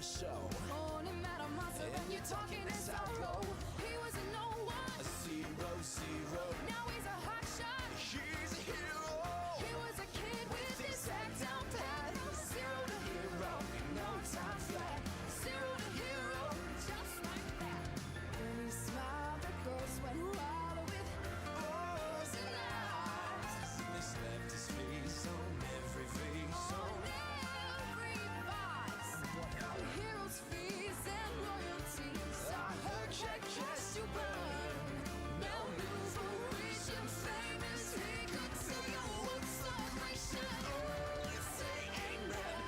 show. Only met a monster and you're talking in sorrow. He was a no one, a 0-0. Now he's a hot shot. He's a hero. He was a kid with his head down pat. 0 to hero, no time flat. 0 to hero, just like that. When he smiled, the ghost went wild with O's and eyes. This left his face on every face. On every vice. Heroes, fees, and royalties. I heard check cast you burn. Now news will reach him famous. He could tell you what's celebration. Let's say amen.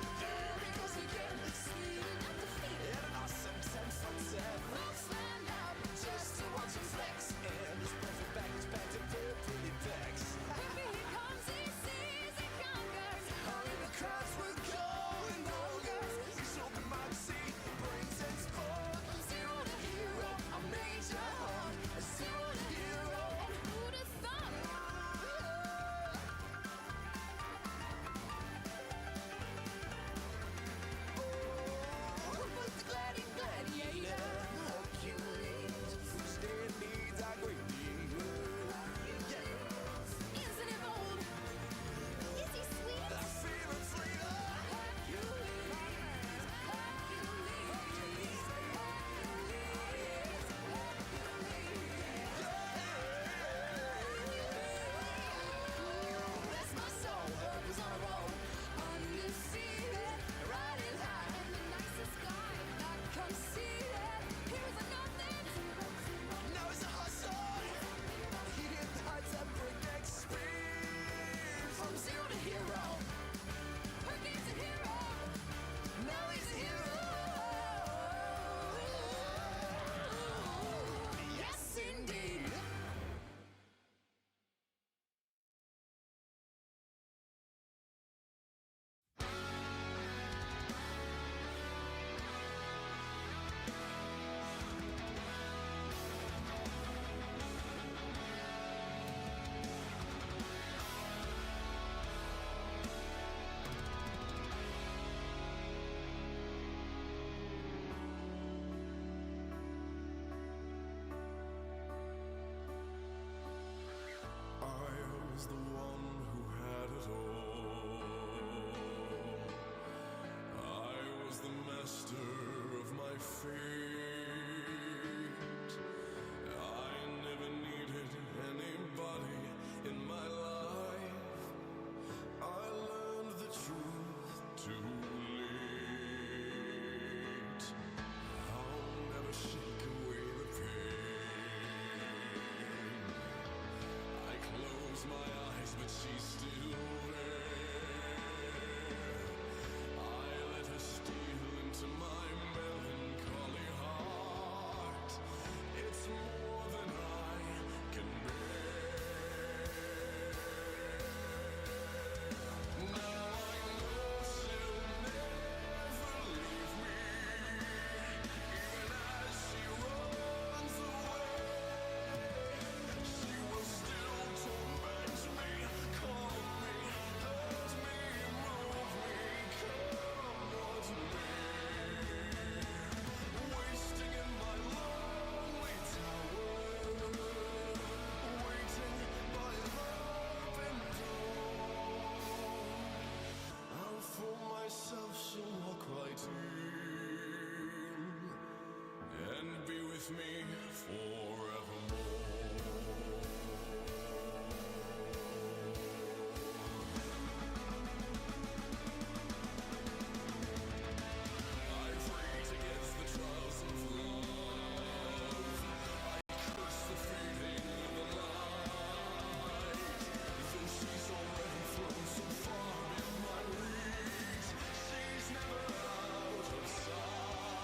Because he can see at the feet. And an awesome 10 for 10. Folks line up just to watch him flex. And his perfect package packed in pretty bags. Here he comes, he sees, he conquers. All in the crowds were going ogres. He's open mind, see, brains and sport. 0 to hero, a major haunt. 0 to hero, and who'd have thought? Oh, but the gladiator, Hercules, whose dead needs I greatly. Yeah, Isn't it bold? Is he sweet? I feel a flavor. Hercules, Hercules, Hercules. Bless my soul, Herc was on a roll. Undefeated, riding high in the nicest guy. Not conceited, he was a nothing. Now he's a hustler. He hit the heights at breakneck speed. From 0 to hero, Herc is a hero. Now he's a hero. Yes, indeed. I was the one who had it all. I was the master of my fate. I never needed anybody in my life. I learned the truth too late. I'll never shake away the pain. I close my eyes, but she's still there. I let her steal into my melancholy heart. It's more than I can bear. Now I know she'll never leave me, even as she runs away. She will still torment me, call me, hurt me, move me, come what may. Wasting in my lonely tower, waiting by an open door. I'll fool myself, she'll walk right in and be with me forevermore. I prayed against the trials of love. I curse the fading of the light. Though she's already flown so far beyond my reach, she's never out of sight.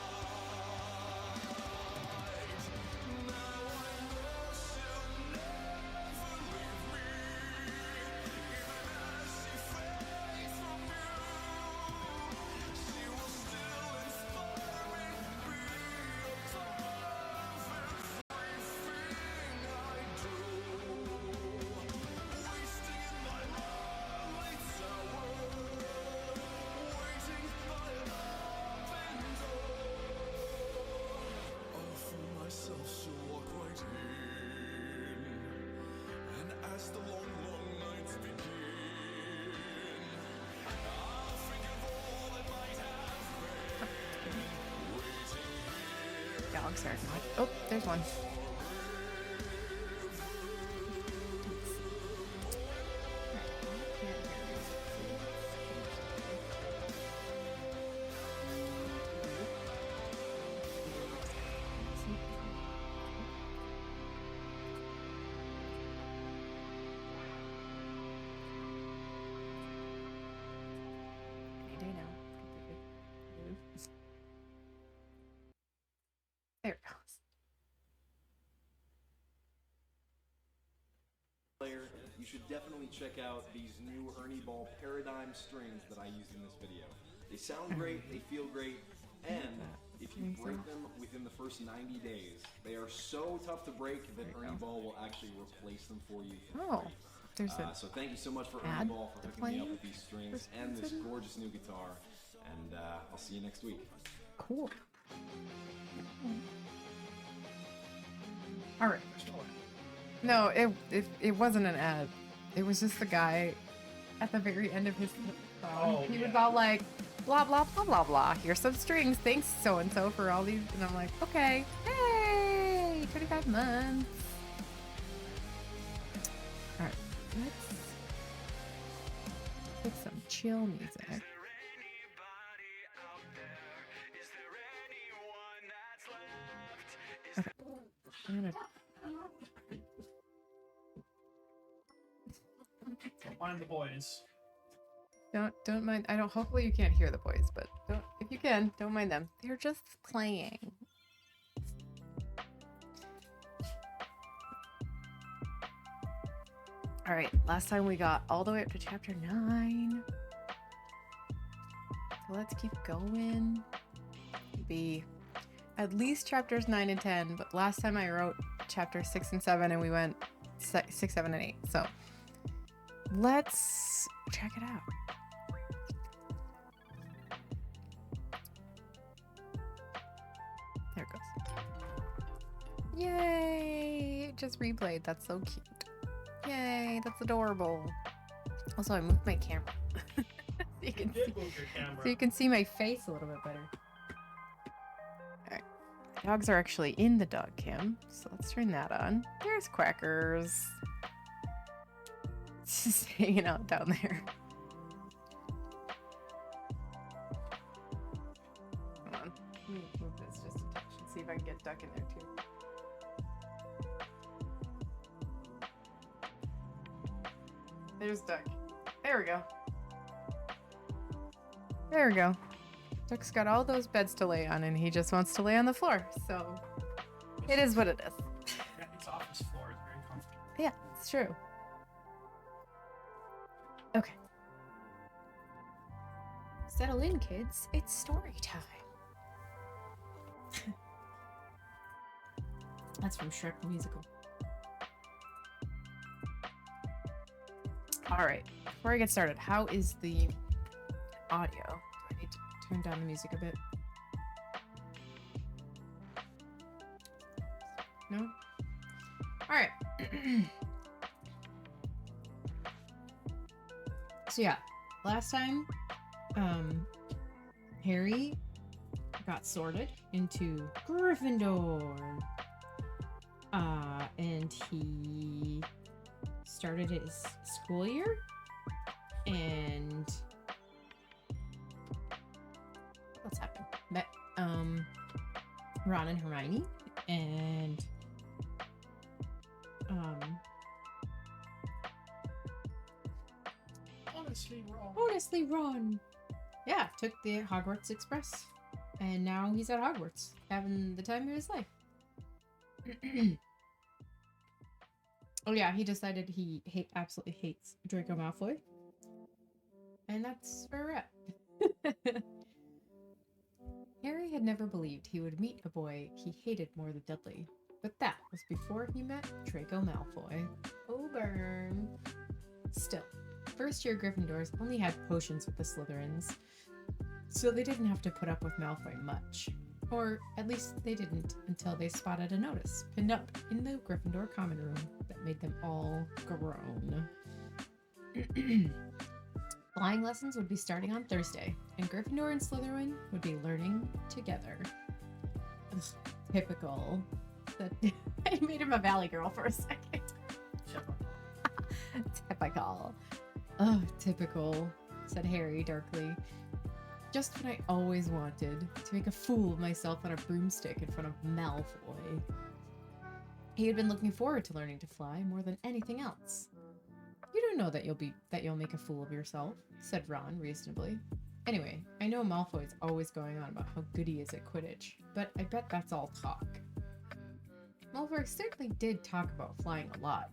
dogs are not. Oh, there's one. Any day now. There it goes. Player, you should definitely check out these new Ernie Ball Paradigm strings that I used in this video. They sound great, they feel great, and if you break them within the first 90 days, they are so tough to break that Ernie Ball will actually replace them for you for Oh, free. there's a So thank you so much for Ernie ad Ball for to hooking me up play with these strings for and this Susan? gorgeous new guitar, and I'll see you next week. cool. All right. No, it wasn't an ad. It was just the guy at the very end of his song. He was all like, blah blah blah blah blah. Here's some strings. Thanks so and so for all these. And I'm like, okay, hey, 25 months. All right, let's pick some chill music. Okay, I'm gonna. Find the boys. Don't mind. I don't. Hopefully you can't hear the boys, but don't. If you can, don't mind them. They're just playing. All right. Last time we got all the way up to chapter 9. So let's keep going. Be at least chapters 9 and 10. But last time I wrote chapter 6 and 7, and we went 6, 7, and 8. So let's check it out. There it goes. Yay! It just replayed. That's so cute. Yay, that's adorable. Also, I moved my camera. so you can see my face a little bit better. Alright. Dogs are actually in the dog cam, so let's turn that on. There's Quackers. Just hanging out down there. Hold on. Let me move this just a touch and see if I can get Duck in there too. There's Duck. There we go. There we go. Duck's got all those beds to lay on and he just wants to lay on the floor. So it is what it is. Yeah, it's office floor. It's very comfortable. Yeah, it's true. Okay. Settle in, kids. It's story time. That's from Shrek the Musical. All right. Before I get started, how is the audio? Do I need to turn down the music a bit? No? All right. So yeah, last time, Harry got sorted into Gryffindor, and he started his school year, and what's happened? Met Ron and Hermione, and honestly, Ron. Yeah, took the Hogwarts Express, and now he's at Hogwarts, having the time of his life. Oh yeah, he decided he absolutely hates Draco Malfoy, and that's where we're at. Harry had never believed he would meet a boy he hated more than Dudley, but that was before he met Draco Malfoy. Oh burn. Still, first year Gryffindors only had potions with the Slytherins, so they didn't have to put up with Malfoy much. Or at least they didn't until they spotted a notice pinned up in the Gryffindor common room that made them all groan. Flying lessons would be starting on Thursday, and Gryffindor and Slytherin would be learning together. Ugh, typical. I made him a valley girl for a second. Typical. Oh, typical, said Harry darkly. Just when I always wanted to make a fool of myself on a broomstick in front of Malfoy. He had been looking forward to learning to fly more than anything else. You don't know that you'll make a fool of yourself, said Ron reasonably. Anyway, I know Malfoy's always going on about how good he is at Quidditch, but I bet that's all talk. Malfoy certainly did talk about flying a lot.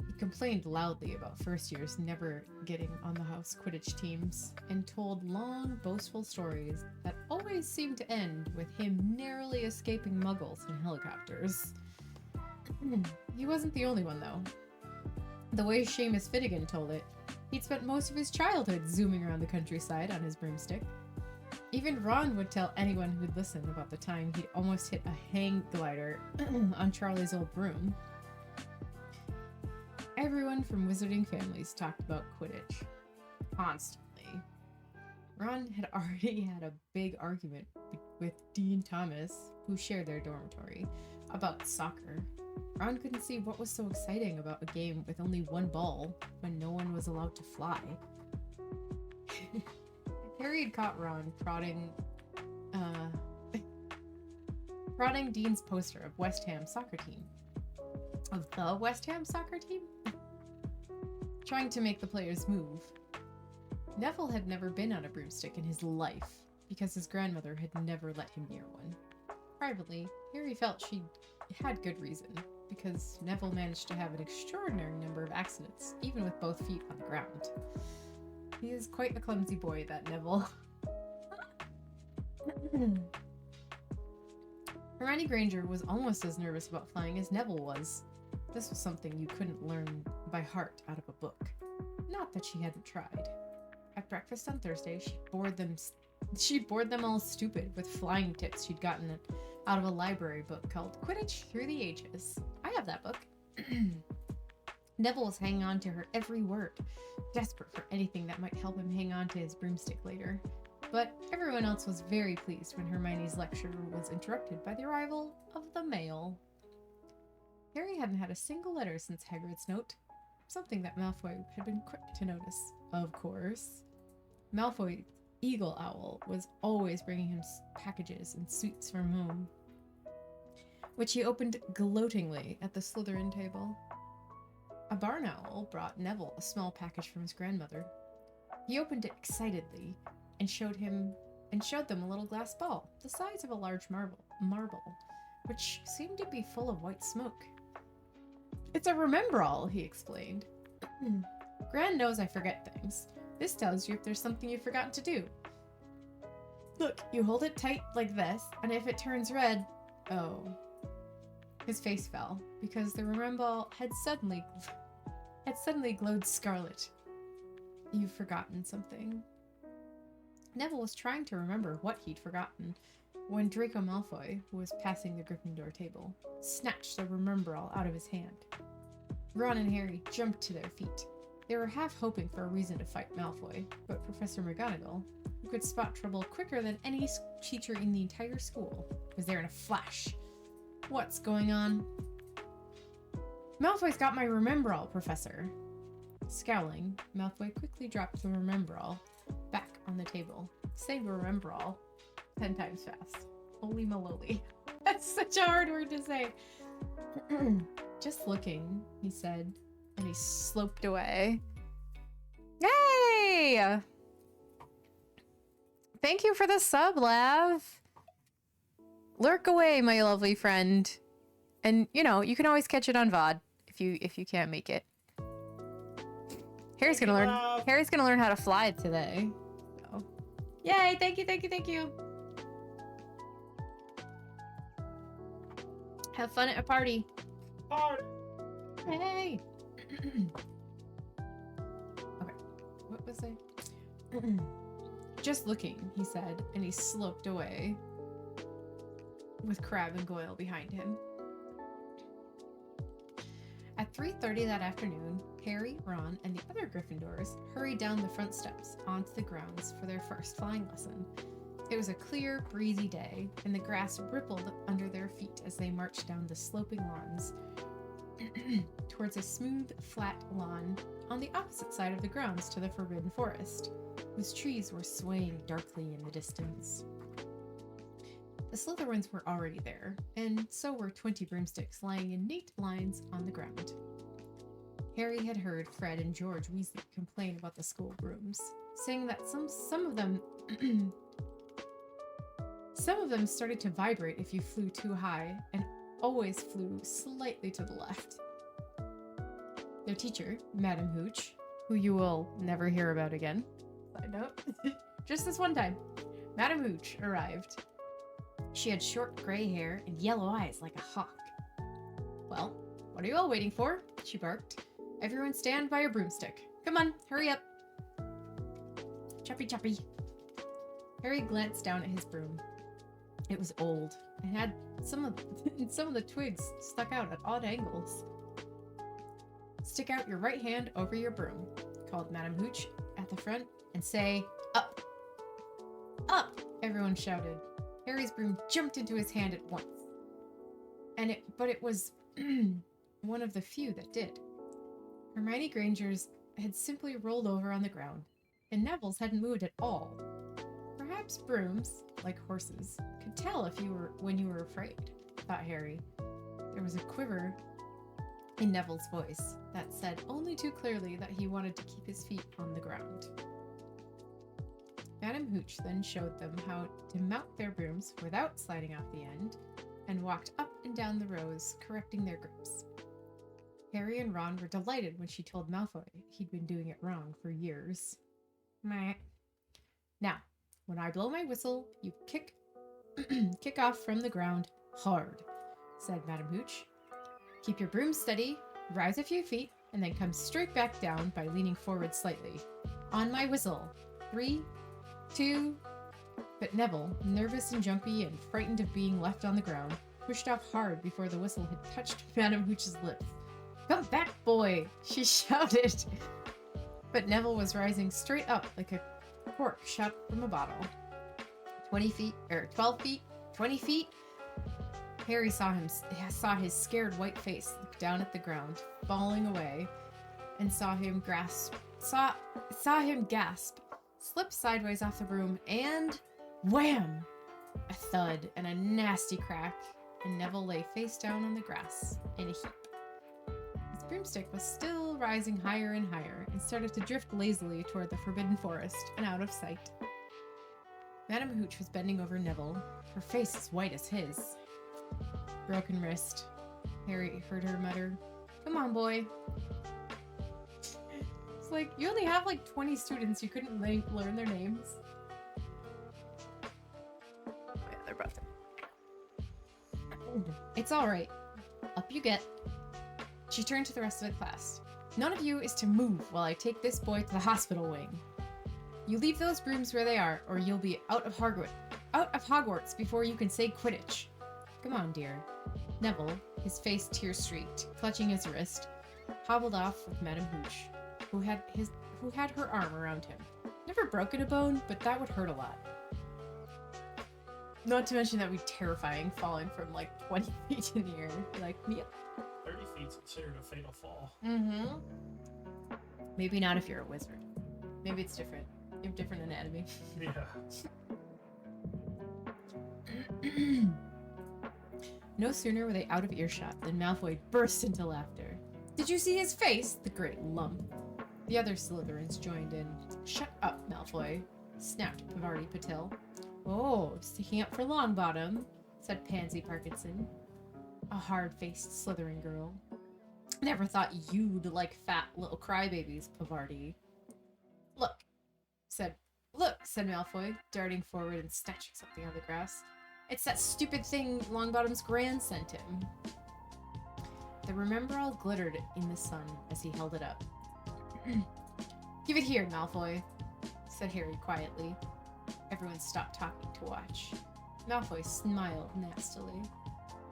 He complained loudly about first years never getting on the house Quidditch teams, and told long, boastful stories that always seemed to end with him narrowly escaping muggles in helicopters. He wasn't the only one, though. The way Seamus Finnegan told it, he'd spent most of his childhood zooming around the countryside on his broomstick. Even Ron would tell anyone who'd listen about the time he'd almost hit a hang glider on Charlie's old broom. Everyone from wizarding families talked about Quidditch. Constantly. Ron had already had a big argument with Dean Thomas, who shared their dormitory, about soccer. Ron couldn't see what was so exciting about a game with only one ball when no one was allowed to fly. Harry had caught Ron prodding Dean's poster of West Ham soccer team. Of the West Ham soccer team? Trying to make the players move. Neville had never been on a broomstick in his life because his grandmother had never let him near one. Privately, Harry felt she had good reason, because Neville managed to have an extraordinary number of accidents, even with both feet on the ground. He is quite a clumsy boy, that Neville. Hermione Granger was almost as nervous about flying as Neville was. This was something you couldn't learn by heart out of a book. Not that she hadn't tried. At breakfast on Thursday, she bored them all stupid with flying tips she'd gotten out of a library book called Quidditch Through the Ages. I have that book. Neville was hanging on to her every word, desperate for anything that might help him hang on to his broomstick later. But everyone else was very pleased when Hermione's lecture was interrupted by the arrival of the mail. Harry hadn't had a single letter since Hagrid's note, something that Malfoy had been quick to notice, of course. Malfoy, Eagle Owl, was always bringing him packages and sweets from home, which he opened gloatingly at the Slytherin table. A barn owl brought Neville a small package from his grandmother. He opened it excitedly and showed them a little glass ball, the size of a large marble, which seemed to be full of white smoke. "It's a Remembrall," he explained. "Gran knows I forget things. This tells you if there's something you've forgotten to do. Look, you hold it tight like this, and if it turns red..." Oh. His face fell, because the Remembrall had suddenly glowed scarlet. "You've forgotten something." Neville was trying to remember what he'd forgotten when Draco Malfoy, who was passing the Gryffindor table, snatched the Remembrall out of his hand. Ron and Harry jumped to their feet. They were half hoping for a reason to fight Malfoy, but Professor McGonagall, who could spot trouble quicker than any teacher in the entire school, was there in a flash. "What's going on?" "Malfoy's got my Remembrall, Professor." Scowling, Malfoy quickly dropped the Remembrall back on the table, saying Remembrall 10 times fast. Holy maloli. That's such a hard word to say. "Just looking," he said, and he sloped away. Yay! Thank you for the sub, Lav. Lurk away, my lovely friend. And, you know, you can always catch it on VOD if you can't make it. Harry's gonna learn how to fly today. So. Yay, thank you. Have fun at a party. Hey. Okay, what was I? "Just looking," he said, and he sloped away with Crabbe and Goyle behind him. At 3:30 that afternoon, Harry, Ron, and the other Gryffindors hurried down the front steps onto the grounds for their first flying lesson. It was a clear, breezy day, and the grass rippled under their feet as they marched down the sloping lawns towards a smooth, flat lawn on the opposite side of the grounds to the Forbidden Forest, whose trees were swaying darkly in the distance. The Slytherins were already there, and so were 20 broomsticks lying in neat lines on the ground. Harry had heard Fred and George Weasley complain about the school brooms, saying that some of them started to vibrate if you flew too high and always flew slightly to the left. Their teacher, Madame Hooch, who you will never hear about again, side note, just this one time, Madame Hooch arrived. She had short gray hair and yellow eyes like a hawk. "Well, what are you all waiting for?" she barked. "Everyone stand by your broomstick. Come on, hurry up." Choppy choppy. Harry glanced down at his broom. It was old and had some of the twigs stuck out at odd angles. "Stick out your right hand over your broom," called Madame Hooch at the front, "and say, 'Up!'" "Up!" everyone shouted. Harry's broom jumped into his hand at once. But it was one of the few that did. Hermione Granger's had simply rolled over on the ground, and Neville's hadn't moved at all. Perhaps brooms, like horses, could tell when you were afraid, thought Harry. There was a quiver in Neville's voice that said only too clearly that he wanted to keep his feet on the ground. Madame Hooch then showed them how to mount their brooms without sliding off the end, and walked up and down the rows, correcting their grips. Harry and Ron were delighted when she told Malfoy he'd been doing it wrong for years. Meh. "Now, when I blow my whistle, you kick off from the ground hard," said Madame Hooch. "Keep your broom steady, rise a few feet, and then come straight back down by leaning forward slightly. On my whistle. 3, 2... But Neville, nervous and jumpy and frightened of being left on the ground, pushed off hard before the whistle had touched Madame Hooch's lips. "Come back, boy!" she shouted. But Neville was rising straight up like a cork shot from a bottle. 12 feet, 20 feet. Harry saw his scared white face look down at the ground, falling away, and saw him gasp, slip sideways off the broom, and wham! A thud and a nasty crack, and Neville lay face down on the grass in a heap. His broomstick was still rising higher and higher, and started to drift lazily toward the Forbidden Forest and out of sight. Madame Hooch was bending over Neville, her face as white as his. "Broken wrist," Harry heard her mutter. "Come on, boy." It's like, you only have like 20 students, you couldn't learn their names. Oh yeah, they're both there. "It's alright. Up you get." She turned to the rest of the class. "None of you is to move while I take this boy to the hospital wing. You leave those brooms where they are, or you'll be out of Hogwarts before you can say Quidditch. Come on, dear." Neville, his face tear-streaked, clutching his wrist, hobbled off with Madame Hooch, who had her arm around him. Never broken a bone, but that would hurt a lot. Not to mention that would be terrifying, falling from like 20 feet in the air. Like, yep. 30 feet's considered a fatal fall. Mm-hmm. Maybe not if you're a wizard. Maybe it's different. You have different anatomy. Yeah. No sooner were they out of earshot than Malfoy burst into laughter. "Did you see his face? The great lump." The other Slytherins joined in. "Shut up, Malfoy," snapped Pavarti Patil. "Oh, sticking up for Longbottom," said Pansy Parkinson, a hard-faced Slytherin girl. "Never thought you'd like fat little crybabies, Pavarti." Look, said Malfoy, darting forward and snatching something out of the grass. "It's that stupid thing Longbottom's Gran sent him." The Remembrall glittered in the sun as he held it up. "Give it here, Malfoy," said Harry quietly. Everyone stopped talking to watch. Malfoy smiled nastily.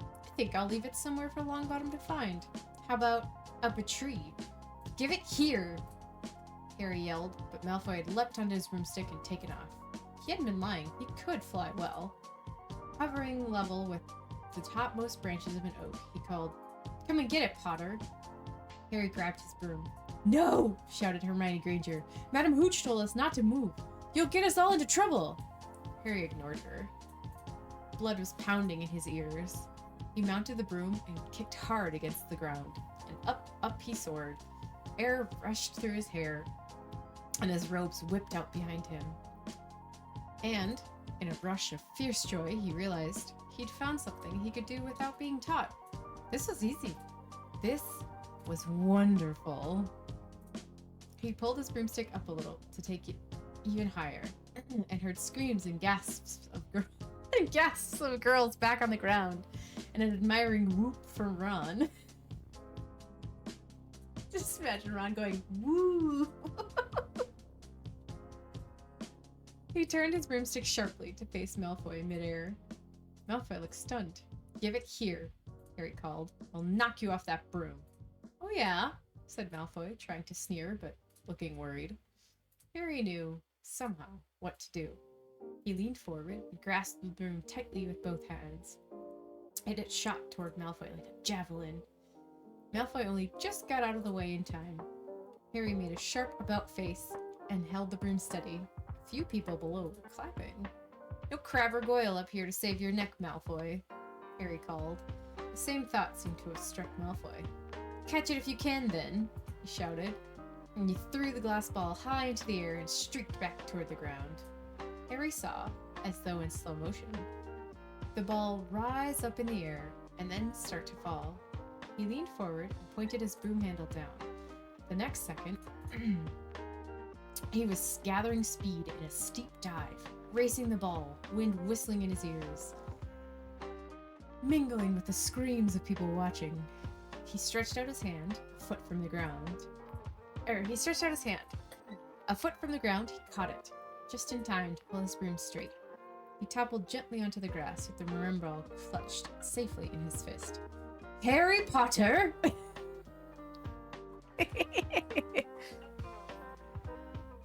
"I think I'll leave it somewhere for Longbottom to find. How about up a tree?" "Give it here!" Harry yelled, but Malfoy had leapt onto his broomstick and taken off. he hadn't been lying. He could fly well. Hovering level with the topmost branches of an oak, he called, "Come and get it, Potter." Harry grabbed his broom. "No!" shouted Hermione Granger. "Madam Hooch told us not to move. You'll get us all into trouble." Harry ignored her. Blood was pounding in his ears. He mounted the broom and kicked hard against the ground. And up he soared. Air rushed through his hair, and his robes whipped out behind him. And, in a rush of fierce joy, he realized he'd found something he could do without being taught. This was easy. This was wonderful. He pulled his broomstick up a little to take it even higher, and heard screams and gasps of girls back on the ground, and an admiring whoop from Ron. Just imagine Ron going, "Woo!" He turned his broomstick sharply to face Malfoy midair. Malfoy looked stunned. "Give it here," Harry called. "I'll knock you off that broom." "Oh yeah?" said Malfoy, trying to sneer, but looking worried. Harry knew, somehow, what to do. He leaned forward and grasped the broom tightly with both hands. It shot toward Malfoy like a javelin. Malfoy only just got out of the way in time. Harry made a sharp about-face and held the broom steady. A few people below were clapping. "No Crabbe or Goyle up here to save your neck, Malfoy," Harry called. The same thought seemed to have struck Malfoy. "Catch it if you can, then," he shouted, and he threw the glass ball high into the air and streaked back toward the ground. Harry saw, as though in slow motion, the ball rise up in the air and then start to fall. He leaned forward and pointed his broom handle down. The next second, he was gathering speed in a steep dive, racing the ball, wind whistling in his ears, mingling with the screams of people watching. He stretched out his hand, a foot from the ground. A foot from the ground, he caught it, just in time to pull his broom straight. He toppled gently onto the grass with the maroon ball clutched safely in his fist. "Harry Potter!"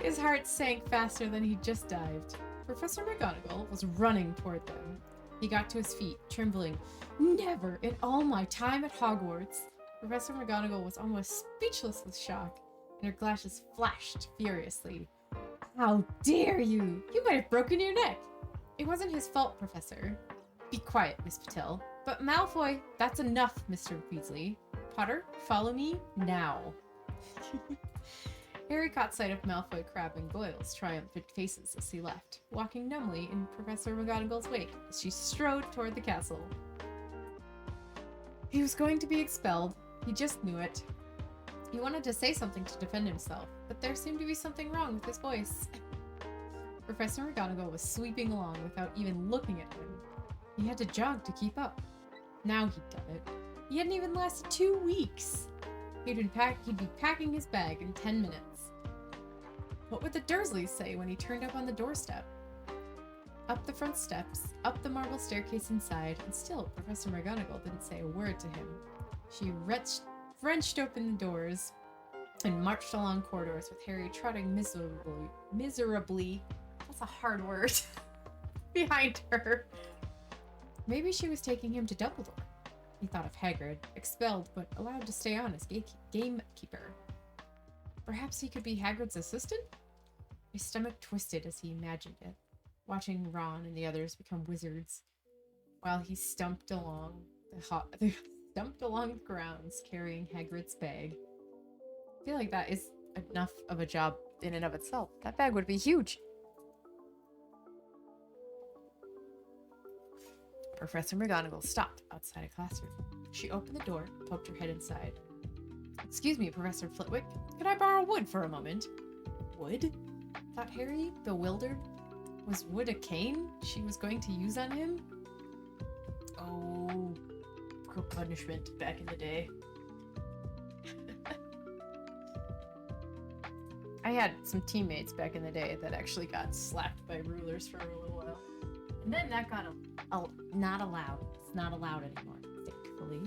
His heart sank faster than he'd just dived. Professor McGonagall was running toward them. He got to his feet, trembling. Never in all my time at Hogwarts! Professor McGonagall was almost speechless with shock, and her glasses flashed furiously. "How dare you! You might have broken your neck!" "It wasn't his fault, Professor." "Be quiet, Miss Patel." "But Malfoy..." "That's enough, Mr. Weasley. Potter, follow me now." Harry caught sight of Malfoy, Crabbe, and Goyle's triumphant faces as he left, walking numbly in Professor McGonagall's wake as she strode toward the castle. He was going to be expelled. He just knew it. He wanted to say something to defend himself, but there seemed to be something wrong with his voice. Professor McGonagall was sweeping along without even looking at him. He had to jog to keep up. Now he'd done it. He hadn't even lasted 2 weeks. He'd be packing his bag in 10 minutes. What would the Dursleys say when he turned up on the doorstep? Up the front steps, up the marble staircase inside, and still Professor McGonagall didn't say a word to him. She wrenched open the doors and marched along corridors with Harry trotting miserably, that's a hard word, behind her. Maybe she was taking him to Dumbledore. He thought of Hagrid, expelled but allowed to stay on as gamekeeper. Perhaps he could be Hagrid's assistant? His stomach twisted as he imagined it, watching Ron and the others become wizards, while he stumped along the grounds carrying Hagrid's bag. I feel like that is enough of a job in and of itself. That bag would be huge. Professor McGonagall stopped outside a classroom. She opened the door and poked her head inside. "Excuse me, Professor Flitwick. Could I borrow wood for a moment?" "Wood?" thought Harry, bewildered. Was wood a cane she was going to use on him? Oh, poor punishment back in the day. I had some teammates back in the day that actually got slapped by rulers for a little while. And then that got not allowed. It's not allowed anymore, thankfully.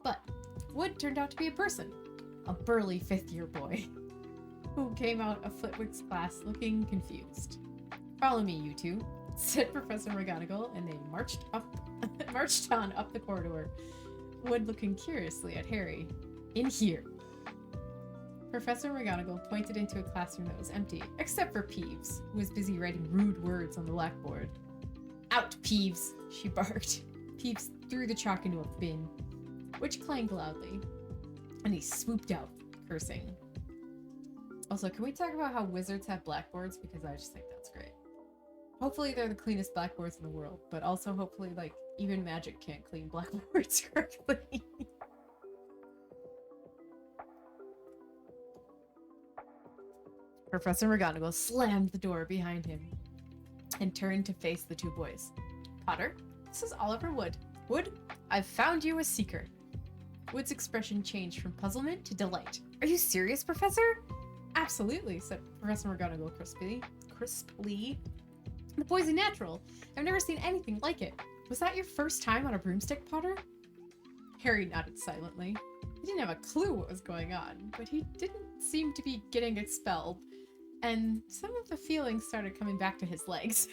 But Wood turned out to be a person. A burly 5th-year boy. who came out of Flitwick's class looking confused. "Follow me, you two," said Professor McGonagall, and they marched on up the corridor, Wood looking curiously at Harry. "In here." Professor McGonagall pointed into a classroom that was empty, except for Peeves, who was busy writing rude words on the blackboard. "Out, Peeves!" she barked. Peeves threw the chalk into a bin, which clanged loudly, and he swooped out, cursing. Also, can we talk about how wizards have blackboards? Because I just think that's great. Hopefully they're the cleanest blackboards in the world, but also hopefully, like, even magic can't clean blackboards correctly. Professor McGonagall slammed the door behind him and turned to face the two boys. "Potter, this is Oliver Wood. Wood, I've found you a seeker." Wood's expression changed from puzzlement to delight. "Are you serious, Professor?" "Absolutely," said Professor McGonagall crisply. "The boy's a natural. I've never seen anything like it. Was that your first time on a broomstick, Potter?" Harry nodded silently. He didn't have a clue what was going on, but he didn't seem to be getting expelled, and some of the feelings started coming back to his legs.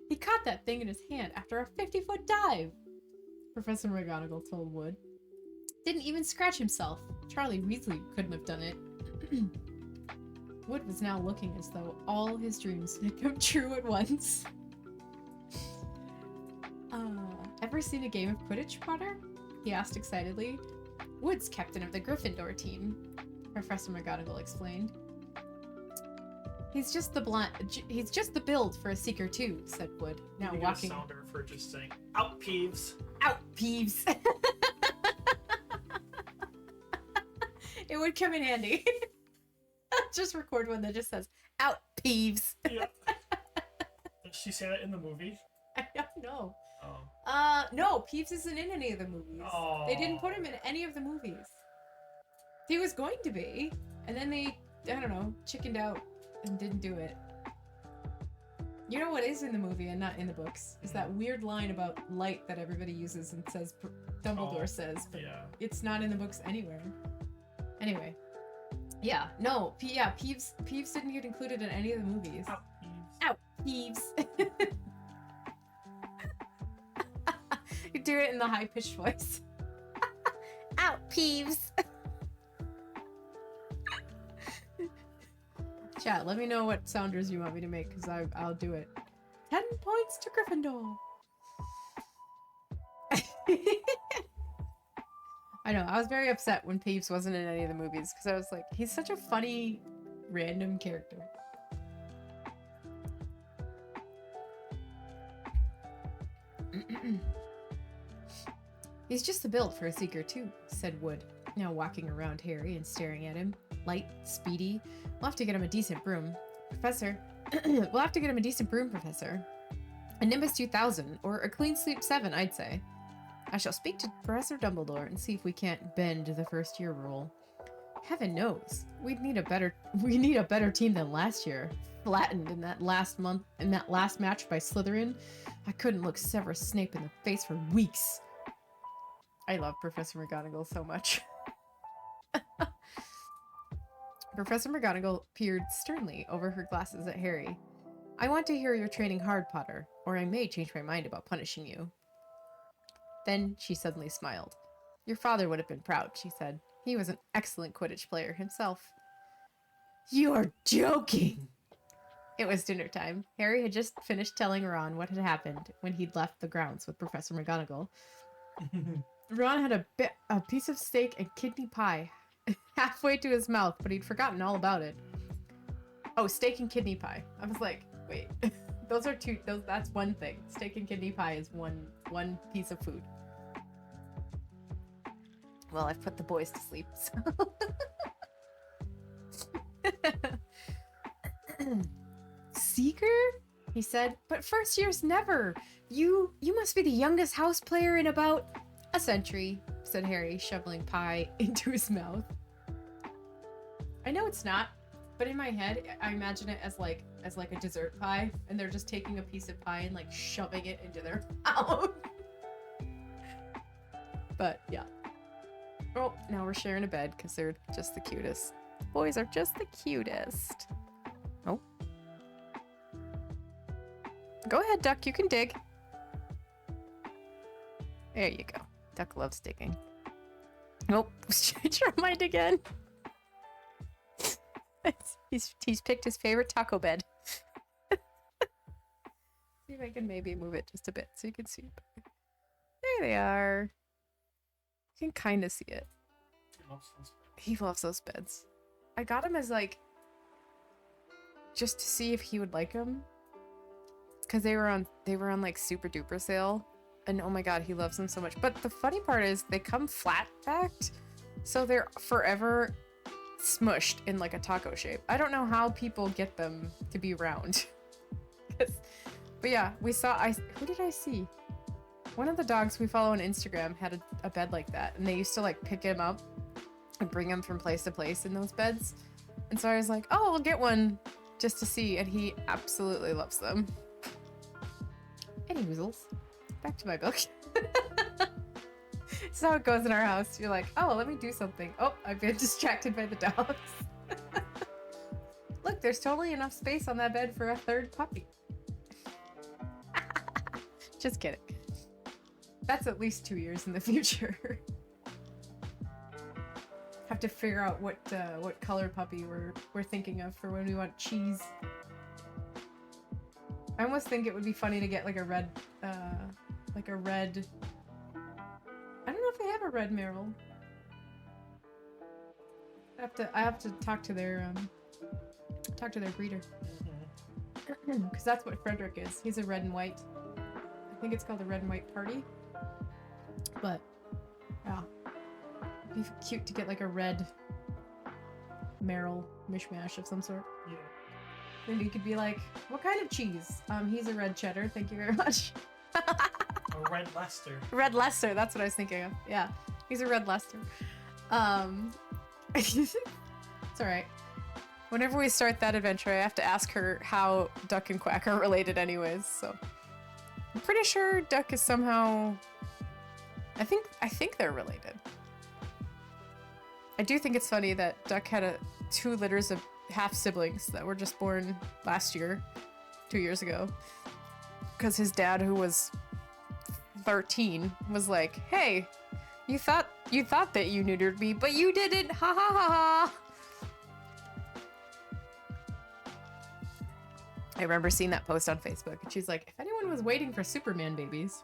"He caught that thing in his hand after a 50-foot dive," Professor McGonagall told Wood. "Didn't even scratch himself. Charlie Weasley couldn't have done it." Wood was now looking as though all his dreams had come true at once. Ever seen a game of Quidditch, Potter?" he asked excitedly. "Wood's captain of the Gryffindor team," Professor McGonagall explained. He's just the build for a seeker too," said Wood, now walking. A sounder for just saying, "Out, Peeves!" "Out, Peeves!" It would come in handy. Just record one that just says, "Out, Peeves!" Yeah. Did she say that in the movie? I don't know. Oh. No, Peeves isn't in any of the movies. Oh. They didn't put him in any of the movies. He was going to be, and then they, I don't know, chickened out and didn't do it. You know what is in the movie and not in the books? Is that weird line about light that everybody uses and says, Dumbledore says, but Yeah. it's not in the books anywhere. Anyway. Yeah, no, Peeves didn't get included in any of the movies. Out, Peeves. Out, Peeves! You do it in the high-pitched voice. Out, Peeves! Chat, let me know what sounders you want me to make, because I'll do it. 10 points to Gryffindor! I know, I was very upset when Peeves wasn't in any of the movies, because I was like, he's such a funny, random character. He's just the build for a seeker too, said Wood, now walking around Harry and staring at him. Light, speedy. We'll have to get him a decent broom. Professor. We'll have to get him a decent broom, Professor. A Nimbus 2000, or a Clean Sleep 7, I'd say. I shall speak to Professor Dumbledore and see if we can't bend the first year rule. Heaven knows, we need a better team than last year. Flattened in that last match by Slytherin. I couldn't look Severus Snape in the face for weeks. I love Professor McGonagall so much. Professor McGonagall peered sternly over her glasses at Harry. I want to hear you're training hard, Potter, or I may change my mind about punishing you. Then she suddenly smiled. Your father would have been proud, she said. He was an excellent Quidditch player himself. You're joking! It was dinner time. Harry had just finished telling Ron what had happened when he'd left the grounds with Professor McGonagall. Ron had a piece of steak and kidney pie halfway to his mouth, but he'd forgotten all about it. Oh, steak and kidney pie. I was like, wait, that's one thing. Steak and kidney pie is one piece of food. Well, I've put the boys to sleep, so. Seeker? He said, but first years never. You must be the youngest house player in about a century, said Harry, shoveling pie into his mouth. I know it's not, but in my head, I imagine it as like a dessert pie, and they're just taking a piece of pie and like shoving it into their mouth. But yeah. Oh, now we're sharing a bed because they're just the cutest. Boys are just the cutest. Oh. Go ahead, Duck. You can dig. There you go. Duck loves digging. Nope. Change your mind again. He's picked his favorite taco bed. See if I can maybe move it just a bit so you can see it better. There they are. You can kind of see it. He loves those beds. I got him as like just to see if he would like them, because they were on like super duper sale, and oh my god, he loves them so much. But the funny part is they come flat backed, so they're forever smushed in like a taco shape. I don't know how people get them to be round. But yeah, we saw, who did I see? One of the dogs we follow on Instagram had a bed like that, and they used to like pick him up and bring him from place to place in those beds. And so I was like, oh, I'll get one just to see, and he absolutely loves them. Any woozles. Back to my book. That's how it goes in our house. You're like, oh, let me do something. Oh, I've been distracted by the dogs. Look, there's totally enough space on that bed for a third puppy. Just kidding. That's at least 2 years in the future. Have to figure out what color puppy we're thinking of for when we want cheese. I almost think it would be funny to get like a red. I don't know if they have a red Merrill. I have to talk to their breeder. Because that's what Frederick is. He's a red and white. I think it's called the red and white party. But yeah, it'd be cute to get like a red Merrill mishmash of some sort. Yeah. Maybe you could be like, what kind of cheese? He's a red cheddar, thank you very much. A red Leicester. Red Leicester, that's what I was thinking of. Yeah, he's a red Leicester. It's alright. Whenever we start that adventure, I have to ask her how Duck and Quack are related anyways, so. I'm pretty sure Duck is somehow... I think they're related. I do think it's funny that Duck had 2 litters of half-siblings that were just born last year, 2 years ago. Because his dad, who was 13, was like, hey, you thought that you neutered me, but you didn't! Ha ha ha ha! I remember seeing that post on Facebook, and she's like, if anyone was waiting for Superman babies,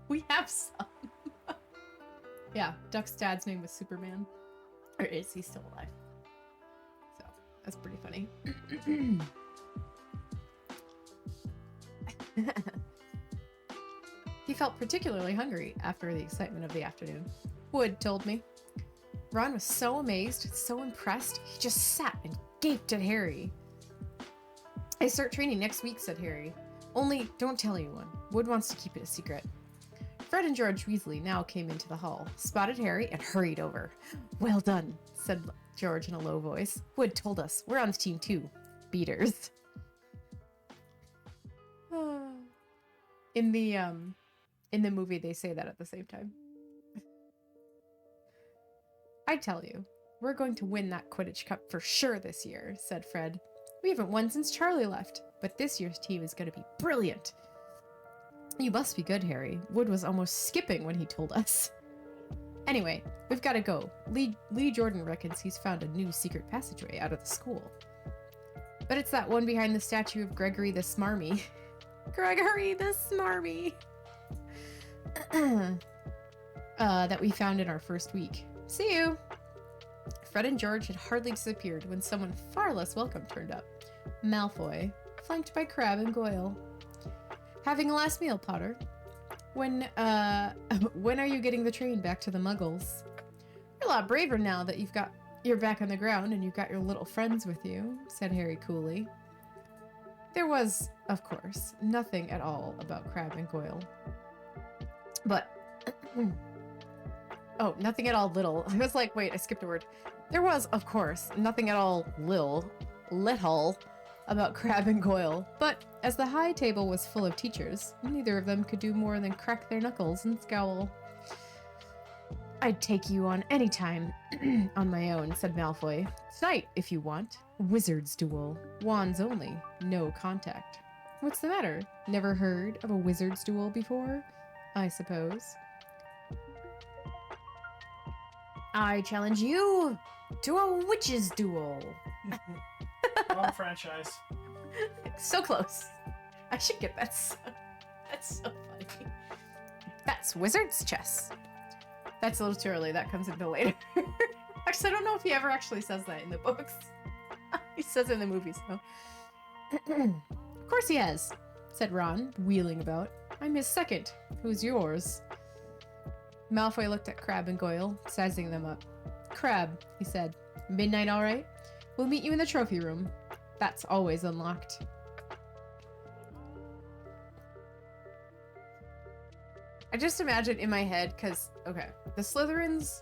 we have some. Yeah, Duck's dad's name was Superman. Or is he still alive? So, that's pretty funny. He felt particularly hungry after the excitement of the afternoon. Wood told me. Ron was so amazed, so impressed, he just sat and gaped at Harry. I start training next week, said Harry. Only, don't tell anyone. Wood wants to keep it a secret. Fred and George Weasley now came into the hall, spotted Harry, and hurried over. Well done, said George in a low voice. Wood told us. We're on the team too. Beaters. In the movie, they say that at the same time. I tell you, we're going to win that Quidditch Cup for sure this year, said Fred. We haven't won since Charlie left, but this year's team is going to be brilliant. You must be good, Harry. Wood was almost skipping when he told us. Anyway, we've got to go. Lee Jordan reckons he's found a new secret passageway out of the school. But it's that one behind the statue of Gregory the Smarmy. Gregory the Smarmy! That we found in our first week. See you! Fred and George had hardly disappeared when someone far less welcome turned up. Malfoy, flanked by Crabbe and Goyle. Having a last meal, Potter? When are you getting the train back to the Muggles? You're a lot braver now that you're back on the ground and you've got your little friends with you, said Harry coolly. There was, of course, nothing at all about Crabbe and Goyle. But... oh, nothing at all little. I was like, wait, I skipped a word. There was, of course, nothing at all little about Crabbe and Goyle, but as the high table was full of teachers, neither of them could do more than crack their knuckles and scowl. I'd take you on any time on my own, said Malfoy. Tonight, if you want. Wizard's duel. Wands only. No contact. What's the matter? Never heard of a wizard's duel before? I suppose. I challenge you to a witch's duel. Wrong franchise. So close. I should get that song. That's so funny. That's wizard's chess. That's a little too early. That comes into later. Actually, I don't know if he ever actually says that in the books. He says it in the movies, though. Of course he has, said Ron, wheeling about. I'm his second. Who's yours? Malfoy looked at Crabbe and Goyle, sizing them up. Crabbe, he said. Midnight all right? We'll meet you in the trophy room. That's always unlocked. I just imagine in my head, because, okay, the Slytherin's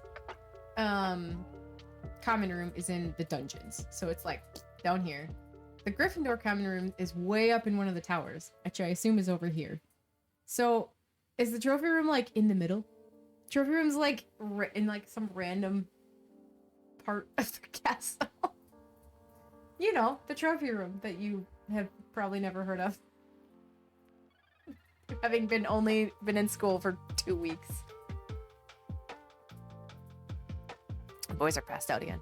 common room is in the dungeons. So it's like down here. The Gryffindor common room is way up in one of the towers, which I assume is over here. So is the trophy room like in the middle? Trophy room's like in like some random part of the castle. You know, the trophy room that you have probably never heard of. Having only been in school for 2 weeks. The boys are passed out again.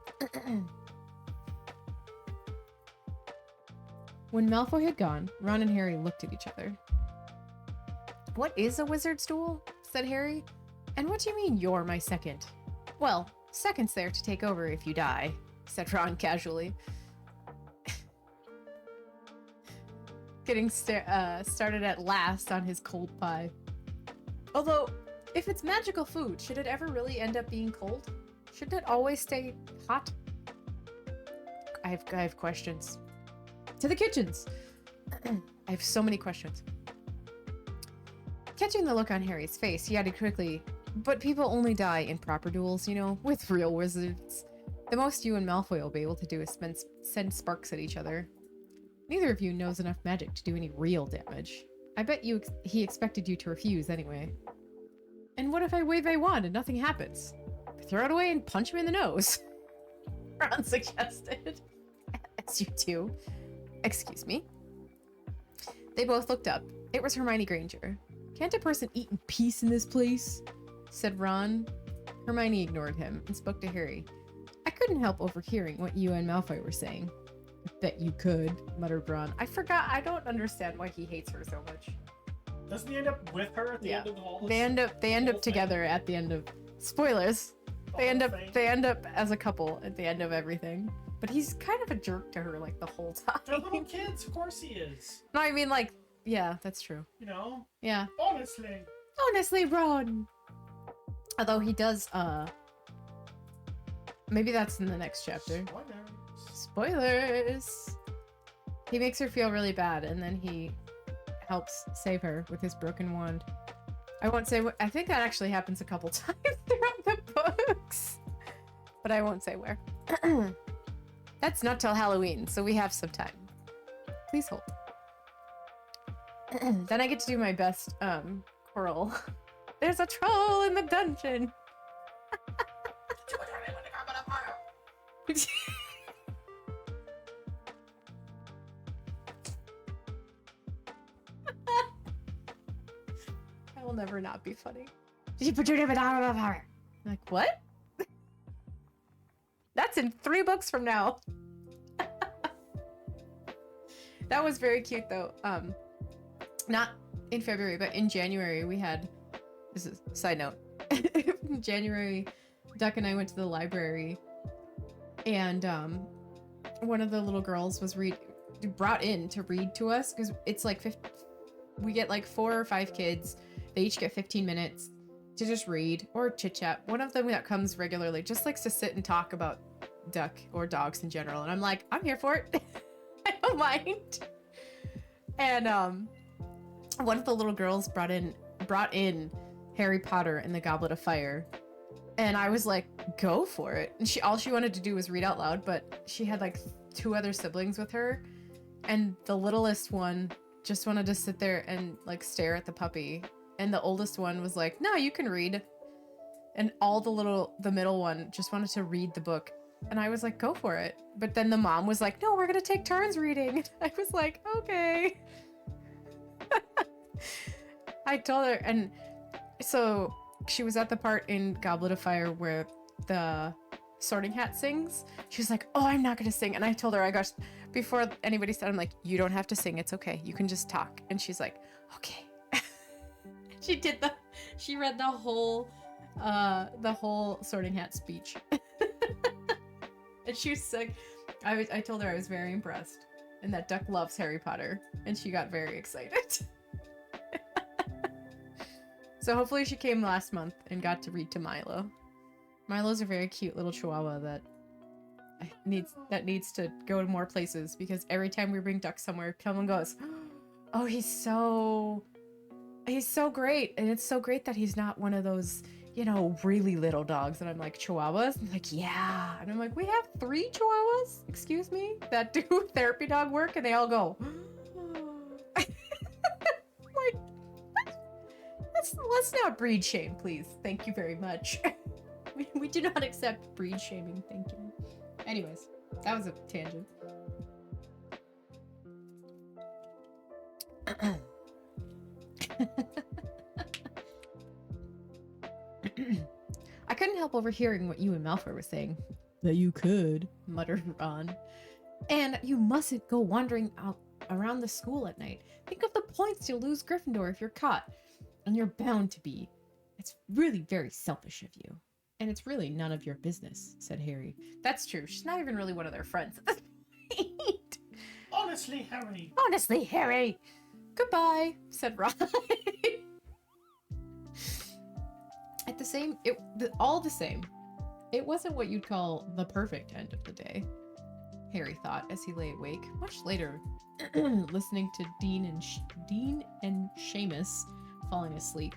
When Malfoy had gone, Ron and Harry looked at each other. What is a wizard's duel? Said Harry. And what do you mean you're my second? Well, second's there to take over if you die, said Ron casually. Getting started at last on his cold pie. Although, if it's magical food, should it ever really end up being cold? Shouldn't it always stay hot? I have questions. To the kitchens! I have so many questions. Catching the look on Harry's face, he added quickly, but people only die in proper duels, you know, with real wizards. The most you and Malfoy will be able to do is send sparks at each other. Neither of you knows enough magic to do any real damage. I bet he expected you to refuse anyway. And what if I wave a wand and nothing happens? Throw it away and punch him in the nose. Ron suggested. As you do. Excuse me. They both looked up. It was Hermione Granger. Can't a person eat in peace in this place? Said Ron. Hermione ignored him and spoke to Harry. I couldn't help overhearing what you and Malfoy were saying. I bet you could, muttered Ron. I forgot. I don't understand why he hates her so much. Doesn't he end up with her at the end of the whole? They end up together at the end of spoilers. They end up as a couple at the end of everything. But he's kind of a jerk to her like the whole time. They're little kids, of course he is. No, I mean like, yeah, that's true. You know? Yeah. Honestly, Ron. Although he does, maybe that's in the next chapter. Spoilers. He makes her feel really bad, and then he helps save her with his broken wand. I won't say what. I think that actually happens a couple times throughout the books, but I won't say where. That's not till Halloween, so we have some time. Please hold. Then I get to do my best Quirrell. There's a troll in the dungeon. I will never not be funny. Did you put your name down on fire? Like, what? That's in 3 books from now. That was very cute though. Not in February, but in January we had, this is a side note. In January, Duck and I went to the library and one of the little girls was brought in to read to us because it's like we get like 4 or 5 kids. They each get 15 minutes to just read or chit chat. One of them that comes regularly just likes to sit and talk about Duck or dogs in general. And I'm like, I'm here for it. I don't mind. And one of the little girls brought in Harry Potter and the Goblet of Fire. And I was like, go for it. And all she wanted to do was read out loud, but she had like 2 other siblings with her. And the littlest one just wanted to sit there and like stare at the puppy. And the oldest one was like, no, you can read. And all the middle one just wanted to read the book. And I was like, go for it. But then the mom was like, no, we're going to take turns reading. I was like, okay. I told her. And so she was at the part in Goblet of Fire where the Sorting Hat sings. She was like, oh, I'm not going to sing. And I told her, I gosh, before anybody said, I'm like, you don't have to sing. It's okay. You can just talk. And she's like, okay. She read the whole Sorting Hat speech. And she was like, I told her I was very impressed and that Duck loves Harry Potter, and she got very excited. So hopefully she came last month and got to read to Milo. Milo's a very cute little chihuahua that needs to go to more places, because every time we bring Duck somewhere, someone goes, oh, he's so great. And it's so great that he's not one of those, you know, really little dogs. And I'm like, chihuahuas? I'm like, yeah. And I'm like, we have 3 chihuahuas, excuse me, that do therapy dog work, and they all go, like, let's not breed shame, please. Thank you very much. We do not accept breed shaming, thank you. Anyways, that was a tangent. I couldn't help overhearing what you and Malfoy were saying. That you could, muttered Ron. And you mustn't go wandering out around the school at night. Think of the points you'll lose Gryffindor if you're caught. And you're bound to be. It's really very selfish of you. And it's really none of your business, said Harry. That's true. She's not even really one of their friends at this point. Honestly, Harry. Honestly, Harry. Goodbye, said Ron. All the same, it wasn't what you'd call the perfect end of the day, Harry thought as he lay awake much later, listening to Dean and Seamus falling asleep.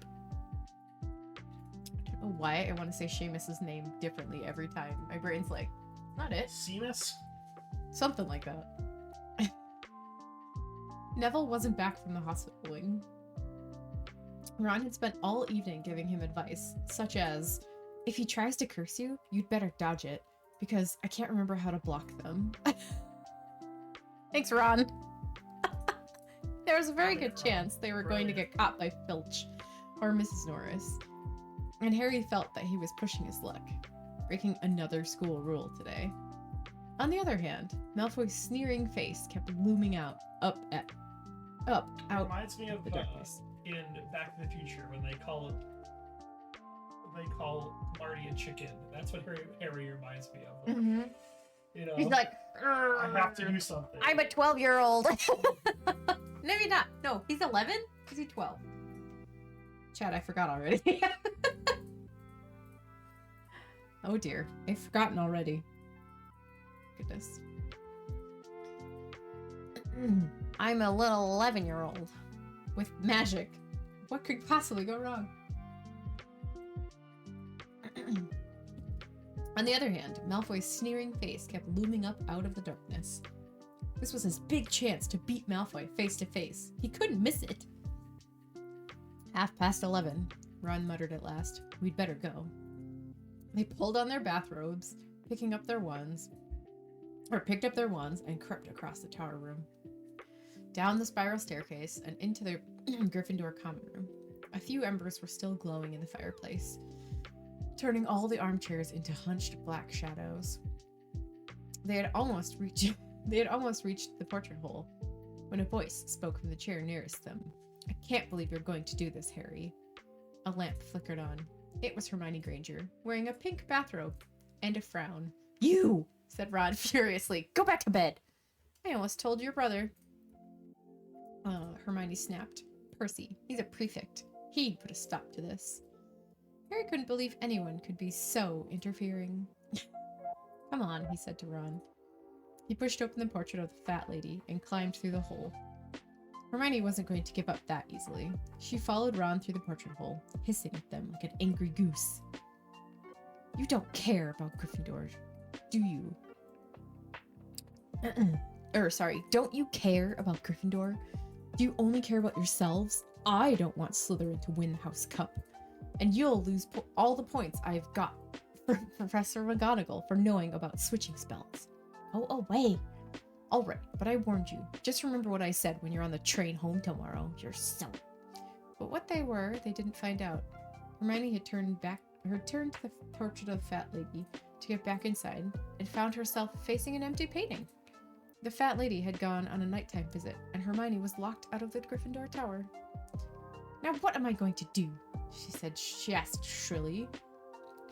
I don't know why I want to say Seamus's name differently every time. My brain's like, not it. Seamus? Something like that. Neville wasn't back from the hospital wing. Ron had spent all evening giving him advice, such as, if he tries to curse you, you'd better dodge it, because I can't remember how to block them. Thanks, Ron. There was a very good chance they were going to get caught by Filch or Mrs. Norris, and Harry felt that he was pushing his luck, breaking another school rule today. On the other hand, Malfoy's sneering face kept looming out, out Reminds me of the darkness. In Back to the Future when they call Marty a chicken. That's what Harry reminds me of. Mm-hmm. You know, He's like, I have to do something. I'm a 12-year-old. Maybe not. No, he's 11? Is he 12? Chad, I forgot already. Oh dear, I've forgotten already. Goodness. I'm a little 11-year-old with magic. What could possibly go wrong? On the other hand, Malfoy's sneering face kept looming up out of the darkness. This was his big chance to beat Malfoy face to face. He couldn't miss it. 11:30, Ron muttered at last. We'd better go. They pulled on their bathrobes, picked up their wands, and crept across the tower room. Down the spiral staircase and into the Gryffindor common room. A few embers were still glowing in the fireplace, turning all the armchairs into hunched black shadows. They had almost reached the portrait hole when a voice spoke from the chair nearest them. I can't believe you're going to do this, Harry. A lamp flickered on. It was Hermione Granger, wearing a pink bathrobe and a frown. You, said Ron furiously. Go back to bed. I almost told your brother. Hermione snapped. Percy, he's a prefect. He'd put a stop to this. Harry couldn't believe anyone could be so interfering. Come on, he said to Ron. He pushed open the portrait of the fat lady and climbed through the hole. Hermione wasn't going to give up that easily. She followed Ron through the portrait hole, hissing at them like an angry goose. You don't care about Gryffindor, do you? Don't you care about Gryffindor? Do you only care about yourselves? I don't want Slytherin to win the House Cup. And you'll lose all the points I've got for Professor McGonagall for knowing about switching spells. Go away. All right, but I warned you. Just remember what I said when you're on the train home tomorrow. You're so... But what they were, they didn't find out. Hermione had turned to the portrait of the fat lady to get back inside and found herself facing an empty painting. The fat lady had gone on a nighttime visit, and Hermione was locked out of the Gryffindor tower. Now what am I going to do? She asked shrilly.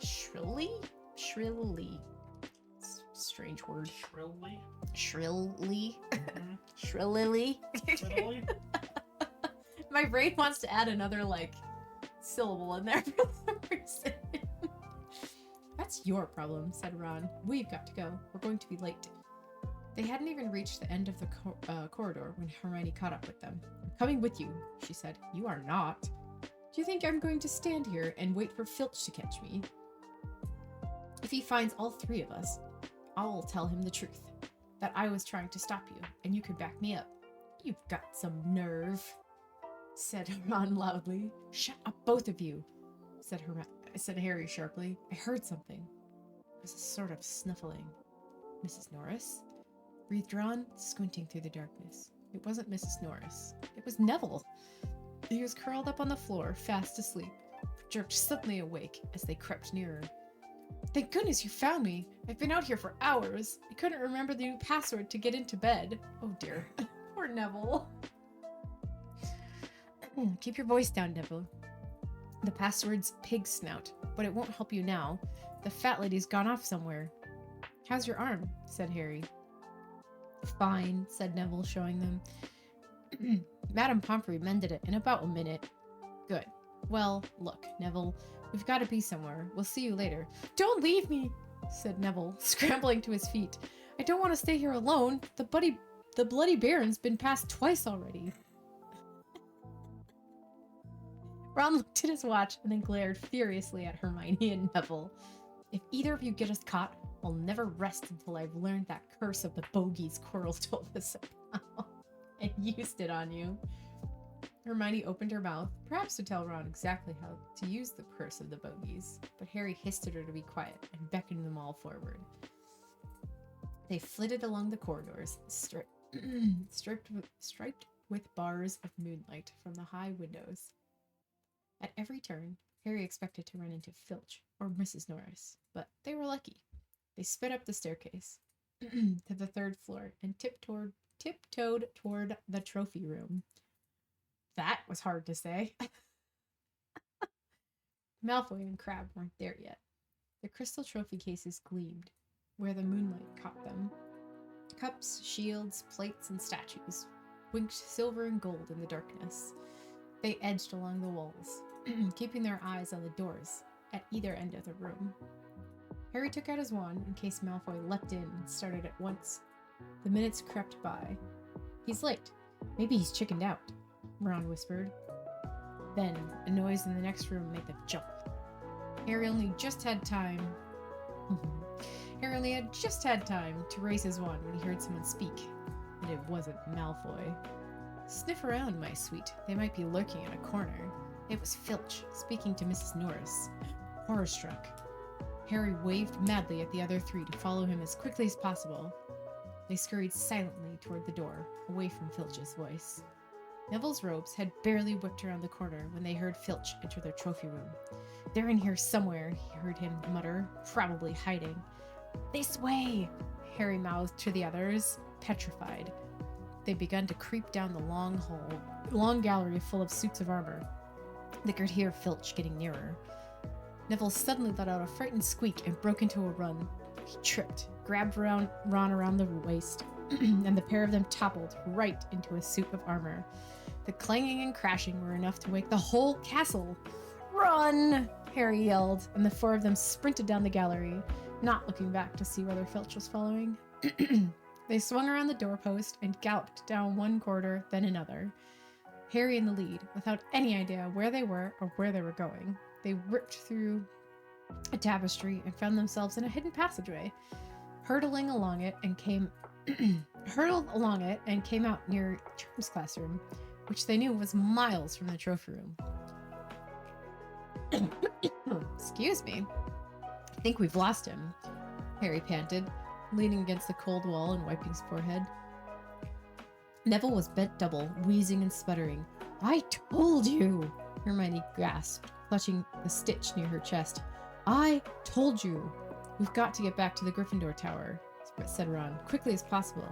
Shrilly? Shrilly. Strange word. Shrilly. Shrilly. Mhm. Shrilly. Shrilly. My brain wants to add another, like, syllable in there for some reason. That's your problem, said Ron. We've got to go. We're going to be late. They hadn't even reached the end of the corridor when Hermione caught up with them. I'm coming with you, she said. You are not. Do you think I'm going to stand here and wait for Filch to catch me? If he finds all three of us, I'll tell him the truth. That I was trying to stop you, and you could back me up. You've got some nerve, said Ron loudly. Shut up, both of you, said Harry sharply. I heard something. It was a sort of snuffling. Mrs. Norris? Breathed Ron, squinting through the darkness. It wasn't Mrs. Norris. It was Neville. He was curled up on the floor, fast asleep, jerked suddenly awake as they crept nearer. Thank goodness you found me. I've been out here for hours. I couldn't remember the new password to get into bed. Oh dear. Poor Neville. Keep your voice down, Neville. The password's pig snout, but it won't help you now. The fat lady's gone off somewhere. How's your arm? Said Harry. Fine, said Neville, showing them. Madame Pomfrey mended it in about a minute. Good. Well, look, Neville, we've got to be somewhere. We'll see you later. Don't leave me, said Neville, scrambling to his feet. I don't want to stay here alone. The Bloody Baron's been passed twice already. Ron looked at his watch and then glared furiously at Hermione and Neville. If either of you get us caught, I'll never rest until I've learned that curse of the bogies Quirrell told us about and used it on you. Hermione opened her mouth, perhaps to tell Ron exactly how to use the curse of the bogies, but Harry hissed at her to be quiet and beckoned them all forward. They flitted along the corridors, striped with bars of moonlight from the high windows. At every turn, Harry expected to run into Filch or Mrs. Norris, but they were lucky. They sped up the staircase to the third floor and tiptoed toward the trophy room. That was hard to say. Malfoy and Crabbe weren't there yet. The crystal trophy cases gleamed where the moonlight caught them. Cups, shields, plates, and statues winked silver and gold in the darkness. They edged along the walls, keeping their eyes on the doors at either end of the room. Harry took out his wand in case Malfoy leapt in and started at once. The minutes crept by. He's late. Maybe he's chickened out, Ron whispered. Then, a noise in the next room made them jump. Harry only just had time to raise his wand when he heard someone speak, and it wasn't Malfoy. Sniff around, my sweet. They might be lurking in a corner. It was Filch, speaking to Mrs. Norris. Horror-struck, Harry waved madly at the other three to follow him as quickly as possible. They scurried silently toward the door, away from Filch's voice. Neville's robes had barely whipped around the corner when they heard Filch enter their trophy room. They're in here somewhere, he heard him mutter, probably hiding. This way, Harry mouthed to the others, petrified. They began to creep down the long gallery full of suits of armor. They could hear Filch getting nearer. Neville suddenly let out a frightened squeak and broke into a run. He tripped, grabbed Ron around the waist, and the pair of them toppled right into a suit of armor. The clanging and crashing were enough to wake the whole castle. Run! Harry yelled, and the four of them sprinted down the gallery, not looking back to see whether Filch was following. They swung around the doorpost and galloped down one corridor, then another. Harry in the lead, without any idea where they were or where they were going. They ripped through a tapestry and found themselves in a hidden passageway, hurtled along it and came out near Charm's classroom, which they knew was miles from the trophy room. Excuse me. I think we've lost him, Harry panted, leaning against the cold wall and wiping his forehead. Neville was bent double, wheezing and sputtering. I told you! Hermione gasped, clutching the stitch near her chest. I told you! We've got to get back to the Gryffindor Tower, said Ron, quickly as possible.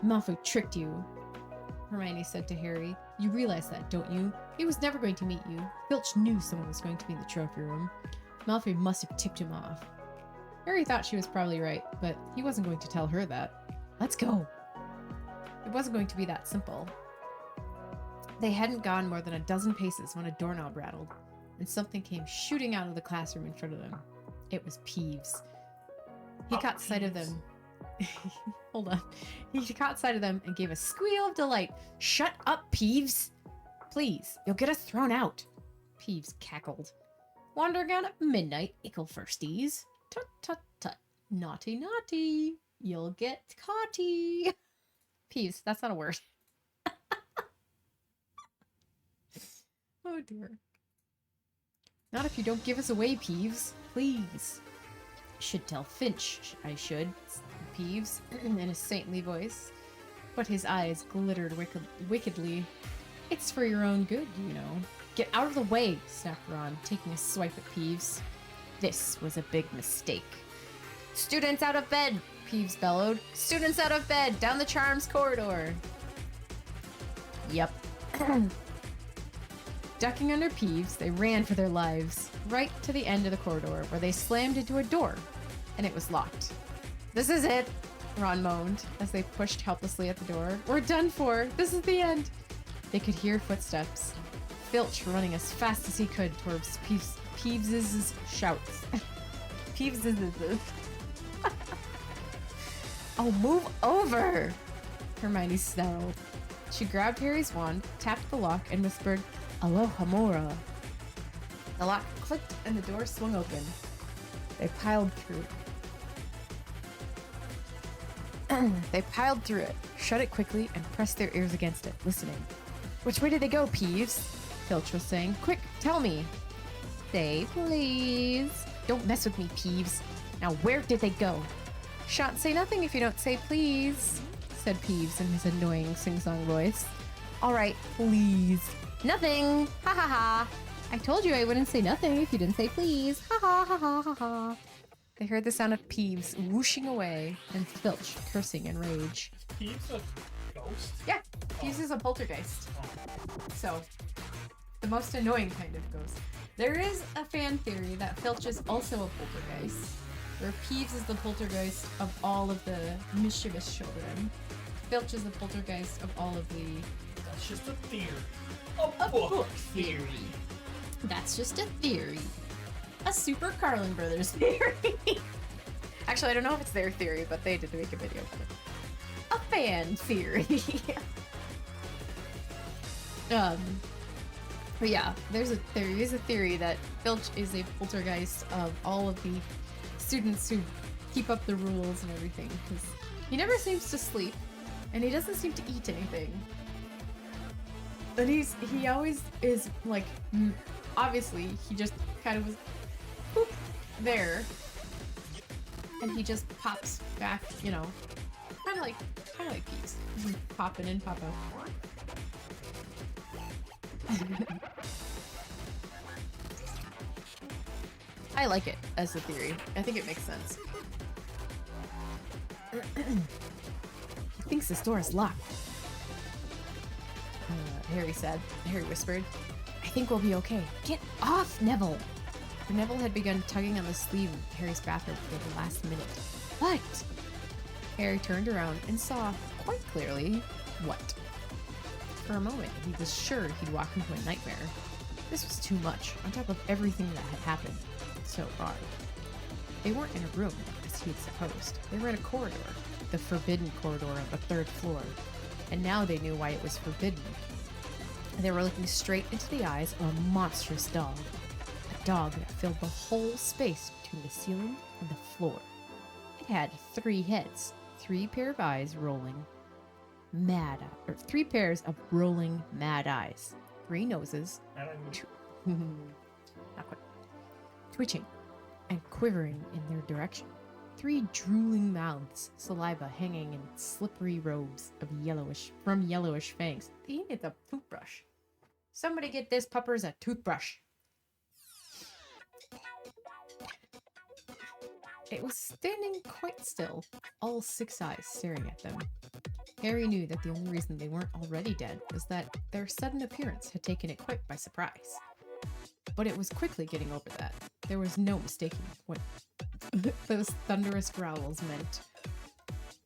Malfoy tricked you, Hermione said to Harry. You realize that, don't you? He was never going to meet you. Filch knew someone was going to be in the trophy room. Malfoy must have tipped him off. Harry thought she was probably right, but he wasn't going to tell her that. Let's go! It wasn't going to be that simple. They hadn't gone more than a dozen paces when a doorknob rattled, and something came shooting out of the classroom in front of them. It was Peeves. He caught sight of them. Hold on. He caught sight of them and gave a squeal of delight. Shut up, Peeves! Please, you'll get us thrown out. Peeves cackled. Wandering out at midnight, ickle firsties. Tut tut tut. Naughty naughty. You'll get caughty. Peeves, that's not a word. Oh dear. Not if you don't give us away, Peeves. Please. Should tell Finch, I should, Peeves, in a saintly voice. But his eyes glittered wickedly. It's for your own good, you know. Get out of the way, snapped Ron, taking a swipe at Peeves. This was a big mistake. Students out of bed, Peeves bellowed. Students out of bed, down the charms corridor. Yep. Ducking under Peeves, they ran for their lives, right to the end of the corridor, where they slammed into a door, and it was locked. This is it, Ron moaned, as they pushed helplessly at the door. We're done for! This is the end! They could hear footsteps. Filch running as fast as he could towards Peeves's shouts. Peeves's. Oh, move over! Hermione snarled. She grabbed Harry's wand, tapped the lock, and whispered, Aloha Mora. The lock clicked and the door swung open. They piled through. They piled through it, shut it quickly, and pressed their ears against it, listening. Which way did they go, Peeves? Filch was saying. Quick, tell me. Say please. Don't mess with me, Peeves. Now where did they go? Shan't say nothing if you don't say please, said Peeves in his annoying sing-song voice. Alright, please. Nothing! Ha ha ha! I told you I wouldn't say nothing if you didn't say please. Ha ha ha ha ha ha. They heard the sound of Peeves whooshing away and Filch cursing in rage. Peeves a ghost? Yeah, Peeves is a poltergeist. So, the most annoying kind of ghost. There is a fan theory that Filch is also a poltergeist, where Peeves is the poltergeist of all of the mischievous children. Filch is the poltergeist of all of the... That's just a theory. A book theory. That's just a theory. A Super Carlin Brothers theory. Actually, I don't know if it's their theory, but they did make a video of it. A fan theory. But yeah, there is a theory that Filch is a poltergeist of all of the students who keep up the rules and everything, because he never seems to sleep, and he doesn't seem to eat anything. But he always is like, obviously he just kind of was boop, there, and he just pops back, you know, kind of like Peeves, pop in and pop out. I like it as a theory. I think it makes sense. He thinks this door is locked. Harry whispered. I think we'll be okay. Get off, Neville! Neville had begun tugging on the sleeve of Harry's bathrobe for the last minute. What? Harry turned around and saw, quite clearly, what? For a moment, he was sure he'd walked into a nightmare. This was too much, on top of everything that had happened so far. They weren't in a room, as he had supposed. They were in a corridor, the forbidden corridor on the 3rd floor. And now they knew why it was forbidden. They were looking straight into the eyes of a monstrous dog. A dog that filled the whole space between the ceiling and the floor. It had 3 heads, 3 pair of eyes rolling. 3 pairs of rolling mad eyes. 3 noses. 2... Not quite. twitching and quivering in their direction. 3 drooling mouths, saliva hanging in slippery robes of yellowish fangs. He needs a toothbrush. Somebody get this puppers a toothbrush. It was standing quite still, all 6 eyes staring at them. Harry knew that the only reason they weren't already dead was that their sudden appearance had taken it quite by surprise. But it was quickly getting over that. There was no mistaking what those thunderous growls meant.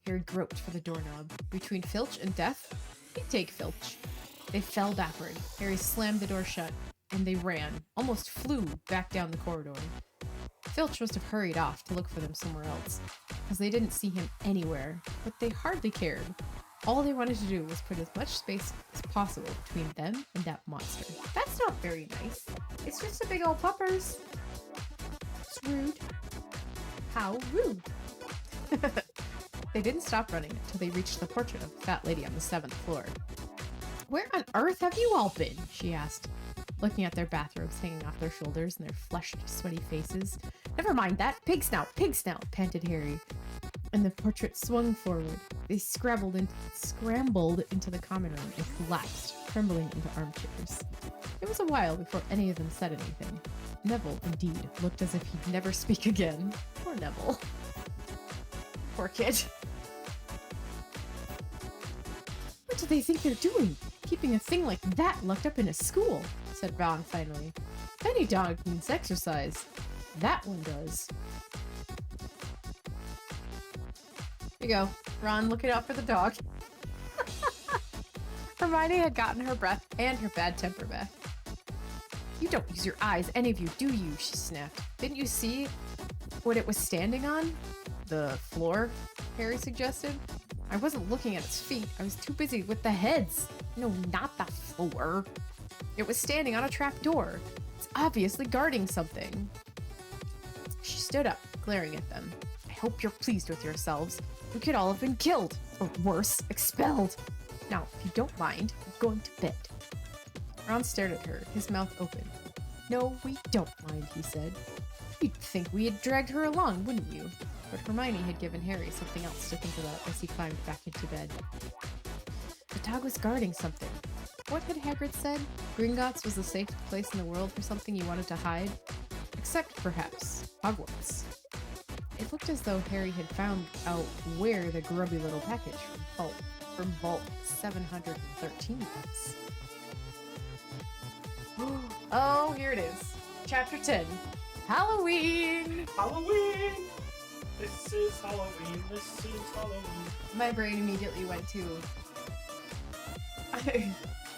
Harry groped for the doorknob. Between Filch and death, he'd take Filch. They fell backward. Harry slammed the door shut, and they ran, almost flew back down the corridor. Filch must have hurried off to look for them somewhere else, because they didn't see him anywhere, but they hardly cared. All they wanted to do was put as much space as possible between them and that monster. That's not very nice. It's just a big old puppers. It's rude. How rude. They didn't stop running until they reached the portrait of the fat lady on the 7th floor. Where on earth have you all been? She asked, looking at their bathrobes hanging off their shoulders and their flushed, sweaty faces. Never mind that. Pig snout, panted Harry. And the portrait swung forward. They scrambled into the common room and collapsed, trembling into armchairs. It was a while before any of them said anything. Neville, indeed, looked as if he'd never speak again. Poor Neville. Poor kid. What do they think they're doing? Keeping a thing like that locked up in a school, said Ron finally. Any dog needs exercise. That one does. Here you go. Ron looking out for the dog. Hermione had gotten her breath and her bad temper back. You don't use your eyes, any of you, do you? She snapped. Didn't you see what it was standing on? The floor, Harry suggested. I wasn't looking at its feet. I was too busy with the heads. No, not the floor. It was standing on a trap door. It's obviously guarding something. She stood up, glaring at them. I hope you're pleased with yourselves. We could all have been killed. Or worse, expelled. Now, if you don't mind, I'm going to bed. Ron stared at her, his mouth open. No, we don't mind, he said. You'd think we had dragged her along, wouldn't you? But Hermione had given Harry something else to think about as he climbed back into bed. The dog was guarding something. What had Hagrid said? Gringotts was the safest place in the world for something you wanted to hide? Except, perhaps, Hogwarts. It looked as though Harry had found out where the grubby little package from Vault 713 was. Oh, here it is. Chapter 10. Halloween! Halloween! This is Halloween. This is Halloween. My brain immediately went to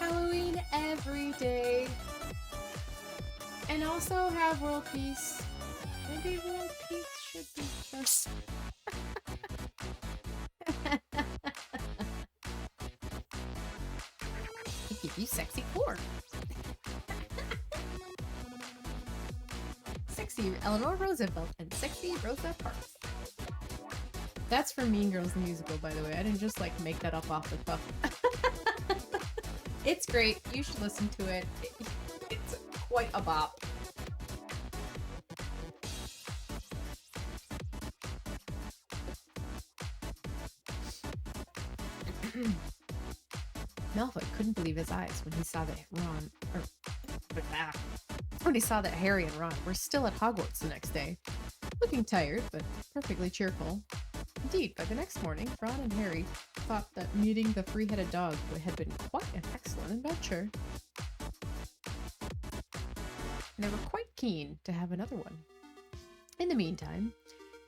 Halloween every day. And also have world peace. Maybe world peace should be first. I give you sexy core. Sexy Eleanor Roosevelt and sexy Rosa Parks. That's from Mean Girls the Musical, by the way. I didn't just like make that up off the cuff. It's great. You should listen to it. It's quite a bop. Malfoy couldn't believe his eyes when he saw that when he saw that Harry and Ron were still at Hogwarts the next day, looking tired but perfectly cheerful. Indeed, by the next morning, Ron and Harry thought that meeting the three-headed dog had been quite an excellent adventure. And they were quite keen to have another one. In the meantime,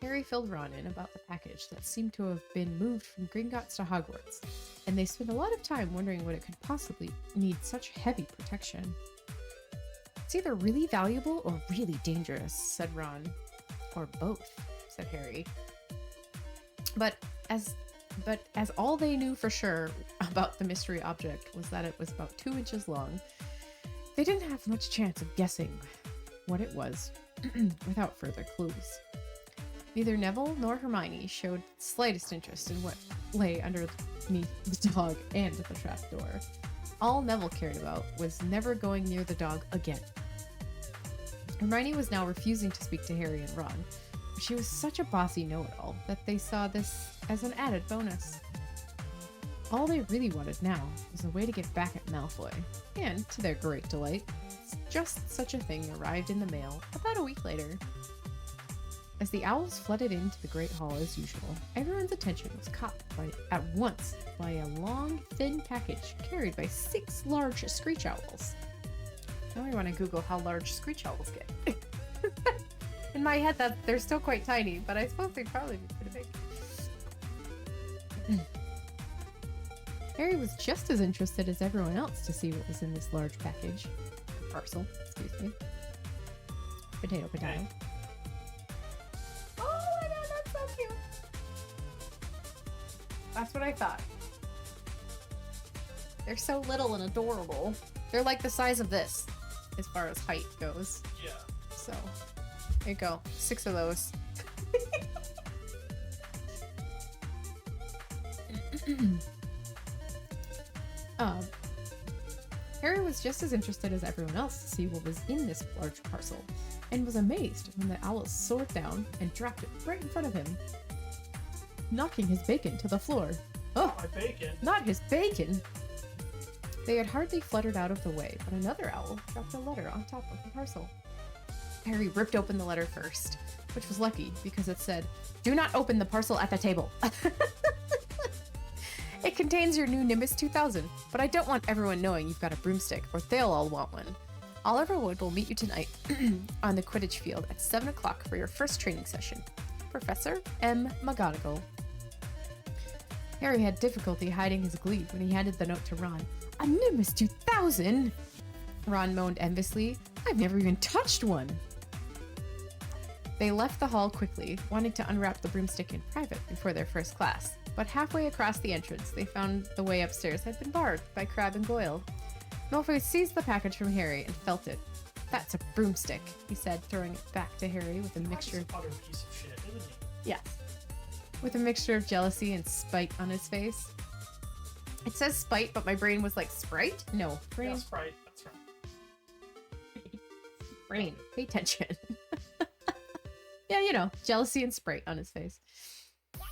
Harry filled Ron in about the package that seemed to have been moved from Gringotts to Hogwarts, and they spent a lot of time wondering what it could possibly need such heavy protection. It's either really valuable or really dangerous, said Ron. Or both, said Harry. But as all they knew for sure about the mystery object was that it was about 2 inches long, they didn't have much chance of guessing what it was without further clues. Neither Neville nor Hermione showed the slightest interest in what lay underneath the dog and the trapdoor. All Neville cared about was never going near the dog again. Hermione was now refusing to speak to Harry and Ron, but she was such a bossy know-it-all that they saw this as an added bonus. All they really wanted now was a way to get back at Malfoy, and, to their great delight, just such a thing arrived in the mail about a week later. As the owls flooded into the Great Hall as usual, everyone's attention was caught at once by a long, thin package carried by 6 large screech owls. Now I want to Google how large screech owls get. In my head, they're still quite tiny, but I suppose they'd probably be pretty big. Harry was just as interested as everyone else to see what was in this large package. Parcel, excuse me. Potato, potato. Oh my god, that's so cute! That's what I thought. They're so little and adorable. They're like the size of this, as far as height goes. Yeah. So, there you go. 6 of those. Harry was just as interested as everyone else to see what was in this large parcel, and was amazed when the owls soared down and dropped it right in front of him, knocking his bacon to the floor. Oh, My bacon. not his bacon! They had hardly fluttered out of the way, but another owl dropped a letter on top of the parcel. Harry ripped open the letter first, which was lucky because it said, "Do not open the parcel at the table." It contains your new Nimbus 2000, but I don't want everyone knowing you've got a broomstick, or they'll all want one. Oliver Wood will meet you tonight on the Quidditch field at 7 o'clock for your first training session. Professor M. McGonagall. Harry had difficulty hiding his glee when he handed the note to Ron. A Nimbus 2000? Ron moaned enviously. I've never even touched one. They left the hall quickly, wanting to unwrap the broomstick in private before their first class. But halfway across the entrance, they found the way upstairs had been barred by Crabbe and Goyle. Malfoy seized the package from Harry and felt it. That's a broomstick, he said, throwing it back to Harry with a mixture of... Utter piece of shit, isn't he? Yes. With a mixture of jealousy and spite on his face. It says spite, but my brain was like, Sprite? No, brain. Yeah, Sprite. That's right. Brain. Pay attention. Yeah, you know, jealousy and Sprite on his face.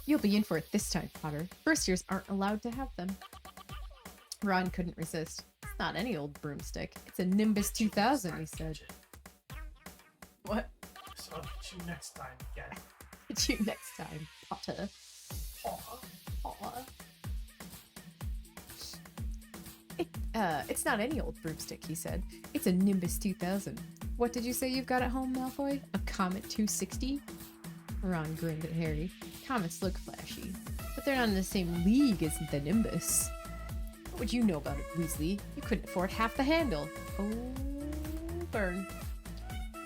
You'll be in for it this time, Potter. First years aren't allowed to have them. Ron couldn't resist. It's not any old broomstick. It's a Nimbus 2000, he said. What? So I'll get you next time, guys. Get you next time, Potter. Aw. It's not any old broomstick, he said. It's a Nimbus 2000. What did you say you've got at home, Malfoy? A Comet 260? Ron grinned at Harry. Comets look flashy, but they're not in the same league as the Nimbus. What would you know about it, Weasley? You couldn't afford half the handle. Oh, burn.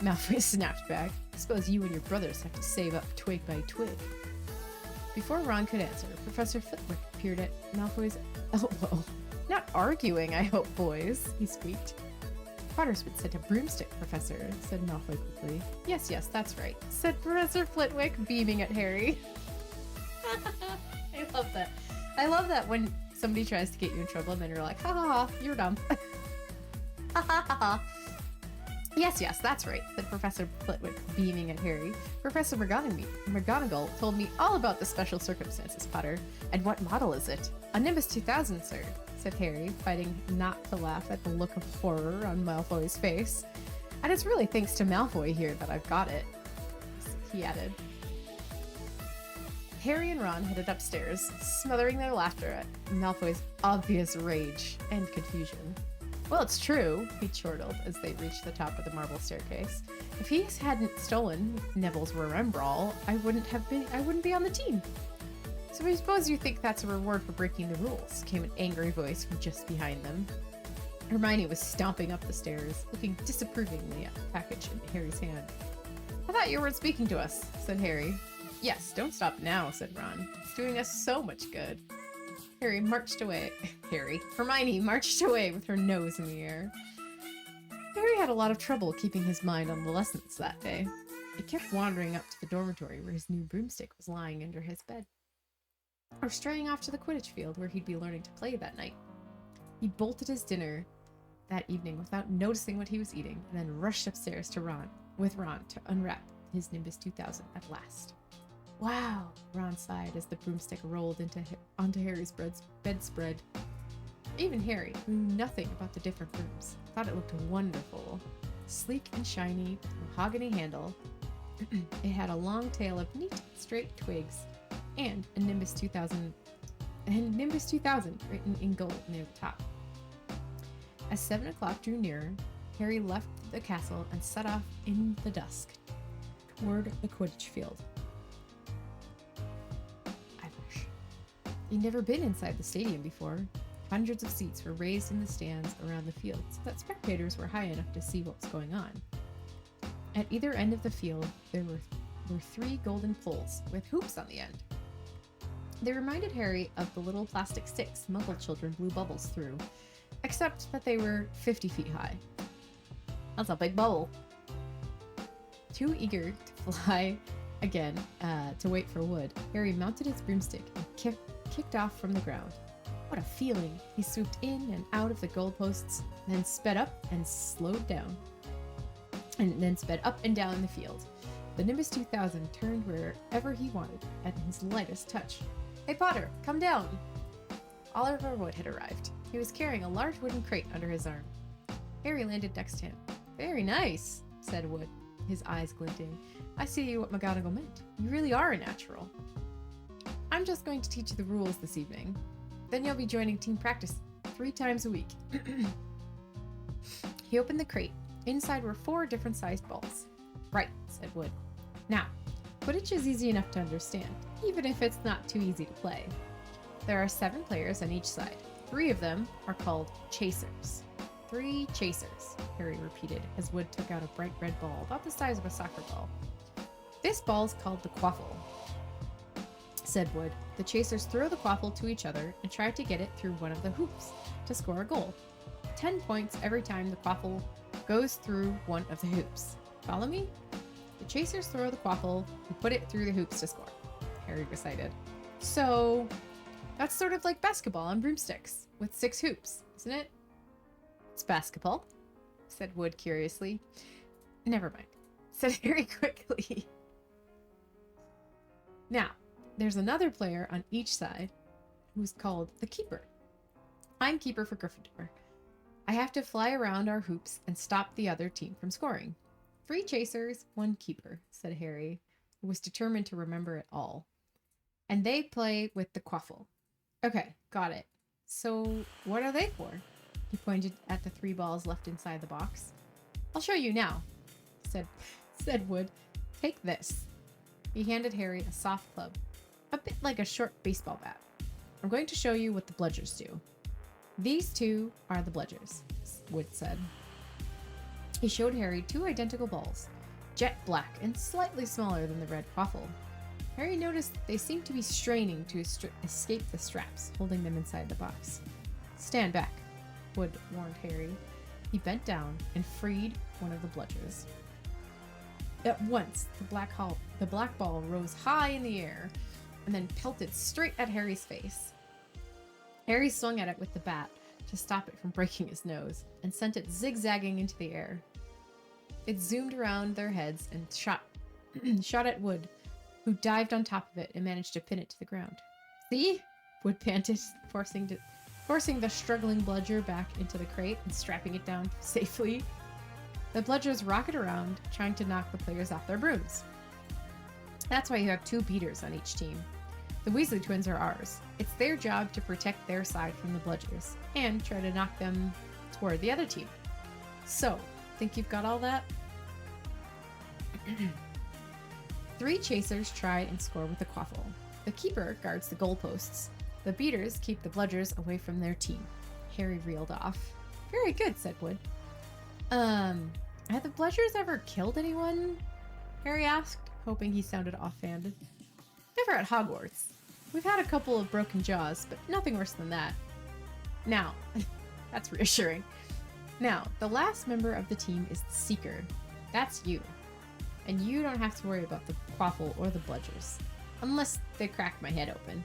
Malfoy snapped back. I suppose you and your brothers have to save up twig by twig. Before Ron could answer, Professor Flitwick appeared at Malfoy's elbow. Not arguing, I hope, boys, he squeaked. Potter's been sent a broomstick, Professor, said Malfoy quickly. Yes, that's right, said Professor Flitwick, beaming at Harry. I love that. I love that when somebody tries to get you in trouble and then you're like, ha ha ha, you're dumb. Ha ha ha ha. Yes, that's right, said Professor Flitwick, beaming at Harry. Professor McGonagall told me all about the special circumstances, Potter. And what model is it? A Nimbus 2000, sir, said Harry, fighting not to laugh at the look of horror on Malfoy's face. And it's really thanks to Malfoy here that I've got it, he added. Harry and Ron headed upstairs, smothering their laughter at Malfoy's obvious rage and confusion. Well, it's true, he chortled as they reached the top of the marble staircase. If he hadn't stolen Neville's Remembrall, I wouldn't be on the team. So I suppose you think that's a reward for breaking the rules, came an angry voice from just behind them. Hermione was stomping up the stairs, looking disapprovingly at the package in Harry's hand. I thought you weren't speaking to us, said Harry. Yes, don't stop now, said Ron. It's doing us so much good. Hermione marched away with her nose in the air. Harry had a lot of trouble keeping his mind on the lessons that day. He kept wandering up to the dormitory where his new broomstick was lying under his bed, or straying off to the Quidditch field where he'd be learning to play that night. He bolted his dinner that evening without noticing what he was eating, and then rushed upstairs to Ron. with Ron to unwrap his Nimbus 2000 at last. Wow, Ron sighed as the broomstick rolled onto Harry's bedspread. Even Harry, who knew nothing about the different rooms, thought it looked wonderful. Sleek and shiny, with a mahogany handle. It had a long tail of neat, straight twigs, and a Nimbus 2000 written in gold near the top. As 7 o'clock drew nearer, Harry left the castle and set off in the dusk toward the Quidditch field. I wish. He'd never been inside the stadium before. Hundreds of seats were raised in the stands around the field so that spectators were high enough to see what was going on. At either end of the field, there were 3 golden poles with hoops on the end. They reminded Harry of the little plastic sticks Muggle children blew bubbles through, except that they were 50 feet high. That's a big bubble. Too eager to fly again to wait for Wood, Harry mounted his broomstick and kicked off from the ground. What a feeling! He swooped in and out of the goalposts, then sped up and slowed down. And then sped up and down the field. The Nimbus 2000 turned wherever he wanted at his lightest touch. Hey Potter, come down! Oliver Wood had arrived. He was carrying a large wooden crate under his arm. Harry landed next to him. Very nice, said Wood, his eyes glinting. I see what McGonagall meant. You really are a natural. I'm just going to teach you the rules this evening. Then you'll be joining team practice 3 times a week. He opened the crate. Inside were 4 different sized balls. Right, said Wood. Now, Quidditch is easy enough to understand, even if it's not too easy to play. There are 7 players on each side. 3 of them are called chasers. 3 chasers, Harry repeated as Wood took out a bright red ball about the size of a soccer ball. This ball is called the quaffle, said Wood. The chasers throw the quaffle to each other and try to get it through one of the hoops to score a goal. 10 points every time the quaffle goes through one of the hoops. Follow me? The chasers throw the quaffle and put it through the hoops to score, Harry recited. So, that's sort of like basketball on broomsticks, with 6 hoops, isn't it? It's basketball, said Wood curiously. Never mind, said Harry quickly. Now, there's another player on each side who's called the keeper. I'm keeper for Gryffindor. I have to fly around our hoops and stop the other team from scoring. 3 chasers, 1 keeper, said Harry, who was determined to remember it all. And they play with the quaffle. Okay, got it. So, what are they for? He pointed at the 3 balls left inside the box. I'll show you now, said Wood. Take this. He handed Harry a soft club, a bit like a short baseball bat. I'm going to show you what the bludgers do. These 2 are the bludgers, Wood said. He showed Harry 2 identical balls, jet black and slightly smaller than the red quaffle. Harry noticed they seemed to be straining to escape the straps holding them inside the box. Stand back, Wood warned Harry. He bent down and freed one of the bludgers. At once, the black ball rose high in the air and then pelted straight at Harry's face. Harry swung at it with the bat to stop it from breaking his nose and sent it zigzagging into the air. It zoomed around their heads and shot at Wood, who dived on top of it and managed to pin it to the ground. See? Wood panted, forcing the struggling bludger back into the crate and strapping it down safely. The bludgers rocket around, trying to knock the players off their brooms. That's why you have 2 beaters on each team. The Weasley twins are ours. It's their job to protect their side from the bludgers and try to knock them toward the other team. So, think you've got all that? 3 chasers try and score with the quaffle. The keeper guards the goalposts. The beaters keep the bludgers away from their team. Harry reeled off. Very good, said Wood. Have the bludgers ever killed anyone? Harry asked, hoping he sounded offhand. Never at Hogwarts. We've had a couple of broken jaws, but nothing worse than that. Now, that's reassuring. Now, the last member of the team is the Seeker. That's you. And you don't have to worry about the quaffle or the bludgers. Unless they crack my head open.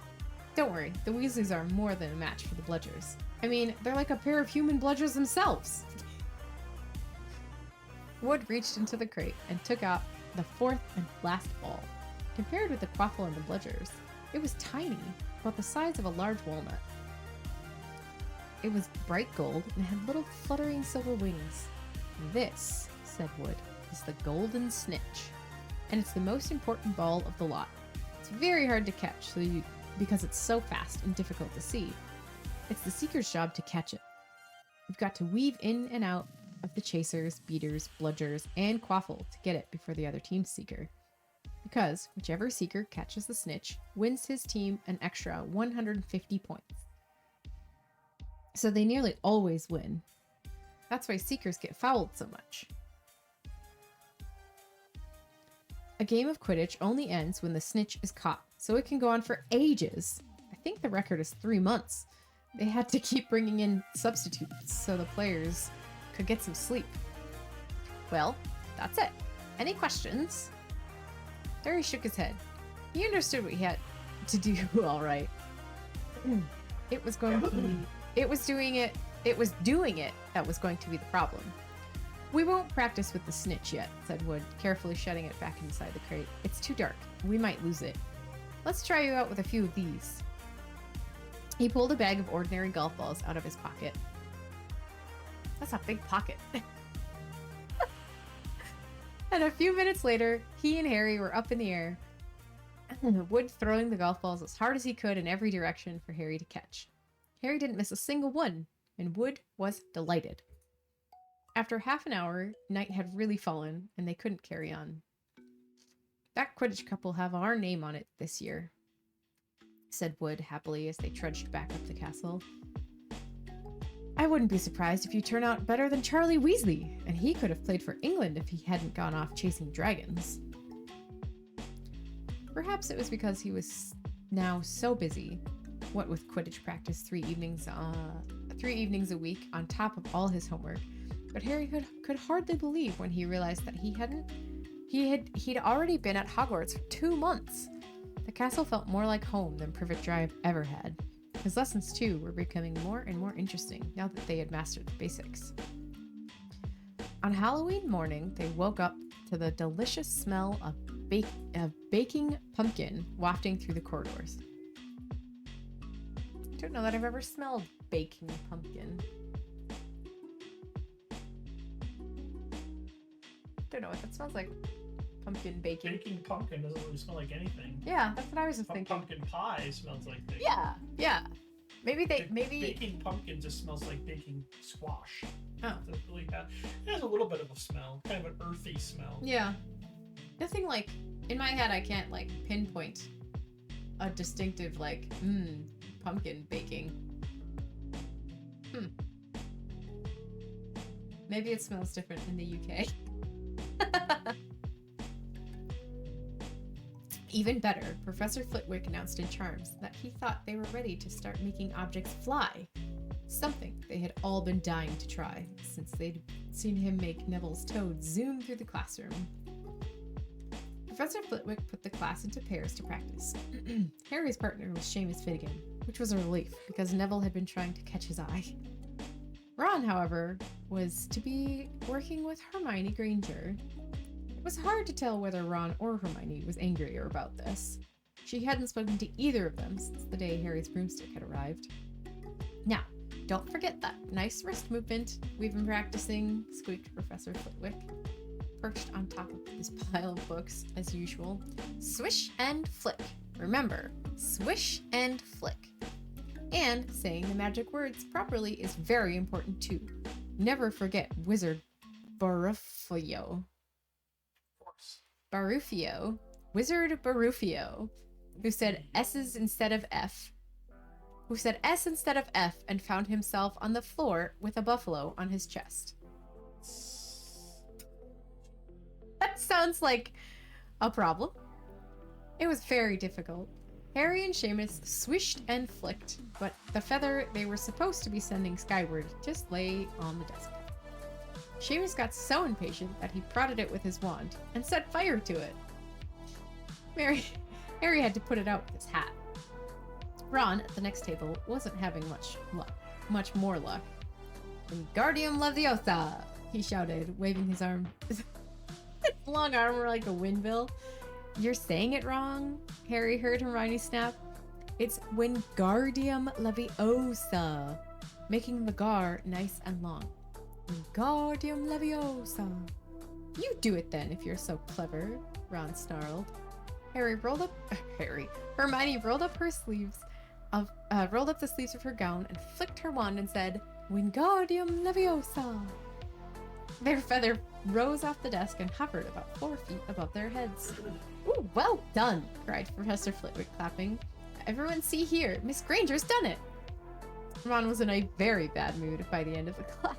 Don't worry, the Weasleys are more than a match for the bludgers. I mean, they're like a pair of human bludgers themselves. Wood reached into the crate and took out the fourth and last ball. Compared with the quaffle and the bludgers, it was tiny, about the size of a large walnut. It was bright gold and had little fluttering silver wings. This, said Wood, is the golden snitch, and it's the most important ball of the lot. It's very hard to catch because it's so fast and difficult to see. It's the seeker's job to catch it. You've got to weave in and out of the chasers, beaters, bludgers, and quaffle to get it before the other team's seeker. Because whichever seeker catches the snitch wins his team an extra 150 points. So they nearly always win. That's why seekers get fouled so much. A game of Quidditch only ends when the snitch is caught, so it can go on for ages. I think the record is 3 months. They had to keep bringing in substitutes so the players could get some sleep. Well, that's it. Any questions? Harry shook his head. He understood what he had to do all right. It was doing it that was going to be the problem. We won't practice with the snitch yet, said Wood, carefully shutting it back inside the crate. It's too dark. We might lose it. Let's try you out with a few of these. He pulled a bag of ordinary golf balls out of his pocket. That's a big pocket. And a few minutes later, he and Harry were up in the air, Wood throwing the golf balls as hard as he could in every direction for Harry to catch. Harry didn't miss a single one, and Wood was delighted. After half an hour, night had really fallen, and they couldn't carry on. That Quidditch cup will have our name on it this year, said Wood happily as they trudged back up the castle. I wouldn't be surprised if you turn out better than Charlie Weasley, and he could have played for England if he hadn't gone off chasing dragons. Perhaps it was because he was now so busy, what with Quidditch practice 3 evenings a week on top of all his homework, but Harry could hardly believe when he realized that he'd already been at Hogwarts for 2 months. The castle felt more like home than Privet Drive ever had. His lessons, too, were becoming more and more interesting now that they had mastered the basics. On Halloween morning, they woke up to the delicious smell of baking pumpkin wafting through the corridors. I don't know that I've ever smelled baking pumpkin. Don't know what that smells like. Pumpkin baking. Baking pumpkin doesn't really smell like anything. Yeah, that's what I was just thinking. Pumpkin pie smells like baking. Yeah. Maybe baking pumpkin just smells like baking squash. Oh. It has a little bit of a smell, kind of an earthy smell. Yeah. Nothing like, in my head, I can't like pinpoint a distinctive like, pumpkin baking. Maybe it smells different in the UK. Even better, Professor Flitwick announced in Charms that he thought they were ready to start making objects fly. Something they had all been dying to try, since they'd seen him make Neville's toad zoom through the classroom. Professor Flitwick put the class into pairs to practice. Harry's partner was Seamus Finnegan, which was a relief, because Neville had been trying to catch his eye. Ron, however, was to be working with Hermione Granger. It was hard to tell whether Ron or Hermione was angrier about this. She hadn't spoken to either of them since the day Harry's broomstick had arrived. Now, don't forget that nice wrist movement we've been practicing, squeaked Professor Flitwick, perched on top of his pile of books as usual. Swish and flick. Remember, swish and flick. And saying the magic words properly is very important too. Never forget Wizard Barufio. Wizard Barufio, who said S instead of F and found himself on the floor with a buffalo on his chest. That sounds like a problem. It was very difficult. Harry and Seamus swished and flicked, but the feather they were supposed to be sending skyward just lay on the desk. Seamus got so impatient that he prodded it with his wand and set fire to it. Harry had to put it out with his hat. Ron, at the next table, wasn't having much more luck. Wingardium Leviosa! he shouted, waving his arm. His long arm were like a windmill. You're saying it wrong, Harry heard Hermione snap. It's Wingardium Leviosa, making the gar nice and long. Wingardium Leviosa. You do it then, if you're so clever, Ron snarled. Hermione rolled up her sleeves rolled up the sleeves of her gown and flicked her wand and said, Wingardium Leviosa. Their feather rose off the desk and hovered about 4 feet above their heads. Ooh, well done, cried Professor Flitwick, clapping. Everyone see here, Miss Granger's done it. Ron was in a very bad mood by the end of the class.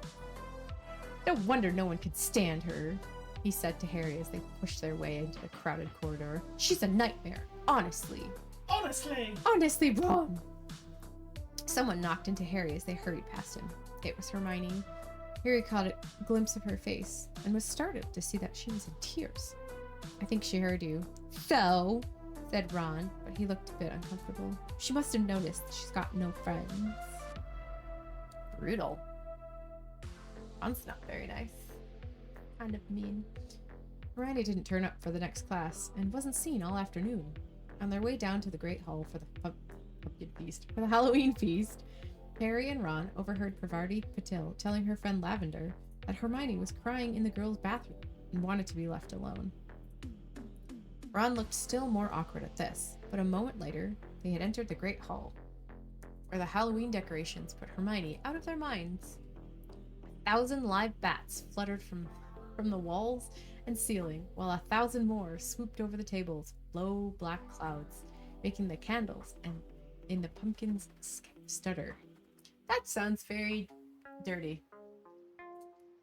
No wonder no one could stand her, he said to Harry as they pushed their way into the crowded corridor. She's a nightmare, honestly. Honestly, Ron! Someone knocked into Harry as they hurried past him. It was Hermione. Harry caught a glimpse of her face and was startled to see that she was in tears. I think she heard you. So, said Ron, but he looked a bit uncomfortable. She must have noticed that she's got no friends. Brutal. Ron's not very nice. Kind of mean. Hermione didn't turn up for the next class and wasn't seen all afternoon. On their way down to the Great Hall for the Halloween feast, Harry and Ron overheard Parvati Patil telling her friend Lavender that Hermione was crying in the girls' bathroom and wanted to be left alone. Ron looked still more awkward at this, but a moment later, they had entered the Great Hall, where the Halloween decorations put Hermione out of their minds. 1,000 live bats fluttered from the walls and ceiling, while 1,000 more swooped over the tables, low black clouds, making the candles and in the pumpkins stutter. That sounds very dirty.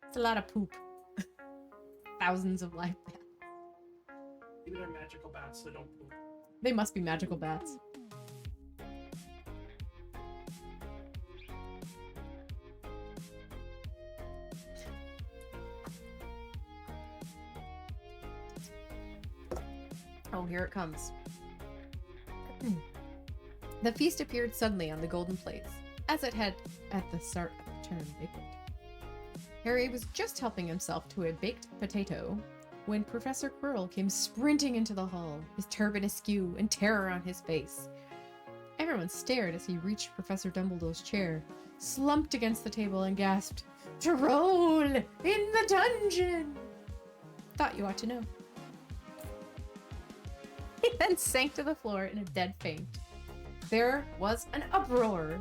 It's a lot of poop. Thousands of live bats. Maybe they're magical bats that don't poop. They must be magical bats. Oh, here it comes. The feast appeared suddenly on the golden plates, as it had at the start of the term banquet. Harry was just helping himself to a baked potato when Professor Quirrell came sprinting into the hall, his turban askew and terror on his face. Everyone stared as he reached Professor Dumbledore's chair, slumped against the table, and gasped, "Troll in the dungeon!" Thought you ought to know. He then sank to the floor in a dead faint. There was an uproar.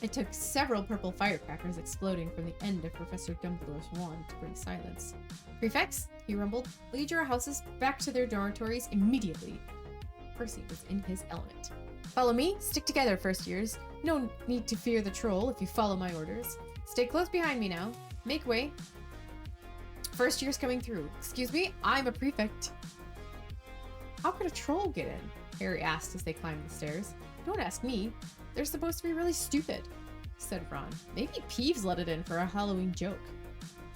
It took several purple firecrackers exploding from the end of Professor Dumbledore's wand to bring silence. "Prefects," he rumbled, "lead your houses back to their dormitories immediately." Percy was in his element. "Follow me. Stick together, first years. No need to fear the troll if you follow my orders. Stay close behind me now. Make way. First years coming through. Excuse me, I'm a prefect." "How could a troll get in?" Harry asked as they climbed the stairs. "Don't ask me. They're supposed to be really stupid," said Ron. "Maybe Peeves let it in for a Halloween joke."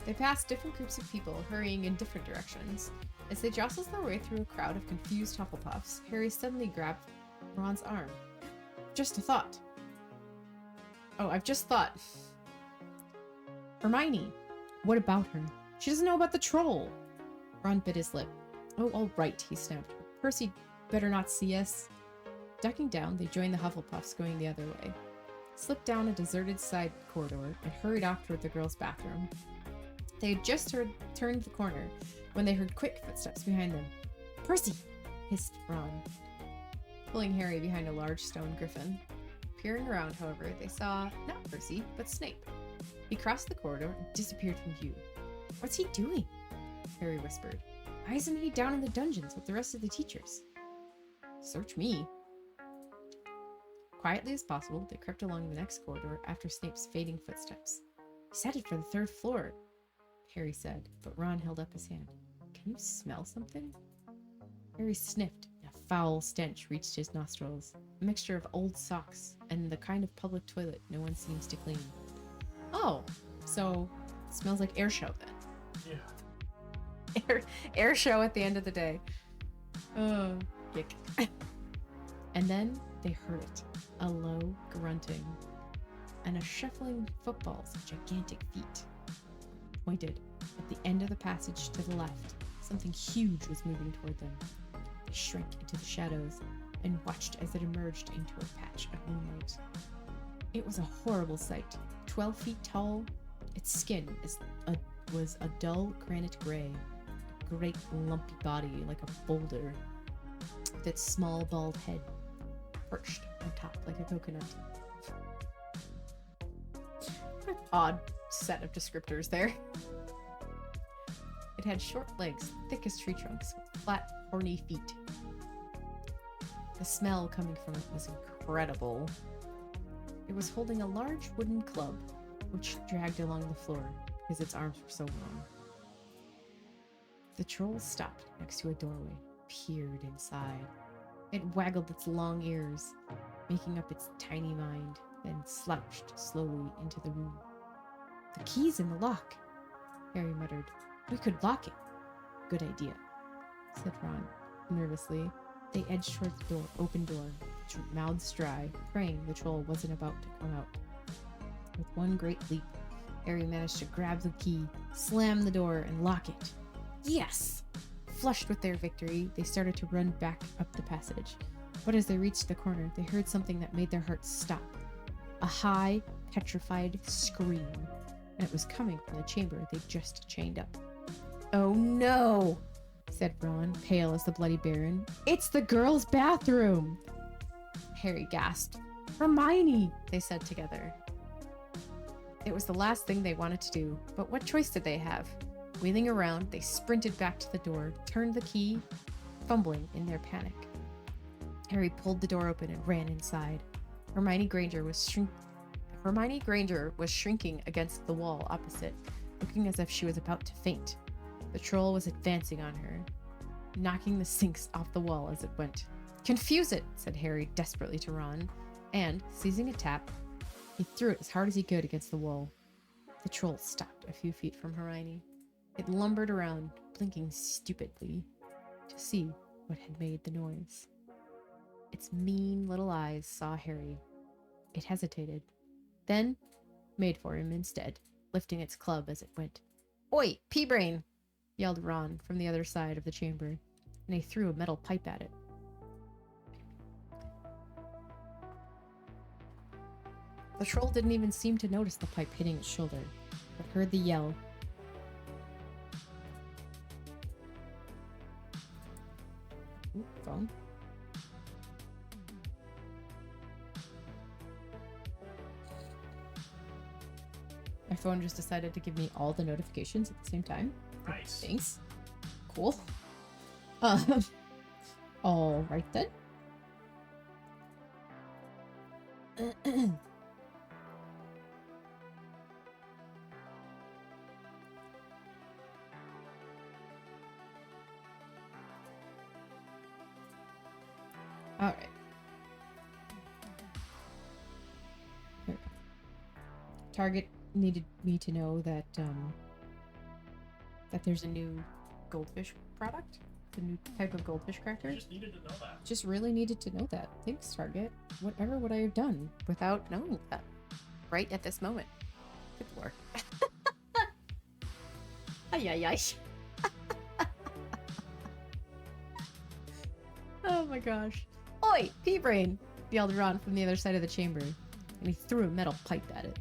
They passed different groups of people, hurrying in different directions. As they jostled their way through a crowd of confused Hufflepuffs, Harry suddenly grabbed Ron's arm. "Just a thought." "Oh, I've just thought." "Hermione, what about her? She doesn't know about the troll." Ron bit his lip. "Oh, all right," he snapped. "Percy better not see us." Ducking down, they joined the Hufflepuffs going the other way, slipped down a deserted side corridor, and hurried off toward the girls' bathroom. They had just turned the corner when they heard quick footsteps behind them. "Percy!" hissed Ron, pulling Harry behind a large stone griffin. Peering around, however, they saw not Percy, but Snape. He crossed the corridor and disappeared from view. "What's he doing?" Harry whispered. "Why isn't he down in the dungeons with the rest of the teachers?" "Search me." Quietly as possible, they crept along the next corridor after Snape's fading footsteps. "He's headed for the 3rd floor," Harry said, but Ron held up his hand. "Can you smell something?" Harry sniffed, and a foul stench reached his nostrils, a mixture of old socks and the kind of public toilet no one seems to clean. "Oh, so it smells like air show then." Yeah. Air show at the end of the day. Oh, yuck. And then they heard it. A low grunting and a shuffling footfalls of gigantic feet. pointed. At the end of the passage to the left, something huge was moving toward them. They shrank into the shadows and watched as it emerged into a patch of moonlight. It was a horrible sight. 12 feet tall, its skin was a dull granite gray, a great lumpy body like a boulder, with its small bald head perched on top like a coconut. Odd set of descriptors there. It had short legs, thick as tree trunks, with flat, horny feet. The smell coming from it was incredible. It was holding a large wooden club, which dragged along the floor because its arms were so long. The troll stopped next to a doorway, peered inside. It waggled its long ears, making up its tiny mind, then slouched slowly into the room. The key's in the lock, Harry muttered. We could lock it. Good idea, said Ron, nervously. They edged toward the open door, mouths dry, praying the troll wasn't about to come out. With one great leap, Harry managed to grab the key, slam the door, and lock it. Yes! Flushed with their victory, they started to run back up the passage. But as they reached the corner, they heard something that made their hearts stop. A high, petrified scream, and it was coming from the chamber they'd just chained up. Oh no! Said Ron, pale as the Bloody Baron. It's the girls' bathroom! Harry gasped. Hermione, they said together. It was the last thing they wanted to do, but what choice did they have? Wheeling around, they sprinted back to the door, turned the key, fumbling in their panic. Harry pulled the door open and ran inside. Hermione Granger was shrinking against the wall opposite, looking as if she was about to faint. The troll was advancing on her, knocking the sinks off the wall as it went. Confuse it, said Harry desperately to Ron, and, seizing a tap, he threw it as hard as he could against the wall. The troll stopped a few feet from Hermione. It lumbered around, blinking stupidly, to see what had made the noise. Its mean little eyes saw Harry. It hesitated, then made for him instead, lifting its club as it went. Oi, pea-brain! Yelled Ron from the other side of the chamber, and he threw a metal pipe at it. The troll didn't even seem to notice the pipe hitting its shoulder, but heard the yell. Ooh, phone. My phone just decided to give me all the notifications at the same time. Nice. Thanks. Cool. All right then. All right. Here we go. Target needed me to know that that there's a new goldfish product, the new type of goldfish cracker. You just needed to know that. Just really needed to know that. Thanks, Target. Whatever would I have done without knowing that right at this moment? Good lord. Ay, ay, ay. Oh my gosh. Oi, pea-brain! Yelled Ron from the other side of the chamber, and he threw a metal pipe at it.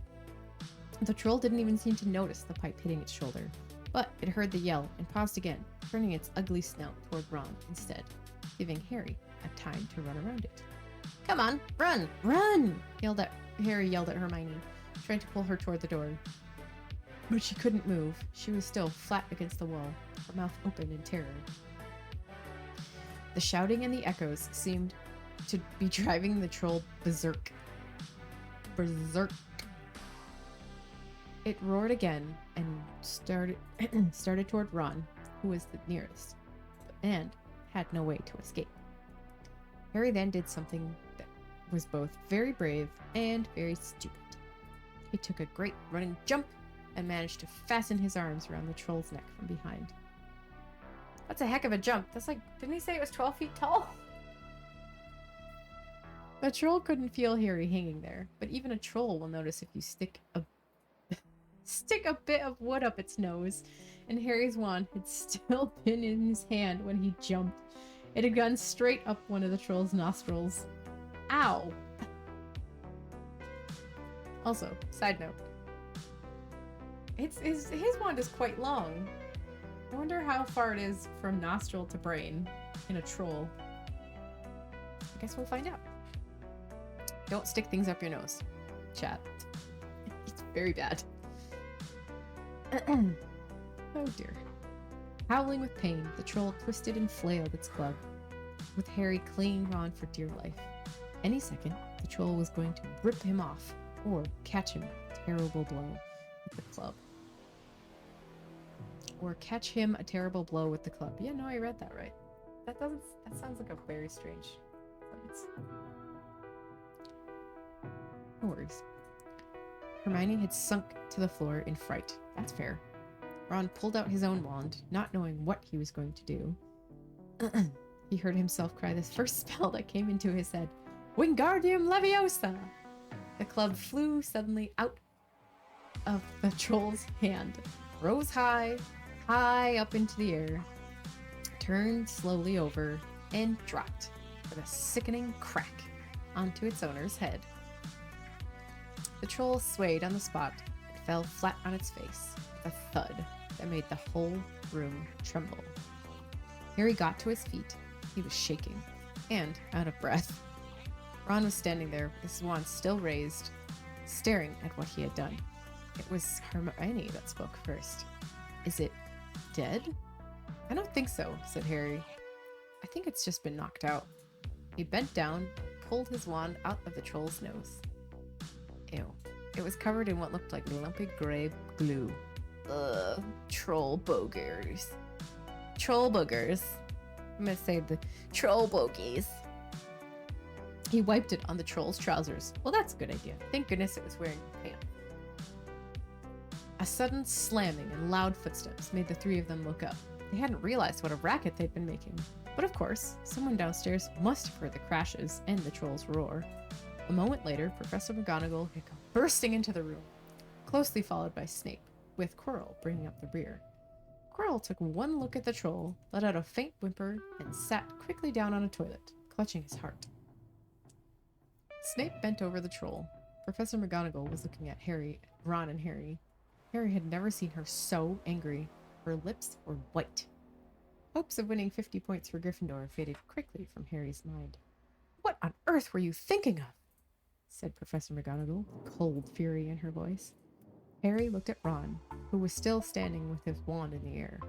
The troll didn't even seem to notice the pipe hitting its shoulder, but it heard the yell and paused again, turning its ugly snout toward Ron instead, giving Harry a time to run around it. Come on, run! Run! Harry yelled at Hermione, trying to pull her toward the door. But she couldn't move. She was still flat against the wall, her mouth open in terror. The shouting and the echoes seemed to be driving the troll berserk. Berserk. It roared again and started toward Ron, who was the nearest, and had no way to escape. Harry then did something that was both very brave and very stupid. He took a great running jump and managed to fasten his arms around the troll's neck from behind. That's a heck of a jump. That's like, didn't he say it was 12 feet tall? The troll couldn't feel Harry hanging there, but even a troll will notice if you stick stick a bit of wood up its nose, and Harry's wand had still been in his hand when he jumped. It had gone straight up one of the troll's nostrils. Ow! Also, side note, his wand is quite long. I wonder how far it is from nostril to brain in a troll. I guess we'll find out. Don't stick things up your nose, chat. It's very bad. Oh dear. Howling with pain, the troll twisted and flailed its club, with Harry clinging on for dear life. Any second, the troll was going to rip him off, or catch him a terrible blow with the club. Or catch him a terrible blow with the club. Yeah, no, I read that right. That sounds like a very strange sentence. No worries. Hermione had sunk to the floor in fright. That's fair. Ron pulled out his own wand, not knowing what he was going to do. He heard himself cry this first spell that came into his head. Wingardium Leviosa! The club flew suddenly out of the troll's hand, rose high up into the air, turned slowly over, and dropped with a sickening crack onto its owner's head. The troll swayed on the spot and fell flat on its face with a thud that made the whole room tremble. Harry got to his feet. He was shaking and out of breath. Ron was standing there with his wand still raised, staring at what he had done. It was Hermione that spoke first. Is it dead? I don't think so, said Harry. I think it's just been knocked out. He bent down, pulled his wand out of the troll's nose. Ew. It was covered in what looked like lumpy gray glue. Ugh. Troll boogers. Troll boogers. I'm gonna say the troll bogies. He wiped it on the troll's trousers. Well, that's a good idea. Thank goodness it was wearing pants. A sudden slamming and loud footsteps made the three of them look up. They hadn't realized what a racket they'd been making. But of course, someone downstairs must have heard the crashes and the troll's roar. A moment later, Professor McGonagall had come bursting into the room, closely followed by Snape, with Quirrell bringing up the rear. Quirrell took one look at the troll, let out a faint whimper, and sat quickly down on a toilet, clutching his heart. Snape bent over the troll. Professor McGonagall was looking at Ron and Harry. Harry had never seen her so angry. Her lips were white. Hopes of winning 50 points for Gryffindor faded quickly from Harry's mind. What on earth were you thinking of? Said Professor McGonagall, cold fury in her voice. Harry looked at Ron, who was still standing with his wand in the air.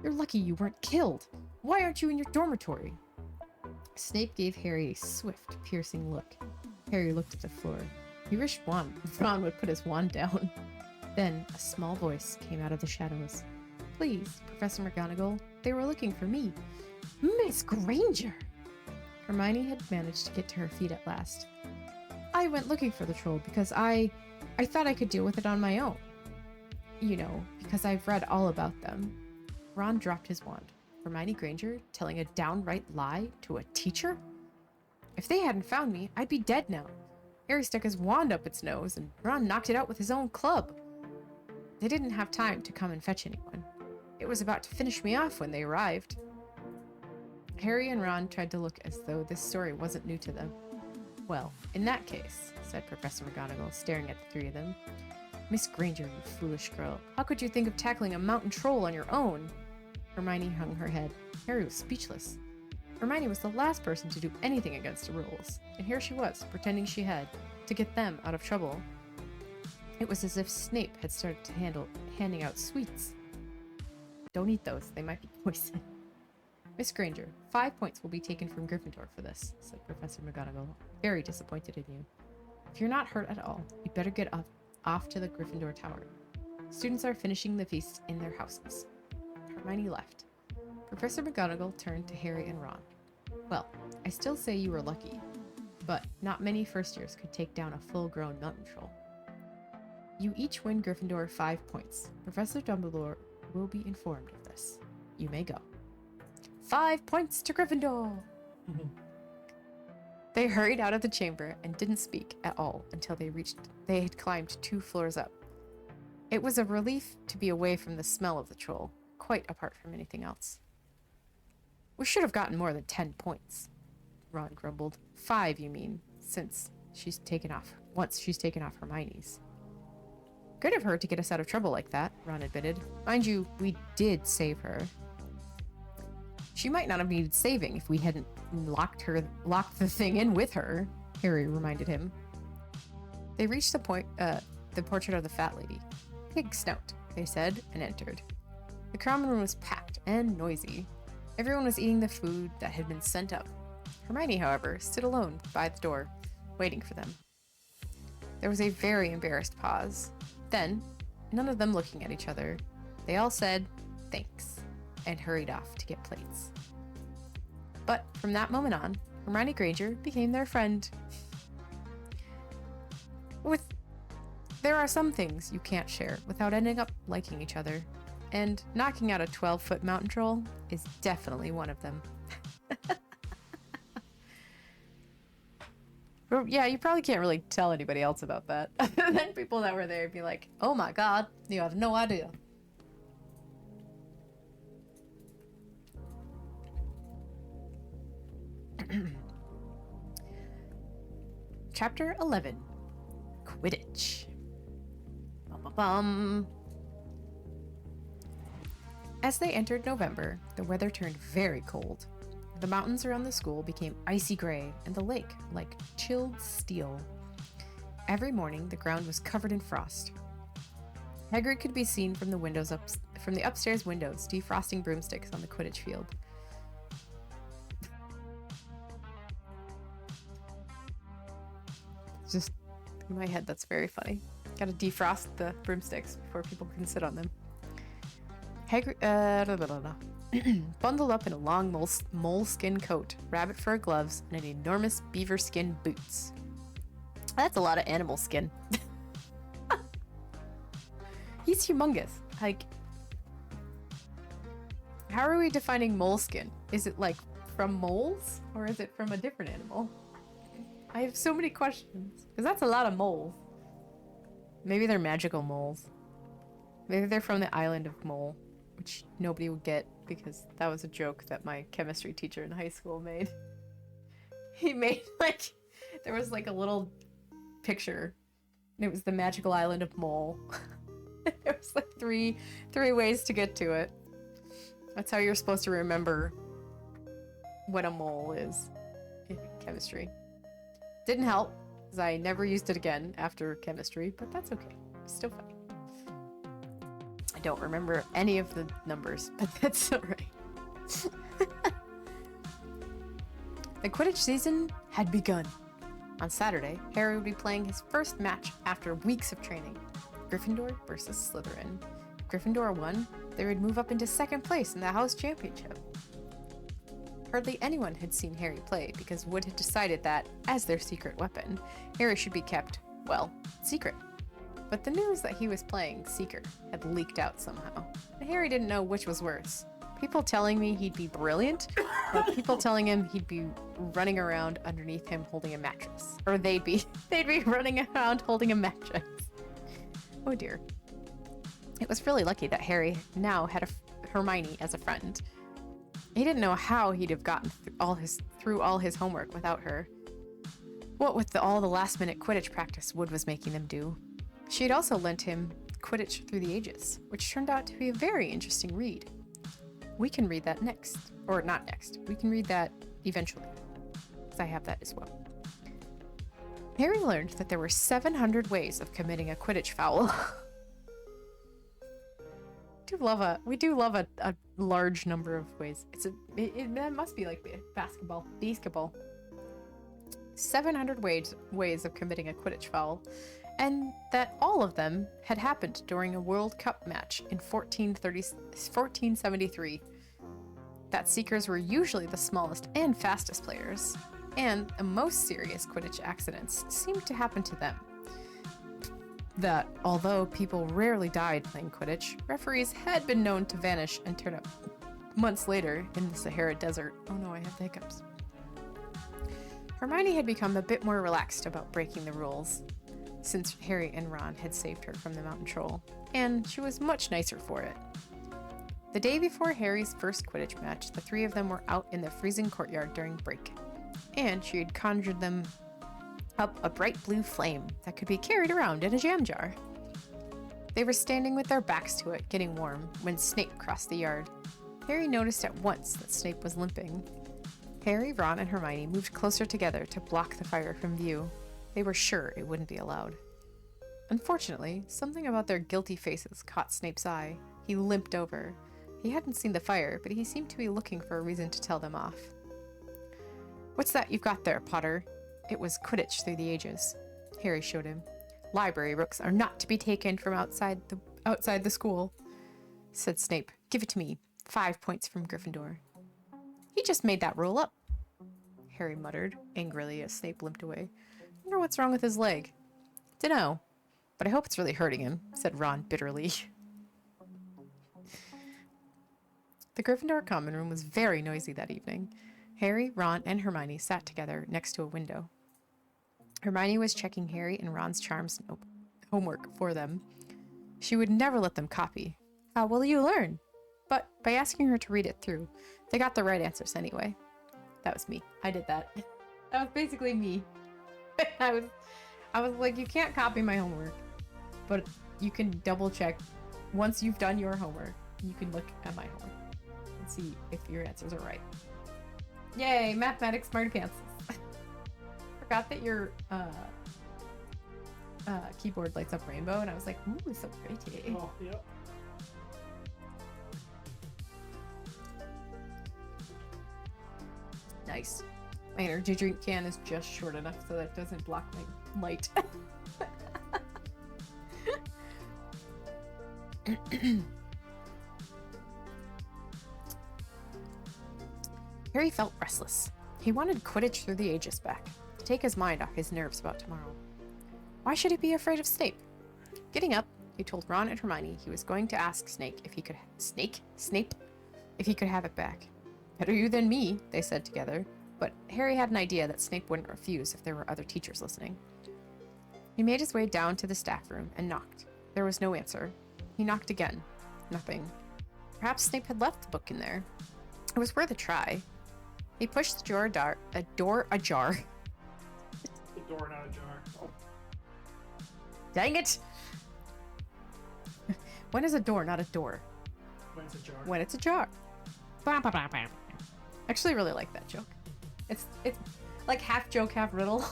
You're lucky you weren't killed. Why aren't you in your dormitory? Snape gave Harry a swift, piercing look. Harry looked at the floor. He wished Ron would put his wand down. Then a small voice came out of the shadows. Please, Professor McGonagall, they were looking for me. Miss Granger! Hermione had managed to get to her feet at last. I went looking for the troll because I thought I could deal with it on my own. You know, because I've read all about them. Ron dropped his wand. Hermione Granger telling a downright lie to a teacher? If they hadn't found me, I'd be dead now. Harry stuck his wand up its nose, and Ron knocked it out with his own club. They didn't have time to come and fetch anyone. It was about to finish me off when they arrived. Harry and Ron tried to look as though this story wasn't new to them. Well, in that case, said Professor McGonagall, staring at the three of them. Miss Granger, you foolish girl. How could you think of tackling a mountain troll on your own? Hermione hung her head. Harry was speechless. Hermione was the last person to do anything against the rules, and here she was, pretending she had, to get them out of trouble. It was as if Snape had started to handing out sweets. Don't eat those, they might be poison. Miss Granger, 5 points will be taken from Gryffindor for this, said Professor McGonagall, very disappointed in you. If you're not hurt at all, you'd better get off to the Gryffindor Tower. Students are finishing the feast in their houses. Hermione left. Professor McGonagall turned to Harry and Ron. Well, I still say you were lucky, but not many first years could take down a full-grown mountain troll. You each win Gryffindor 5 points. Professor Dumbledore will be informed of this. You may go. 5 points to Gryffindor! They hurried out of the chamber and didn't speak at all until they had climbed 2 floors up. It was a relief to be away from the smell of the troll, quite apart from anything else. We should have gotten more than 10 points, Ron grumbled. 5, you mean, once she's taken off Hermione's. Good of her to get us out of trouble like that, Ron admitted. Mind you, we did save her. She might not have needed saving if we hadn't locked the thing in with her, Harry reminded him. They reached the portrait of the fat lady. Pig snout, they said, and entered. The common room was packed and noisy. Everyone was eating the food that had been sent up. Hermione, however, stood alone by the door, waiting for them. There was a very embarrassed pause. Then, none of them looking at each other, they all said, thanks, and hurried off to get plates. But from that moment on, Hermione Granger became their friend. There are some things you can't share without ending up liking each other, and knocking out a 12-foot mountain troll is definitely one of them. But yeah, you probably can't really tell anybody else about that. And then people that were there would be like, oh my god, you have no idea. Chapter 11. Quidditch. Bum. As they entered November, the weather turned very cold. The mountains around the school became icy gray, and the lake like chilled steel. Every morning, the ground was covered in frost. Hagrid could be seen from the upstairs windows, defrosting broomsticks on the Quidditch field. Just in my head, that's very funny. Gotta defrost the broomsticks before people can sit on them. Hagrid, bundled up in a long moleskin coat, rabbit fur gloves, and enormous beaver skin boots. That's a lot of animal skin. He's humongous. Like, how are we defining moleskin? Is it like from moles, or is it from a different animal? I have so many questions, because that's a lot of moles. Maybe they're magical moles. Maybe they're from the island of Mole, which nobody would get because that was a joke that my chemistry teacher in high school made. He made like, there was like a little picture and it was the magical island of Mole. There was like three ways to get to it. That's how you're supposed to remember what a mole is in chemistry. Didn't help because I never used it again after chemistry, but that's okay. It's still funny. I don't remember any of the numbers, but that's alright. The Quidditch season had begun. On Saturday, Harry would be playing his first match after weeks of training. Gryffindor versus Slytherin. If Gryffindor won, they would move up into second place in the house championship. Hardly anyone had seen Harry play because Wood had decided that, as their secret weapon, Harry should be kept, well, secret. But the news that he was playing Seeker had leaked out somehow, and Harry didn't know which was worse. People telling me he'd be brilliant, or people telling him he'd be running around underneath him holding a mattress. Or they'd be running around holding a mattress. Oh dear. It was really lucky that Harry now had Hermione as a friend. He didn't know how he'd have gotten through all his homework without her. What with all the last-minute Quidditch practice Wood was making them do. She had also lent him Quidditch Through the Ages, which turned out to be a very interesting read. We can read that next. Or not next. We can read that eventually. Because I have that as well. Harry learned that there were 700 ways of committing a Quidditch foul. We do love a large number of ways. That must be like basketball. 700 ways of committing a Quidditch foul. And that all of them had happened during a World Cup match in 1473. That Seekers were usually the smallest and fastest players, and the most serious Quidditch accidents seemed to happen to them. That, although people rarely died playing Quidditch, referees had been known to vanish and turn up months later in the Sahara Desert. Oh no, I have the hiccups. Hermione had become a bit more relaxed about breaking the rules. since Harry and Ron had saved her from the mountain troll, and she was much nicer for it. The day before Harry's first Quidditch match, the three of them were out in the freezing courtyard during break, and she had conjured them up a bright blue flame that could be carried around in a jam jar. They were standing with their backs to it, getting warm, when Snape crossed the yard. Harry noticed at once that Snape was limping. Harry, Ron, and Hermione moved closer together to block the fire from view. They were sure it wouldn't be allowed. Unfortunately, something about their guilty faces caught Snape's eye. He limped over. He hadn't seen the fire, but he seemed to be looking for a reason to tell them off. "What's that you've got there, Potter?" It was Quidditch through the ages. Harry showed him. "Library books are not to be taken from outside the school," said Snape. "Give it to me. 5 points from Gryffindor." "He just made that rule up," Harry muttered angrily as Snape limped away. "Wonder what's wrong with his leg." "Dunno, but I hope it's really hurting him," said Ron bitterly. The Gryffindor common room was very noisy that evening. Harry, Ron, and Hermione sat together next to a window. Hermione was checking Harry and Ron's charms and homework for them. She would never let them copy. How will you learn? But by asking her to read it through, they got the right answers anyway. That was me. I did that. That was basically me. I was like, you can't copy my homework, but you can double check. Once you've done your homework, you can look at my homework and see if your answers are right. Yay, mathematics smarty pants. Forgot that your keyboard lights up rainbow, and I was like, ooh, it's so pretty. Oh, yep. Nice. My energy drink can is just short enough so that it doesn't block my light. Harry felt restless. He wanted Quidditch through the ages back, to take his mind off his nerves about tomorrow. Why should he be afraid of Snape? Getting up, he told Ron and Hermione he was going to ask Snape if he could if he could have it back. "Better you than me," they said together, but Harry had an idea that Snape wouldn't refuse if there were other teachers listening. He made his way down to the staff room and knocked. There was no answer. He knocked again. Nothing. Perhaps Snape had left the book in there. It was worth a try. He pushed the door ajar. The door, not a jar. Dang it! When is a door not a door? When it's a jar. When it's a jar. Bam, bam, bam, bam. Actually, really like that joke. It's like half joke, half riddle.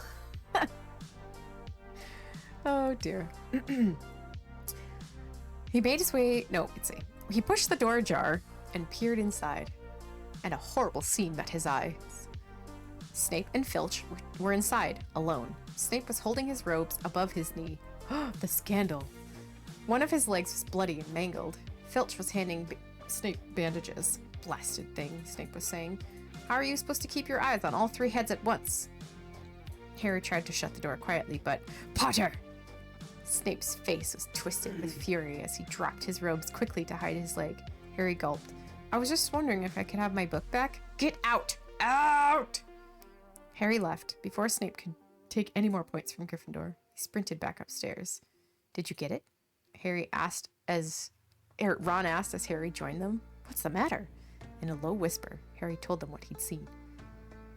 Oh dear. He made his way. No, let's see. He pushed the door ajar and peered inside, and a horrible scene met his eyes. Snape and Filch were inside, alone. Snape was holding his robes above his knee. The scandal. One of his legs was bloody and mangled. Filch was handing Snape bandages. Blasted thing, Snape was saying. How are you supposed to keep your eyes on all three heads at once? Harry tried to shut the door quietly, but Potter! Snape's face was twisted with fury as he dropped his robes quickly to hide his leg. Harry gulped. I was just wondering if I could have my book back. Get out! Out! Harry left before Snape could take any more points from Gryffindor. He sprinted back upstairs. Did you get it? Ron asked as Harry joined them. What's the matter? In a low whisper, Harry told them what he'd seen.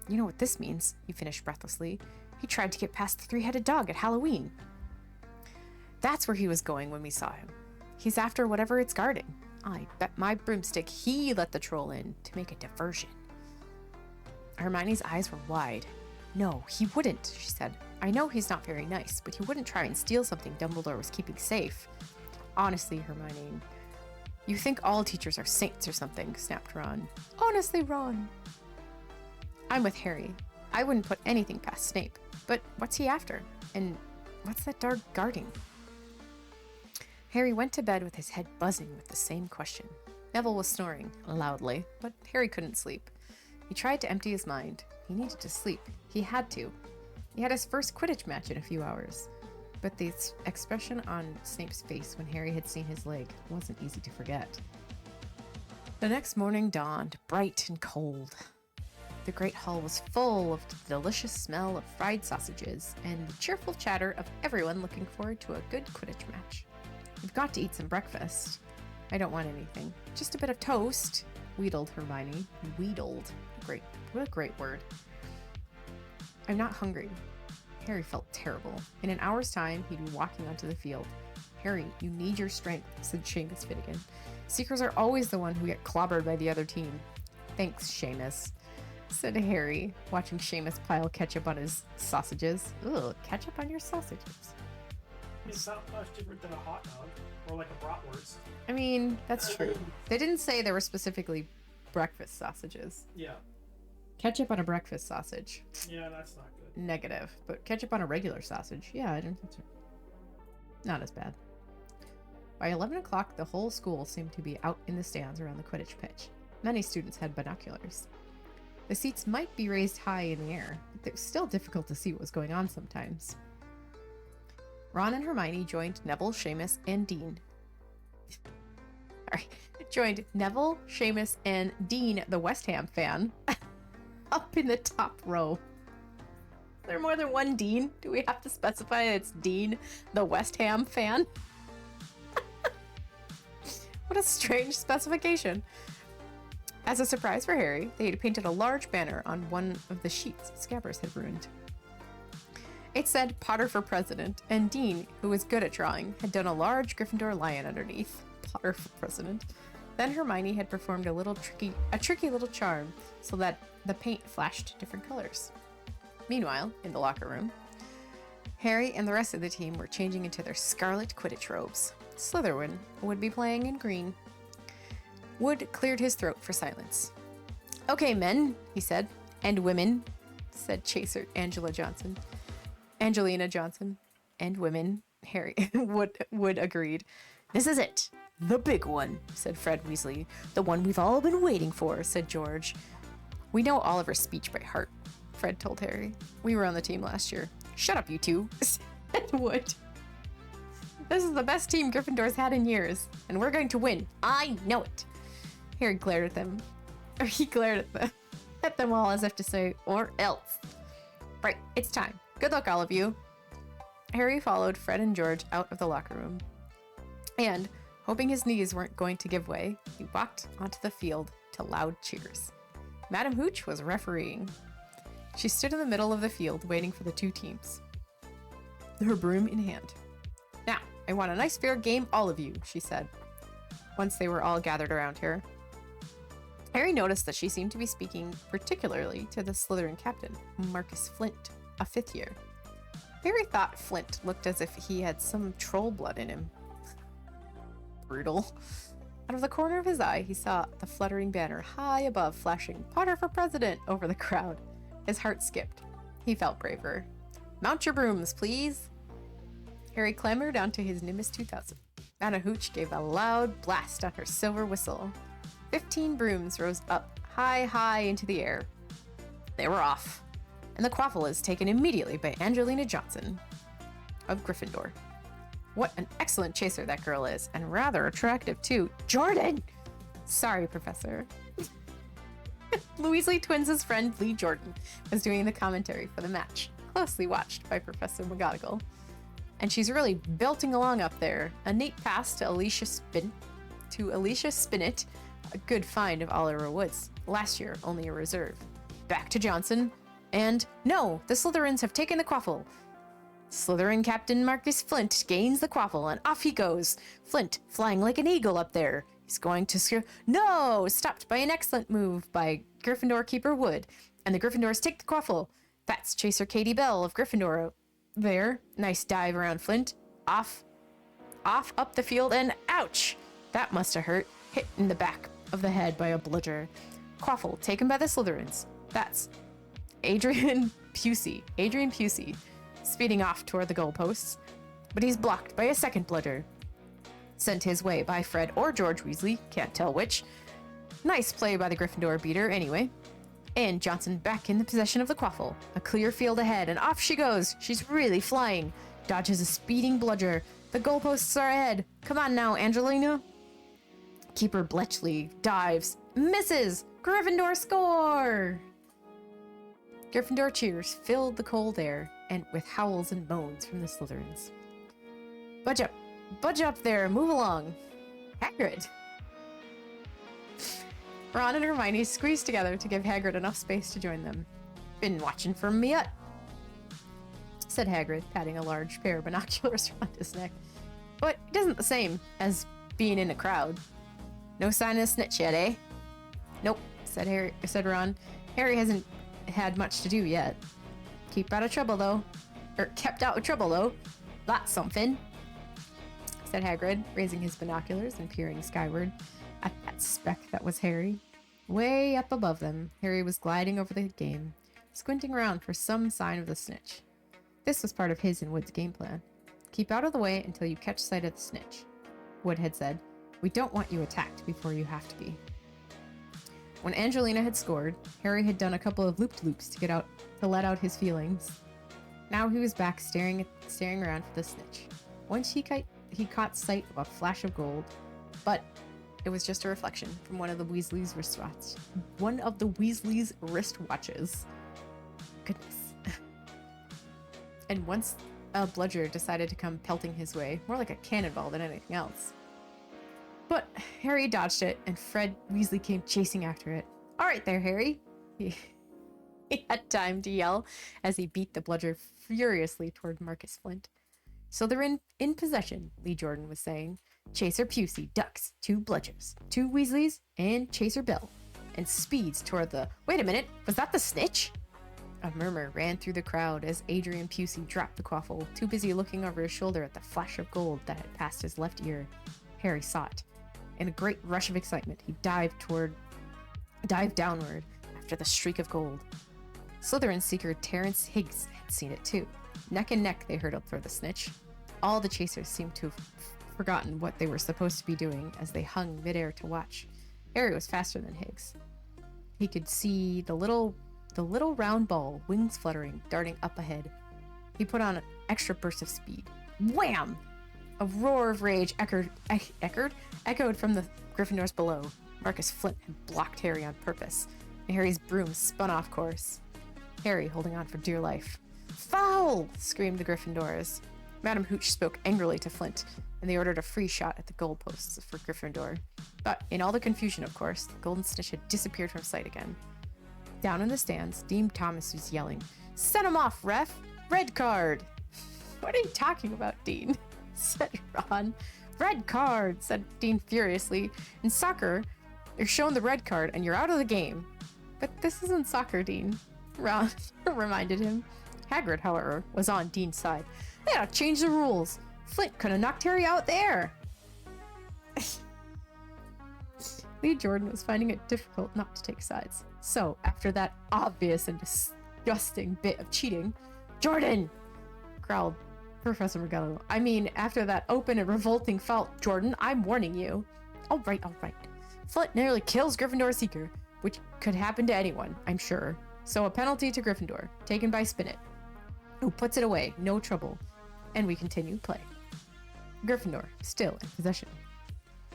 You know what this means, he finished breathlessly. He tried to get past the three-headed dog at Halloween. That's where he was going when we saw him. He's after whatever it's guarding. I bet my broomstick he let the troll in to make a diversion. Hermione's eyes were wide. No, he wouldn't, she said. I know he's not very nice, but he wouldn't try and steal something Dumbledore was keeping safe. Honestly, Hermione, you think all teachers are saints or something, snapped Ron. Honestly, Ron. I'm with Harry. I wouldn't put anything past Snape. But what's he after? And what's that dog guarding? Harry went to bed with his head buzzing with the same question. Neville was snoring loudly, but Harry couldn't sleep. He tried to empty his mind. He needed to sleep. He had to. He had his first Quidditch match in a few hours. But the expression on Snape's face when Harry had seen his leg wasn't easy to forget. The next morning dawned, bright and cold. The great hall was full of the delicious smell of fried sausages and the cheerful chatter of everyone looking forward to a good Quidditch match. We've got to eat some breakfast. I don't want anything. Just a bit of toast, wheedled Hermione. Wheedled. Great. What a great word. I'm not hungry. Harry felt terrible. In an hour's time, he'd be walking onto the field. Harry, you need your strength, said Seamus Finnegan. Seekers are always the one who get clobbered by the other team. Thanks, Seamus, said Harry, watching Seamus pile ketchup on his sausages. Ugh, ketchup on your sausages. It's not much different than a hot dog or like a bratwurst. I mean, that's true. They didn't say they were specifically breakfast sausages. Yeah. Ketchup on a breakfast sausage. Yeah, that's not good. Negative. But ketchup on a regular sausage, yeah, I don't think so. Not as bad. By 11 o'clock, the whole school seemed to be out in the stands around the Quidditch pitch. Many students had binoculars. The seats might be raised high in the air, but it was still difficult to see what was going on sometimes. Ron and Hermione joined Neville, Seamus, and Dean. Joined Neville, Seamus, and Dean, the West Ham fan, up in the top row. Is there more than one Dean? Do we have to specify it's Dean, the West Ham fan? What a strange specification. As a surprise for Harry, they had painted a large banner on one of the sheets Scabbers had ruined. It said Potter for President, and Dean, who was good at drawing, had done a large Gryffindor lion underneath. Potter for President. Then Hermione had performed a tricky little charm so that the paint flashed different colors. Meanwhile, in the locker room, Harry and the rest of the team were changing into their scarlet Quidditch robes. Slytherin would be playing in green. Wood cleared his throat for silence. Okay, men, he said. And women, said Chaser Angelina Johnson. And women, Harry. Wood agreed. This is it. The big one, said Fred Weasley. The one we've all been waiting for, said George. We know Oliver's speech by heart, Fred told Harry. We were on the team last year. Shut up, you two, said Wood. This is the best team Gryffindor's had in years, and we're going to win. I know it. Harry glared at them. Or he glared at them all as if to say, or else. Right, it's time. Good luck, all of you. Harry followed Fred and George out of the locker room. And, hoping his knees weren't going to give way, he walked onto the field to loud cheers. Madam Hooch was refereeing. She stood in the middle of the field waiting for the two teams, her broom in hand. Now, I want a nice fair game, all of you, she said, once they were all gathered around her. Harry noticed that she seemed to be speaking particularly to the Slytherin captain, Marcus Flint, a fifth year. Harry thought Flint looked as if he had some troll blood in him. Brutal. Out of the corner of his eye, he saw the fluttering banner high above flashing Potter for President over the crowd. His heart skipped. He felt braver. Mount your brooms, please. Harry clambered onto his Nimbus 2000. Madam Hooch gave a loud blast on her silver whistle. 15 brooms rose up high into the air. They were off, and the quaffle is taken immediately by Angelina Johnson of Gryffindor. What an excellent chaser that girl is, and rather attractive too. Jordan! Sorry, Professor. Weasley Twins' friend Lee Jordan was doing the commentary for the match, closely watched by Professor McGonagall. And she's really belting along up there. A neat pass to Alicia Spinnet, a good find of Oliver Woods. Last year, only a reserve. Back to Johnson. And no, the Slytherins have taken the quaffle. Slytherin Captain Marcus Flint gains the quaffle, and off he goes. Flint flying like an eagle up there. He's going to scare. No! Stopped by an excellent move by Gryffindor Keeper Wood. And the Gryffindors take the quaffle. That's Chaser Katie Bell of Gryffindor there. Nice dive around Flint. Off up the field, and ouch! That must have hurt. Hit in the back of the head by a bludger. Quaffle taken by the Slytherins. That's Adrian Pusey, speeding off toward the goalposts, but he's blocked by a second bludger. Sent his way by Fred or George Weasley, can't tell which. Nice play by the Gryffindor beater anyway. And Johnson back in the possession of the quaffle. A clear field ahead, and off she goes. She's really flying. Dodges a speeding bludger. The goalposts are ahead. Come on now, Angelina. Keeper Bletchley dives. Misses! Gryffindor score! Gryffindor cheers filled the cold air, and with howls and moans from the Slytherins. Budge up there, move along. Hagrid! Ron and Hermione squeezed together to give Hagrid enough space to join them. Been watching for me yet? Said Hagrid, patting a large pair of binoculars around his neck. But it isn't the same as being in a crowd. No sign of a snitch yet, eh? Nope, said Ron. Harry hasn't had much to do yet. Kept out of trouble, though. That's something, said Hagrid, raising his binoculars and peering skyward at that speck that was Harry. Way up above them, Harry was gliding over the game, squinting around for some sign of the snitch. This was part of his and Wood's game plan. Keep out of the way until you catch sight of the snitch. Wood had said, we don't want you attacked before you have to be. When Angelina had scored, Harry had done a couple of loop-loops to let out his feelings. Now he was back staring around for the snitch. Once he caught sight of a flash of gold, but it was just a reflection from one of the Weasleys' wristwatches. Goodness. And once a bludger decided to come pelting his way, more like a cannonball than anything else. But Harry dodged it, and Fred Weasley came chasing after it. All right there, Harry. He had time to yell as he beat the bludger furiously toward Marcus Flint. So they're in possession, Lee Jordan was saying. Chaser Pusey ducks 2 bludgers, 2 Weasleys, and Chaser Bill, and speeds toward the... Wait a minute, was that the snitch? A murmur ran through the crowd as Adrian Pusey dropped the quaffle, too busy looking over his shoulder at the flash of gold that had passed his left ear. Harry saw it. In a great rush of excitement, he dived downward after the streak of gold. Slytherin seeker Terrence Higgs had seen it too. Neck and neck, they hurtled for the snitch. All the chasers seemed to have forgotten what they were supposed to be doing as they hung midair to watch. Harry was faster than Higgs. He could see the little round ball, wings fluttering, darting up ahead. He put on an extra burst of speed. Wham! A roar of rage echoed from the Gryffindors below. Marcus Flint had blocked Harry on purpose, and Harry's broom spun off course. Harry holding on for dear life. Foul! Screamed the Gryffindors. Madam Hooch spoke angrily to Flint, and they ordered a free shot at the goalposts for Gryffindor. But in all the confusion, of course, the golden snitch had disappeared from sight again. Down in the stands, Dean Thomas was yelling, "Send him off, ref! Red card!" What are you talking about, Dean? Said Ron. Red card, said Dean furiously. In soccer, you're shown the red card and you're out of the game. But this isn't soccer, Dean, Ron reminded him. Hagrid, however, was on Dean's side. They ought to change the rules. Flint could have knocked Harry out there. Lee Jordan was finding it difficult not to take sides. So, after that obvious and disgusting bit of cheating, Jordan! Growled Professor McGonagall. I mean, after that open and revolting foul, Jordan, I'm warning you. All right. Flint nearly kills Gryffindor Seeker, which could happen to anyone, I'm sure. So a penalty to Gryffindor, taken by Spinnet, who puts it away, no trouble. And we continue play. Gryffindor, still in possession.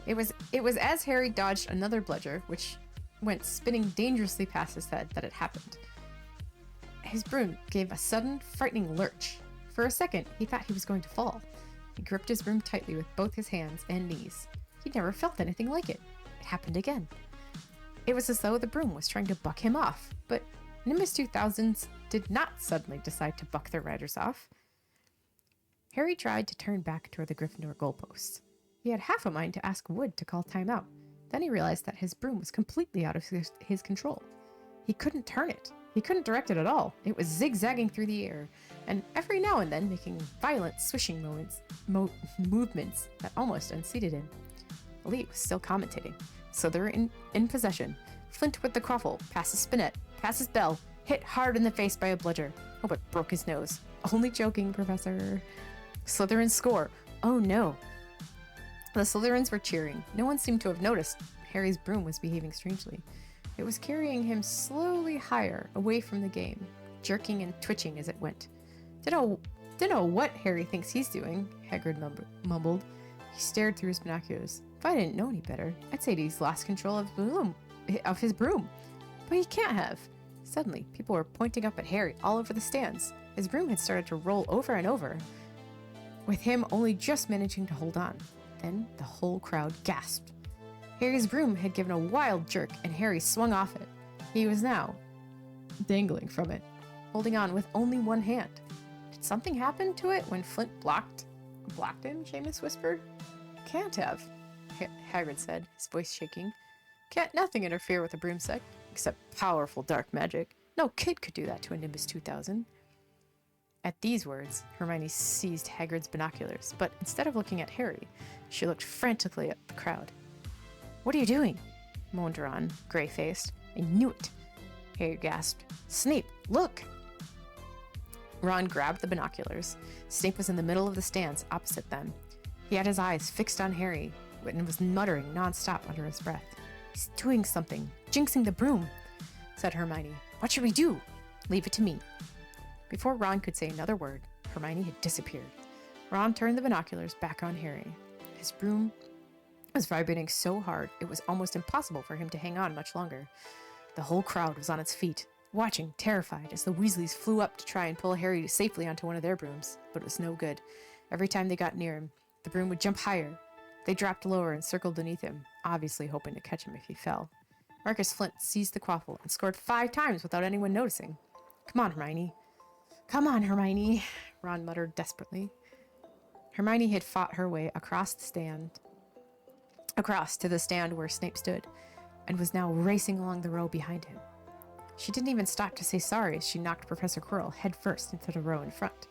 It was as Harry dodged another bludger, which went spinning dangerously past his head, that it happened. His broom gave a sudden, frightening lurch. For a second, he thought he was going to fall. He gripped his broom tightly with both his hands and knees. He'd never felt anything like it. It happened again. It was as though the broom was trying to buck him off, but Nimbus 2000s did not suddenly decide to buck their riders off. Harry tried to turn back toward the Gryffindor goalposts. He had half a mind to ask Wood to call timeout. Then he realized that his broom was completely out of his control. He couldn't turn it. He couldn't direct it at all. It was zigzagging through the air, and every now and then making violent swishing movements that almost unseated him. Lee was still commentating, so they were in possession. Flint with the quaffle, passes Spinnet, passes Bell, hit hard in the face by a bludger. Oh, but broke his nose. Only joking, Professor. Slytherin score. Oh no. The Slytherins were cheering. No one seemed to have noticed Harry's broom was behaving strangely. It was carrying him slowly higher, away from the game, jerking and twitching as it went. Dunno what Harry thinks he's doing, Hagrid mumbled. He stared through his binoculars. If I didn't know any better, I'd say he's lost control of his broom. But he can't have. Suddenly, people were pointing up at Harry all over the stands. His broom had started to roll over and over, with him only just managing to hold on. Then the whole crowd gasped. Harry's broom had given a wild jerk, and Harry swung off it. He was now dangling from it, holding on with only one hand. Did something happen to it when Flint blocked him? Seamus whispered. Can't have, Hagrid said, his voice shaking. Can't nothing interfere with a broomstick, except powerful dark magic. No kid could do that to a Nimbus 2000. At these words, Hermione seized Hagrid's binoculars, but instead of looking at Harry, she looked frantically at the crowd. What are you doing? Moaned Ron, gray-faced. I knew it. Harry gasped. Snape, look! Ron grabbed the binoculars. Snape was in the middle of the stands, opposite them. He had his eyes fixed on Harry, and was muttering nonstop under his breath. He's doing something, jinxing the broom, said Hermione. What should we do? Leave it to me. Before Ron could say another word, Hermione had disappeared. Ron turned the binoculars back on Harry. His broom was vibrating so hard it was almost impossible for him to hang on much longer. The whole crowd was on its feet, watching, terrified, as the Weasleys flew up to try and pull Harry safely onto one of their brooms, but it was no good. Every time they got near him, the broom would jump higher. They dropped lower and circled beneath him, obviously hoping to catch him if he fell. Marcus Flint seized the quaffle and scored 5 times without anyone noticing. Come on, Hermione. Come on, Hermione, Ron muttered desperately. Hermione had fought her way across to the stand where Snape stood, and was now racing along the row behind him. She didn't even stop to say sorry as she knocked Professor Quirrell headfirst into the row in front.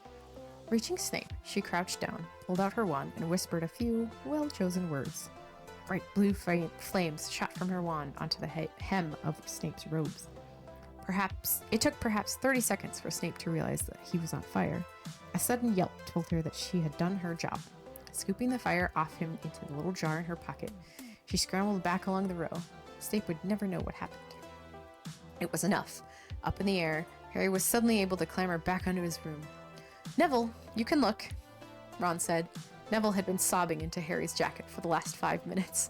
Reaching Snape, she crouched down, pulled out her wand, and whispered a few well-chosen words. Bright blue flames shot from her wand onto the hem of Snape's robes. It took perhaps 30 seconds for Snape to realize that he was on fire. A sudden yelp told her that she had done her job. Scooping the fire off him into the little jar in her pocket, she scrambled back along the row. Snape would never know what happened. It was enough. Up in the air, Harry was suddenly able to clamber back onto his broom. Neville, you can look, Ron said. Neville had been sobbing into Harry's jacket for the last 5 minutes.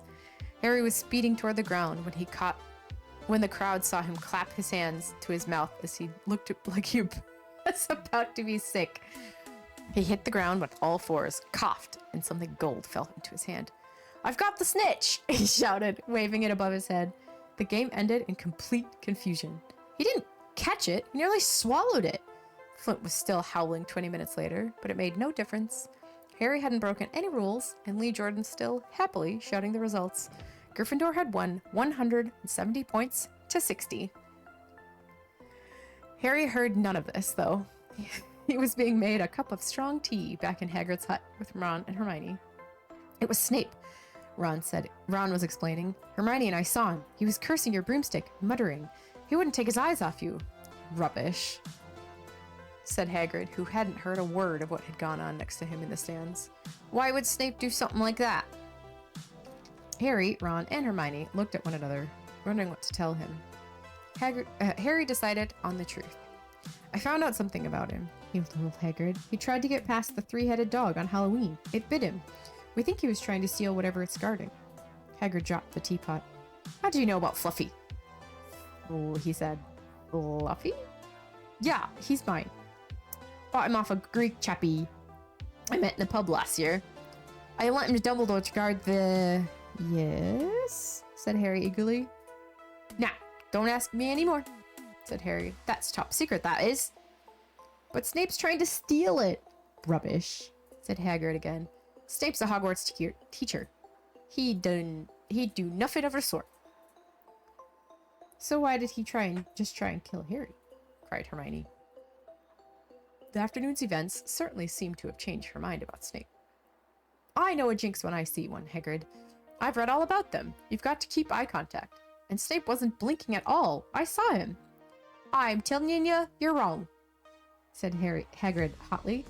Harry was speeding toward the ground when the crowd saw him clap his hands to his mouth as he looked like he was about to be sick. He hit the ground with all fours, coughed, and something gold fell into his hand. I've got the snitch, he shouted, waving it above his head. The game ended in complete confusion. He didn't catch it, he nearly swallowed it. Flint was still howling 20 minutes later, but it made no difference. Harry hadn't broken any rules, and Lee Jordan still happily shouting the results. Gryffindor had won 170 points to 60. Harry heard none of this, though. He was being made a cup of strong tea back in Hagrid's hut with Ron and Hermione. It was Snape, Ron said. Ron was explaining. Hermione and I saw him. He was cursing your broomstick, muttering. He wouldn't take his eyes off you. Rubbish, said Hagrid, who hadn't heard a word of what had gone on next to him in the stands. Why would Snape do something like that? Harry, Ron, and Hermione looked at one another, wondering what to tell him. Harry decided on the truth. I found out something about him, he told Hagrid. He tried to get past the 3-headed dog on Halloween. It bit him. We think he was trying to steal whatever it's guarding. Hagrid dropped the teapot. How do you know about Fluffy? Oh, he said. Fluffy? Yeah, he's mine. Bought him off a Greek chappie I met in the pub last year. I lent him to Dumbledore to guard the... Yes? Said Harry eagerly. Nah, don't ask me anymore, said Harry. That's top secret, that is. But Snape's trying to steal it. Rubbish, said Hagrid again. Snape's a Hogwarts teacher. He'd do nothing of the sort. So why did he try and kill Harry? Cried Hermione. The afternoon's events certainly seemed to have changed her mind about Snape. I know a jinx when I see one, Hagrid. I've read all about them. You've got to keep eye contact. And Snape wasn't blinking at all. I saw him. I'm telling you, you're wrong, said Hagrid hotly.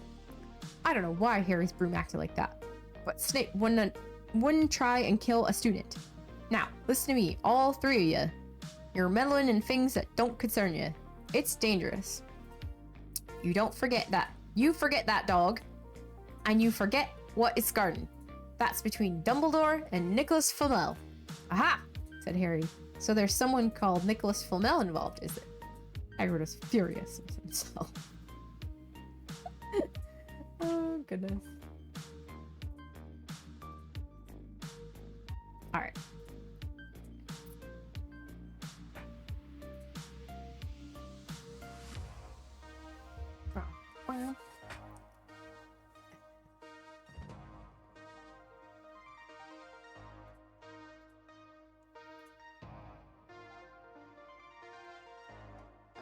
I don't know why Harry's broom acted like that, but Snape wouldn't try and kill a student. Now, listen to me, all 3 of you. You're meddling in things that don't concern you. It's dangerous. You forget that, dog. And you forget what it's guarding. That's between Dumbledore and Nicholas Flamel. Aha, said Harry. So there's someone called Nicholas Flamel involved, is it? Hagrid was furious with himself. Oh, goodness. Alright. Well.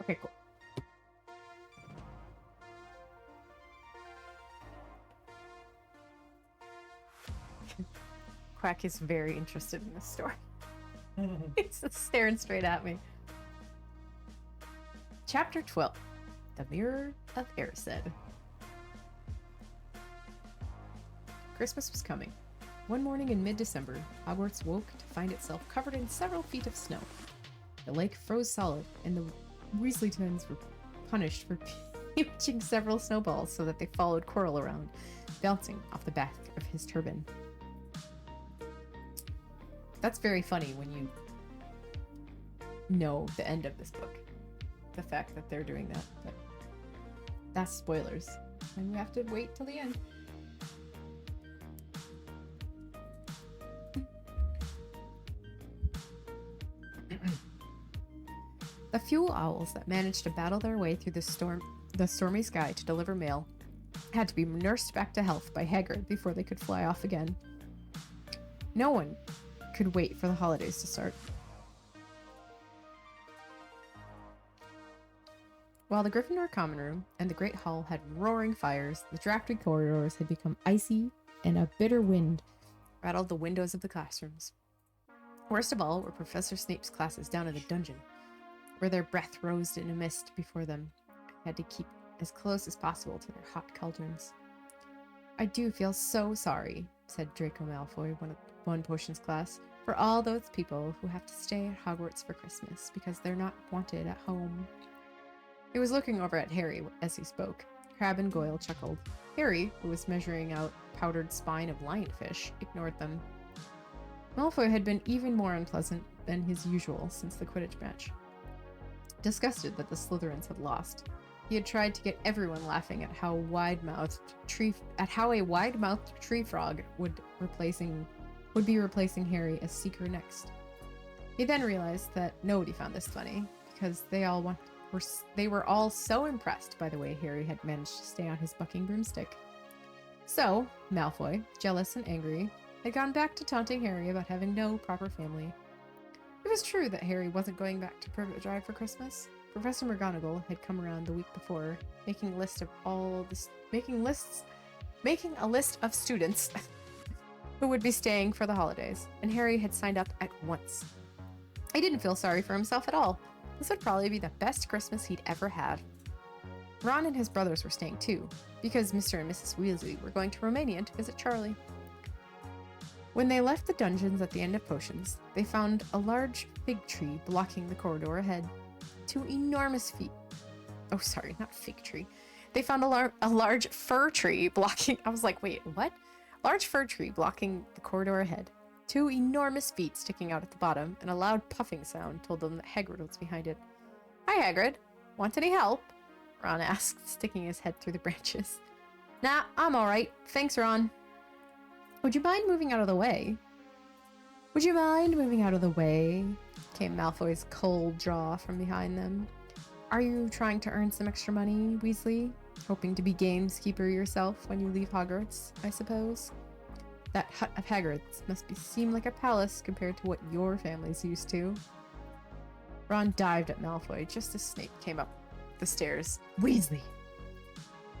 Okay, cool. Quack is very interested in this story. He's just staring straight at me. Chapter 12. The Mirror of Erised. Christmas was coming. One morning in mid-December, Hogwarts woke to find itself covered in several feet of snow. The lake froze solid, and the Weasley twins were punished for pitching several snowballs so that they followed Quirrell around, bouncing off the back of his turban. That's very funny when you know the end of this book. The fact that they're doing that. But that's spoilers. And we have to wait till the end. The few owls that managed to battle their way through the stormy sky to deliver mail had to be nursed back to health by Hagrid before they could fly off again. No one could wait for the holidays to start. While the Gryffindor common room and the Great Hall had roaring fires, the drafty corridors had become icy, and a bitter wind rattled the windows of the classrooms. Worst of all were Professor Snape's classes down in the dungeon, where their breath rose in a mist before them, and had to keep as close as possible to their hot cauldrons. "I do feel so sorry," said Draco Malfoy, one potions class, "for all those people who have to stay at Hogwarts for Christmas because they're not wanted at home." He was looking over at Harry as he spoke. Crabbe and Goyle chuckled. Harry, who was measuring out powdered spine of lionfish, ignored them. Malfoy had been even more unpleasant than his usual since the Quidditch match. Disgusted that the Slytherins had lost, he had tried to get everyone laughing at how a wide-mouthed tree frog would be replacing Harry as Seeker next. He then realized that nobody found this funny because they were all so impressed by the way Harry had managed to stay on his bucking broomstick. So, Malfoy, jealous and angry, had gone back to taunting Harry about having no proper family. It was true that Harry wasn't going back to Privet Drive for Christmas. Professor McGonagall had come around the week before, making a list of students who would be staying for the holidays, and Harry had signed up at once. He didn't feel sorry for himself at all. This would probably be the best Christmas he'd ever had. Ron and his brothers were staying too, because Mr. and Mrs. Weasley were going to Romania to visit Charlie. When they left the dungeons at the end of potions, they found a large fig tree blocking the corridor ahead. Two enormous feet. Oh, sorry, not fig tree. They found a large fir tree blocking. I was like, wait, what? Large fir tree blocking the corridor ahead. Two enormous feet sticking out at the bottom, and a loud puffing sound told them that Hagrid was behind it. "Hi, Hagrid. Want any help?" Ron asked, sticking his head through the branches. "Nah, I'm alright. Thanks, Ron." "Would you mind moving out of the way?" "Would you mind moving out of the way?" came Malfoy's cold jaw from behind them. "Are you trying to earn some extra money, Weasley? Hoping to be gameskeeper yourself when you leave Hogwarts, I suppose? That hut of Hagrid's must seem like a palace compared to what your family's used to." Ron dived at Malfoy just as Snape came up the stairs. "Weasley!"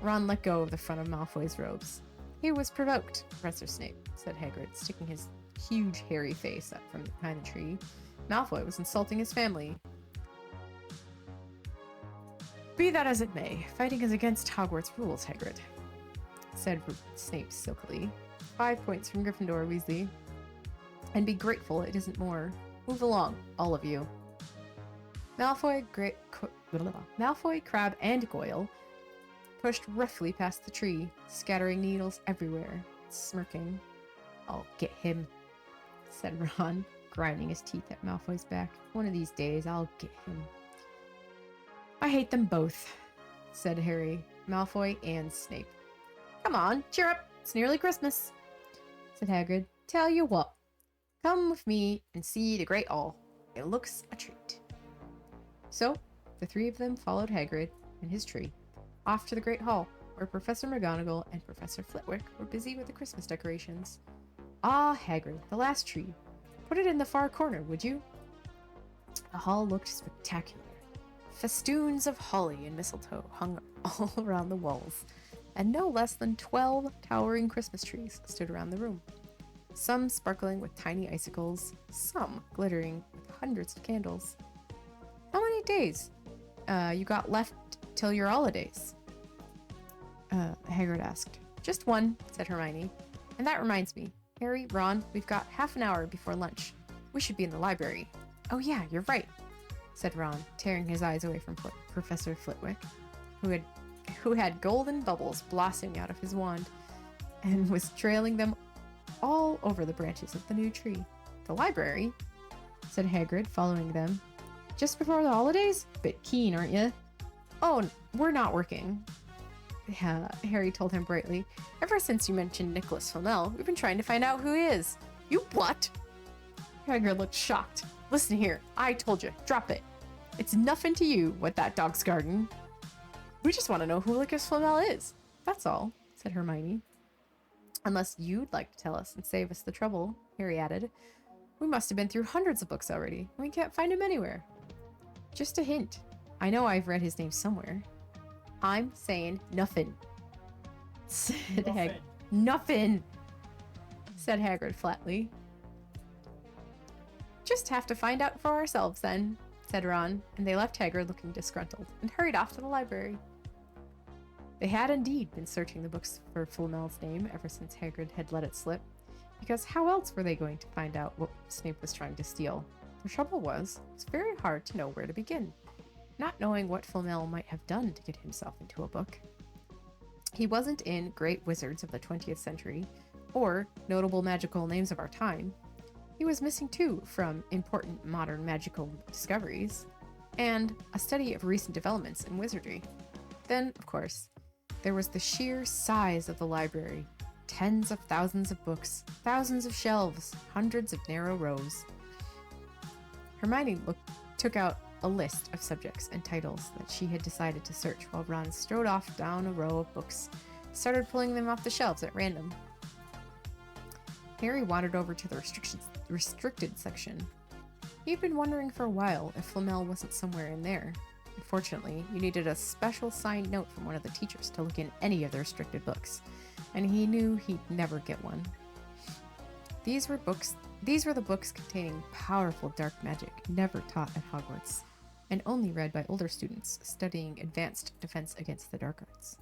Ron let go of the front of Malfoy's robes. "He was provoked, Professor Snape," said Hagrid, sticking his huge hairy face up from behind the tree. "Malfoy was insulting his family." "Be that as it may, fighting is against Hogwarts rules, Hagrid," said Snape silkily. 5 points from Gryffindor, Weasley. "And be grateful it isn't more. Move along, all of you." Malfoy, Crabbe, and Goyle pushed roughly past the tree, scattering needles everywhere, smirking. "I'll get him," said Ron, grinding his teeth at Malfoy's back. "One of these days, I'll get him." I hate them both, said Harry, Malfoy, and Snape. Come on, cheer up. It's nearly Christmas, said Hagrid. Tell you what, come with me and see the Great Hall. It looks a treat. So, the three of them followed Hagrid and his tree off to the Great Hall, where Professor McGonagall and Professor Flitwick were busy with the Christmas decorations. Ah, Hagrid, the last tree. Put it in the far corner, would you? The hall looked spectacular. Festoons of holly and mistletoe hung all around the walls, and no less than 12 towering Christmas trees stood around the room, some sparkling with tiny icicles, some glittering with hundreds of candles. How many days you got left till your holidays? Hagrid asked. Just one, said Hermione. And that reminds me, Harry, Ron, we've got half an hour before lunch. We should be in the library. Oh yeah, you're right, said Ron, tearing his eyes away from Professor Flitwick, who had golden bubbles blossoming out of his wand and was trailing them all over the branches of the new tree. The library, said Hagrid, following them. Just before the holidays? Bit keen, aren't you? Oh, we're not working, Harry told him brightly. Ever since you mentioned Nicholas Flamel, we've been trying to find out who he is. You what? Hagrid looked shocked. Listen here, I told you, drop it. It's nothing to you what that dog's garden. We just want to know who Nicholas Flamel is. That's all, said Hermione. Unless you'd like to tell us and save us the trouble, Harry added. We must have been through hundreds of books already, and we can't find him anywhere. Just a hint. I know I've read his name somewhere. I'm saying nothing, said Hagrid. Nothing, said Hagrid flatly. Just have to find out for ourselves then, said Ron, and they left Hagrid looking disgruntled and hurried off to the library. They had indeed been searching the books for Flamel's name ever since Hagrid had let it slip, because how else were they going to find out what Snape was trying to steal? The trouble was, it was very hard to know where to begin, not knowing what Flamel might have done to get himself into a book. He wasn't in Great Wizards of the 20th century, or notable magical names of our time. He was missing two from important modern magical discoveries, and a study of recent developments in wizardry. Then, of course, there was the sheer size of the library. Tens of thousands of books, thousands of shelves, hundreds of narrow rows. Hermione took out a list of subjects and titles that she had decided to search while Ron strode off down a row of books, started pulling them off the shelves at random. Harry wandered over to the restricted section. He'd been wondering for a while if Flamel wasn't somewhere in there. Unfortunately, you needed a special signed note from one of the teachers to look in any of the restricted books, and he knew he'd never get one. These were the books containing powerful dark magic never taught at Hogwarts, and only read by older students studying advanced defense against the dark arts.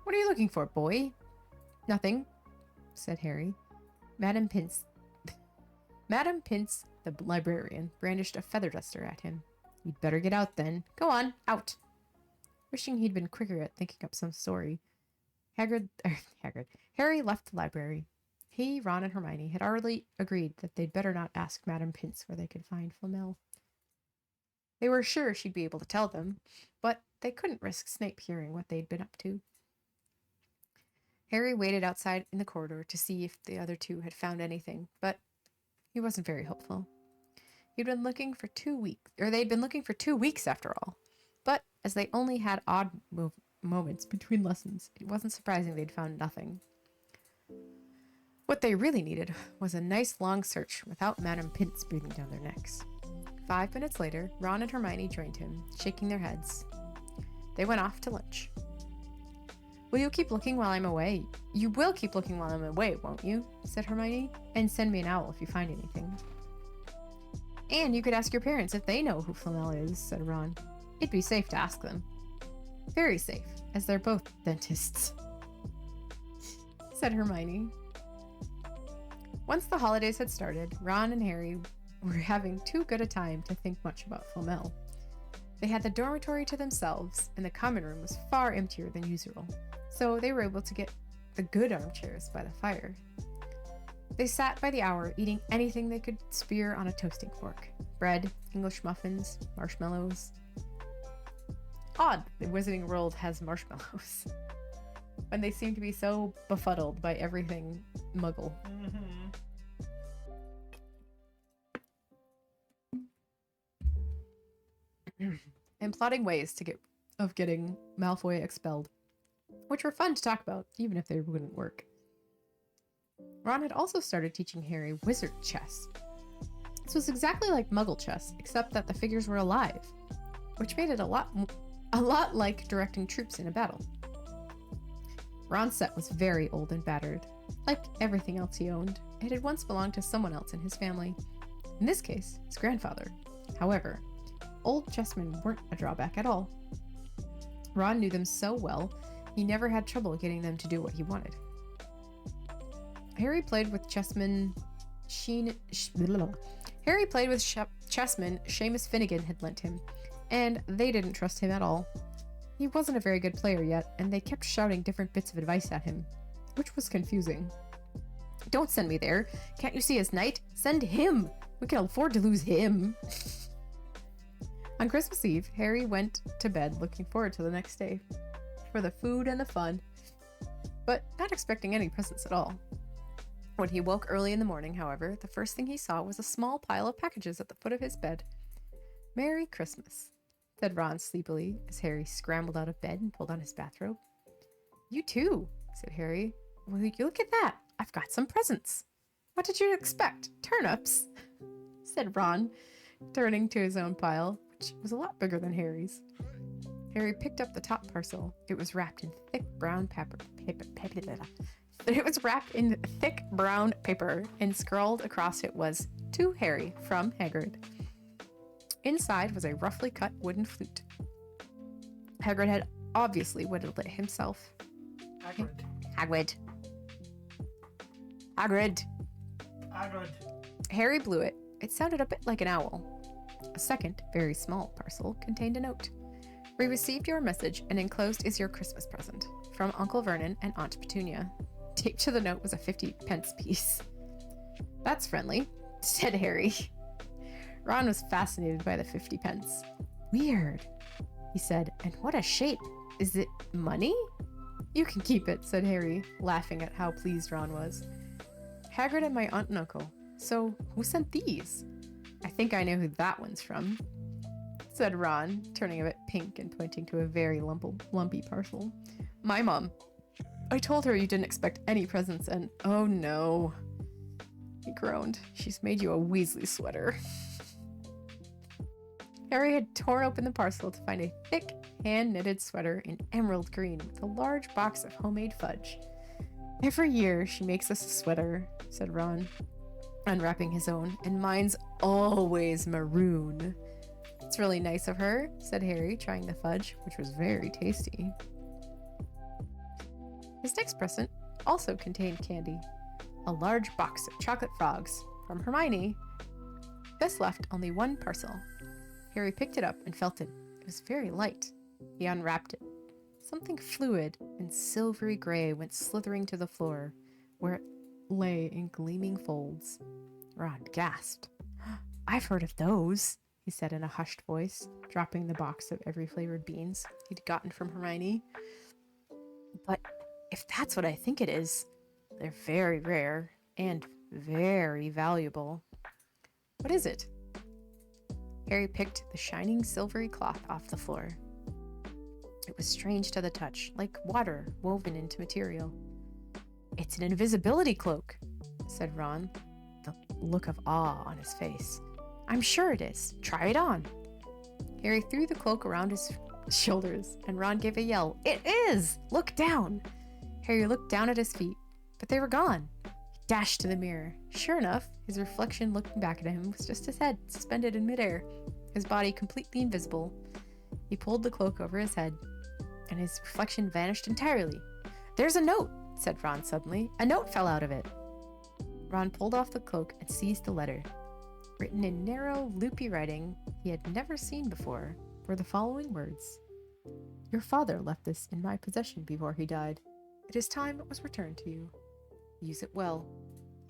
What are you looking for, boy? Nothing, said Harry. Madam Pince, the librarian, brandished a feather duster at him. You'd better get out then. Go on, out. Wishing he'd been quicker at thinking up some story, Harry left the library. He, Ron, and Hermione had already agreed that they'd better not ask Madam Pince where they could find Flamel. They were sure she'd be able to tell them, but they couldn't risk Snape hearing what they'd been up to. Harry waited outside in the corridor to see if the other two had found anything, but he wasn't very hopeful. They'd been looking for 2 weeks after all. But as they only had odd moments between lessons, it wasn't surprising they'd found nothing. What they really needed was a nice long search without Madam Pince breathing down their necks. 5 minutes later, Ron and Hermione joined him, shaking their heads. They went off to lunch. Will you keep looking while I'm away? You will keep looking while I'm away, won't you? Said Hermione. And send me an owl if you find anything. And you could ask your parents if they know who Flamel is, said Ron. It'd be safe to ask them. Very safe, as they're both dentists, said Hermione. Once the holidays had started, Ron and Harry were having too good a time to think much about Flamel. They had the dormitory to themselves, and the common room was far emptier than usual, so they were able to get the good armchairs by the fire. They sat by the hour, eating anything they could spear on a toasting fork. Bread, English muffins, marshmallows. Odd the Wizarding World has marshmallows. When they seem to be so befuddled by everything muggle. And plotting ways of getting Malfoy expelled, which were fun to talk about, even if they wouldn't work. Ron had also started teaching Harry wizard chess. This was exactly like Muggle chess, except that the figures were alive, which made it a lot like directing troops in a battle. Ron's set was very old and battered. Like everything else he owned, it had once belonged to someone else in his family. In this case, his grandfather. However, old chessmen weren't a drawback at all. Ron knew them so well, he never had trouble getting them to do what he wanted. Harry played with chessman chessman Seamus Finnegan had lent him, and they didn't trust him at all. He wasn't a very good player yet, and they kept shouting different bits of advice at him, which was confusing. Don't send me there. Can't you see his knight? Send him! We can afford to lose him. On Christmas Eve, Harry went to bed looking forward to the next day, for the food and the fun, but not expecting any presents at all. When he woke early in the morning, however, the first thing he saw was a small pile of packages at the foot of his bed. "Merry Christmas," said Ron sleepily as Harry scrambled out of bed and pulled on his bathrobe. "You too," said Harry. "Will you look at that? I've got some presents." "What did you expect? Turnips?" said Ron, turning to his own pile, which was a lot bigger than Harry's. Harry picked up the top parcel. It was wrapped in thick brown paper. It was wrapped in thick brown paper, and scrawled across it was, "To Harry, from Hagrid." Inside was a roughly cut wooden flute. Hagrid had obviously whittled it himself. Hagrid. Harry blew it. It sounded a bit like an owl. A second, very small parcel contained a note. "We received your message, and enclosed is your Christmas present. From Uncle Vernon and Aunt Petunia." Taped to the note was a 50-pence piece. "That's friendly," said Harry. Ron was fascinated by the 50 pence. "Weird," he said, "and what a shape. Is it money?" "You can keep it," said Harry, laughing at how pleased Ron was. "Hagrid and my aunt and uncle. So, who sent these?" "I think I know who that one's from," said Ron, turning a bit pink and pointing to a very lumpy parcel. "My mom. I told her you didn't expect any presents, and oh no," he groaned, "she's made you a Weasley sweater." Harry had torn open the parcel to find a thick, hand-knitted sweater in emerald green with a large box of homemade fudge. "Every year she makes us a sweater," said Ron, unwrapping his own, "and mine's always maroon." "It's really nice of her," said Harry, trying the fudge, which was very tasty. His next present also contained candy. A large box of chocolate frogs from Hermione. This left only one parcel. Harry picked it up and felt it. It was very light. He unwrapped it. Something fluid and silvery gray went slithering to the floor, where it lay in gleaming folds. Ron gasped. "I've heard of those," he said in a hushed voice, dropping the box of every flavored beans he'd gotten from Hermione. "But if that's what I think it is, they're very rare and very valuable." "What is it?" Harry picked the shining silvery cloth off the floor. It was strange to the touch, like water woven into material. "It's an invisibility cloak," said Ron, the look of awe on his face. "I'm sure it is. Try it on." Harry threw the cloak around his shoulders, and Ron gave a yell. "It is! Look down!" Harry looked down at his feet, but they were gone. He dashed to the mirror. Sure enough, his reflection looking back at him was just his head, suspended in midair, his body completely invisible. He pulled the cloak over his head, and his reflection vanished entirely. "There's a note," said Ron suddenly. "A note fell out of it." Ron pulled off the cloak and seized the letter. Written in narrow, loopy writing he had never seen before were the following words. "Your father left this in my possession before he died. It is time it was returned to you. Use it well.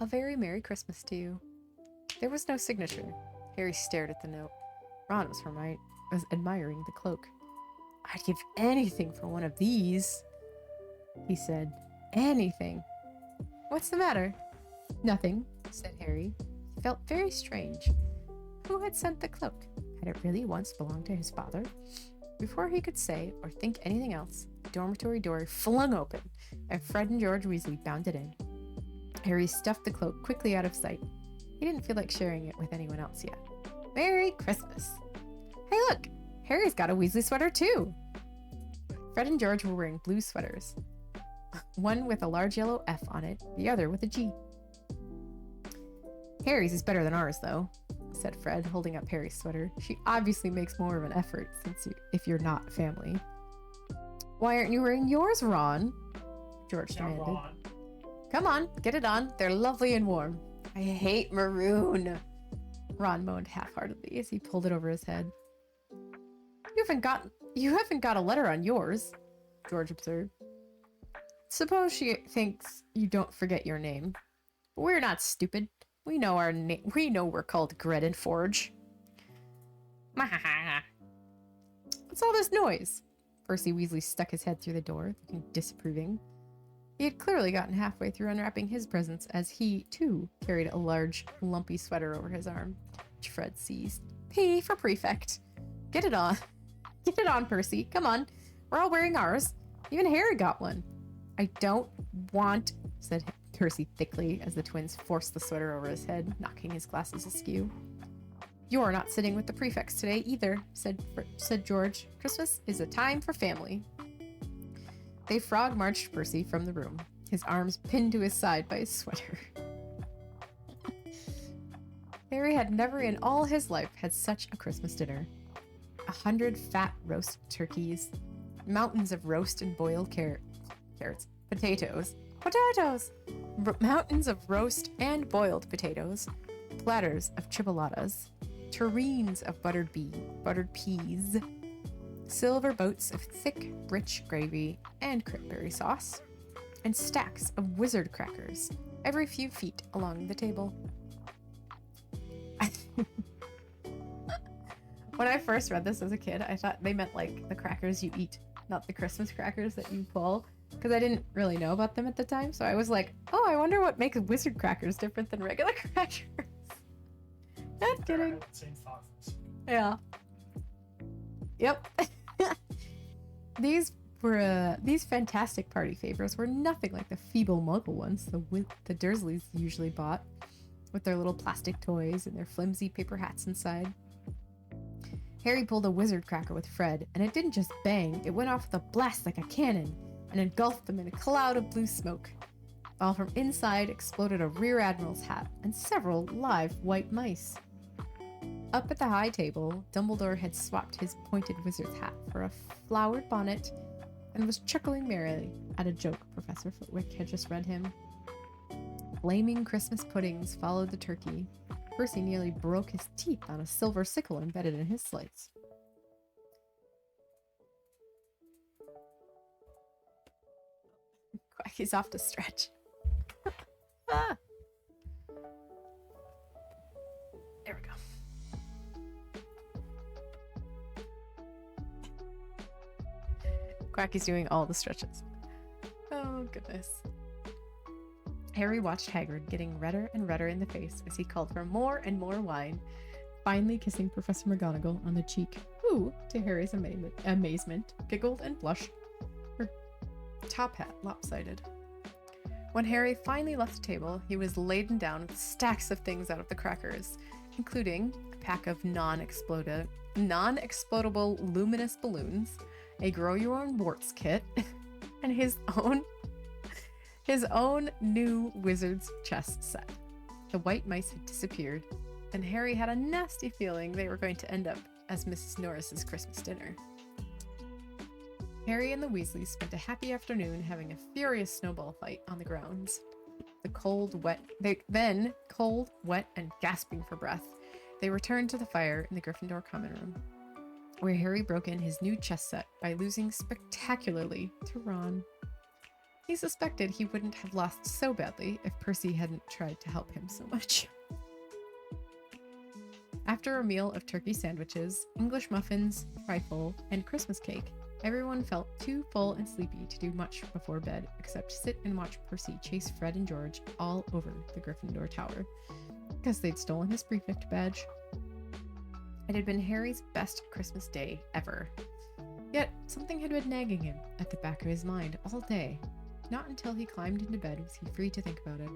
A very Merry Christmas to you." There was no signature. Harry stared at the note. Ron was admiring the cloak. I'd give anything for one of these, he said. Anything. What's the matter? Nothing, said Harry. He felt very strange. Who had sent the cloak? Had it really once belonged to his father? Before he could say or think anything else, the dormitory door flung open, and Fred and George Weasley bounded in. Harry stuffed the cloak quickly out of sight. He didn't feel like sharing it with anyone else yet. Merry Christmas! Hey look! Harry's got a Weasley sweater too! Fred and George were wearing blue sweaters. One with a large yellow F on it, the other with a G. Harry's is better than ours, though, said Fred, holding up Harry's sweater. She obviously makes more of an effort if you're not family. Why aren't you wearing yours, Ron? George demanded. Ron. Come on, get it on. They're lovely and warm. I hate maroon. Ron moaned half-heartedly as he pulled it over his head. You haven't got a letter on yours, George observed. Suppose she thinks you don't forget your name. We're not stupid. We know our name. We know we're called Gred and Forge. What's all this noise? Percy Weasley stuck his head through the door, looking disapproving. He had clearly gotten halfway through unwrapping his presents as he, too, carried a large, lumpy sweater over his arm, which Fred seized. P for prefect. Get it on. Get it on, Percy. Come on. We're all wearing ours. Even Harry got one. I don't want, said Percy thickly as the twins forced the sweater over his head, knocking his glasses askew. You're not sitting with the prefects today either, said George. Christmas is a time for family. They frog marched Percy from the room, his arms pinned to his side by his sweater. Harry had never in all his life had such a Christmas dinner. 100 fat roast turkeys, mountains of roast and boiled carrots, potatoes, mountains of roast and boiled potatoes, platters of chipolatas, tureens of buttered peas, silver boats of thick, rich gravy and cranberry sauce, and stacks of wizard crackers every few feet along the table. When I first read this as a kid, I thought they meant like the crackers you eat, not the Christmas crackers that you pull, because I didn't really know about them at the time. So I was like, oh, I wonder what makes wizard crackers different than regular crackers. Not kidding. Same thoughts. Yeah. Yep. These fantastic party favors were nothing like the feeble muggle ones the Dursleys usually bought, with their little plastic toys and their flimsy paper hats inside. Harry pulled a wizard cracker with Fred, and it didn't just bang, it went off with a blast like a cannon, and engulfed them in a cloud of blue smoke, while from inside exploded a Rear Admiral's hat and several live white mice. Up at the high table, Dumbledore had swapped his pointed wizard's hat for a flowered bonnet and was chuckling merrily at a joke Professor Flitwick had just read him. Flaming Christmas puddings followed the turkey. Percy nearly broke his teeth on a silver sickle embedded in his slice. Quacky's off to stretch. Ah. There we go. Quacky's doing all the stretches. Oh, goodness. Harry watched Hagrid getting redder and redder in the face as he called for more and more wine, finally kissing Professor McGonagall on the cheek, who, to Harry's amazement, giggled and blushed, her top hat lopsided. When Harry finally left the table, he was laden down with stacks of things out of the crackers, including a pack of non-explodable luminous balloons, a grow-your-own-warts kit, and his own new wizard's chess set. The white mice had disappeared, and Harry had a nasty feeling they were going to end up as Mrs. Norris's Christmas dinner. Harry and the Weasleys spent a happy afternoon having a furious snowball fight on the grounds. Cold, wet, and gasping for breath, they returned to the fire in the Gryffindor common room, where Harry broke in his new chess set by losing spectacularly to Ron. He suspected he wouldn't have lost so badly if Percy hadn't tried to help him so much. After a meal of turkey sandwiches, English muffins, trifle, and Christmas cake, Everyone felt too full and sleepy to do much before bed, except sit and watch Percy chase Fred and George all over the Gryffindor Tower, because they'd stolen his prefect badge. It had been Harry's best Christmas day ever. Yet, something had been nagging him at the back of his mind all day. Not until he climbed into bed was he free to think about it.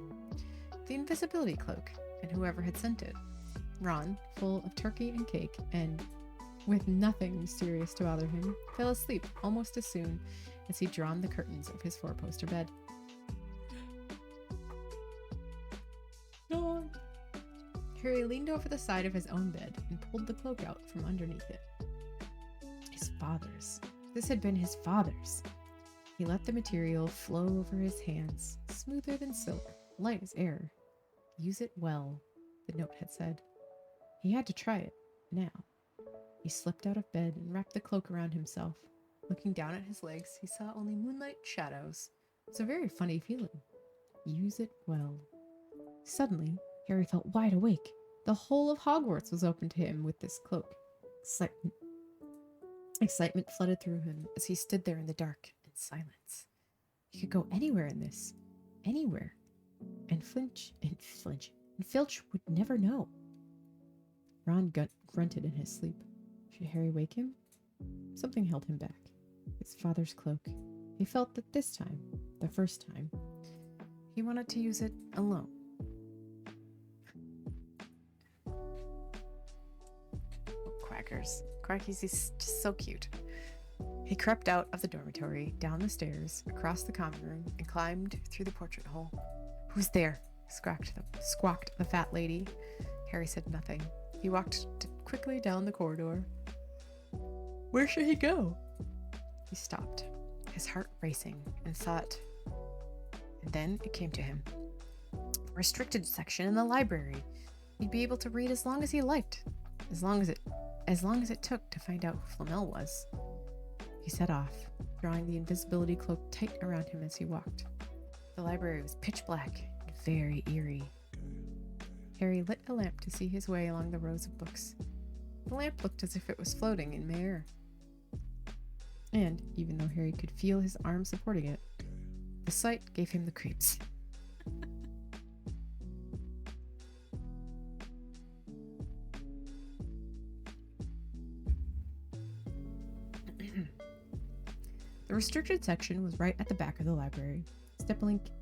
The invisibility cloak, and whoever had sent it. Ron, full of turkey and cake, and with nothing mysterious to bother him, fell asleep almost as soon as he'd drawn the curtains of his four-poster bed. No. Harry leaned over the side of his own bed and pulled the cloak out from underneath it. His father's. This had been his father's. He let the material flow over his hands, smoother than silk, light as air. Use it well, the note had said. He had to try it, now. He slipped out of bed and wrapped the cloak around himself. Looking down at his legs, he saw only moonlight shadows. It's a very funny feeling. Use it well. Suddenly, Harry felt wide awake. The whole of Hogwarts was open to him with this cloak. Excitement flooded through him as he stood there in the dark and silence. He could go anywhere in this. Anywhere. And Filch would never know. Ron grunted in his sleep. Should Harry wake him? Something held him back. His father's cloak. He felt that this time, the first time, he wanted to use it alone. Quackers. Quacky's just so cute. He crept out of the dormitory, down the stairs, across the common room, and climbed through the portrait hole. Who's there? Squawked the fat lady. Harry said nothing. He walked quickly down the corridor. Where should he go? He stopped, his heart racing, and thought. And then it came to him. A restricted section in the library. He'd be able to read as long as he liked, as long as it took to find out who Flamel was. He set off, drawing the invisibility cloak tight around him as he walked. The library was pitch black and very eerie. Harry lit a lamp to see his way along the rows of books. The lamp looked as if it was floating in midair. And, even though Harry could feel his arm supporting it, the sight gave him the creeps. The restricted section was right at the back of the library.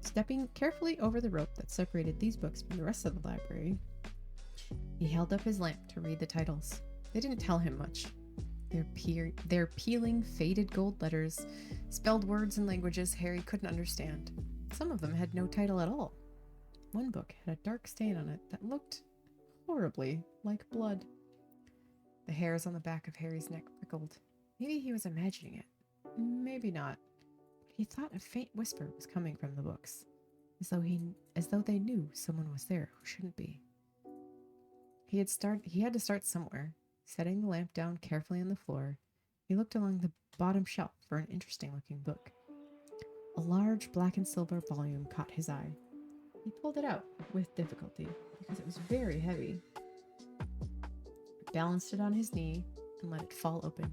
Stepping carefully over the rope that separated these books from the rest of the library, he held up his lamp to read the titles. They didn't tell him much. Their peeling, faded gold letters spelled words and languages Harry couldn't understand. Some of them had no title at all. One book had a dark stain on it that looked horribly like blood. The hairs on the back of Harry's neck prickled. Maybe he was imagining it. Maybe not. He thought a faint whisper was coming from the books, as though they knew someone was there who shouldn't be. He had to start somewhere. Setting the lamp down carefully on the floor, he looked along the bottom shelf for an interesting-looking book. A large black and silver volume caught his eye. He pulled it out with difficulty because it was very heavy. Balanced it on his knee and let it fall open.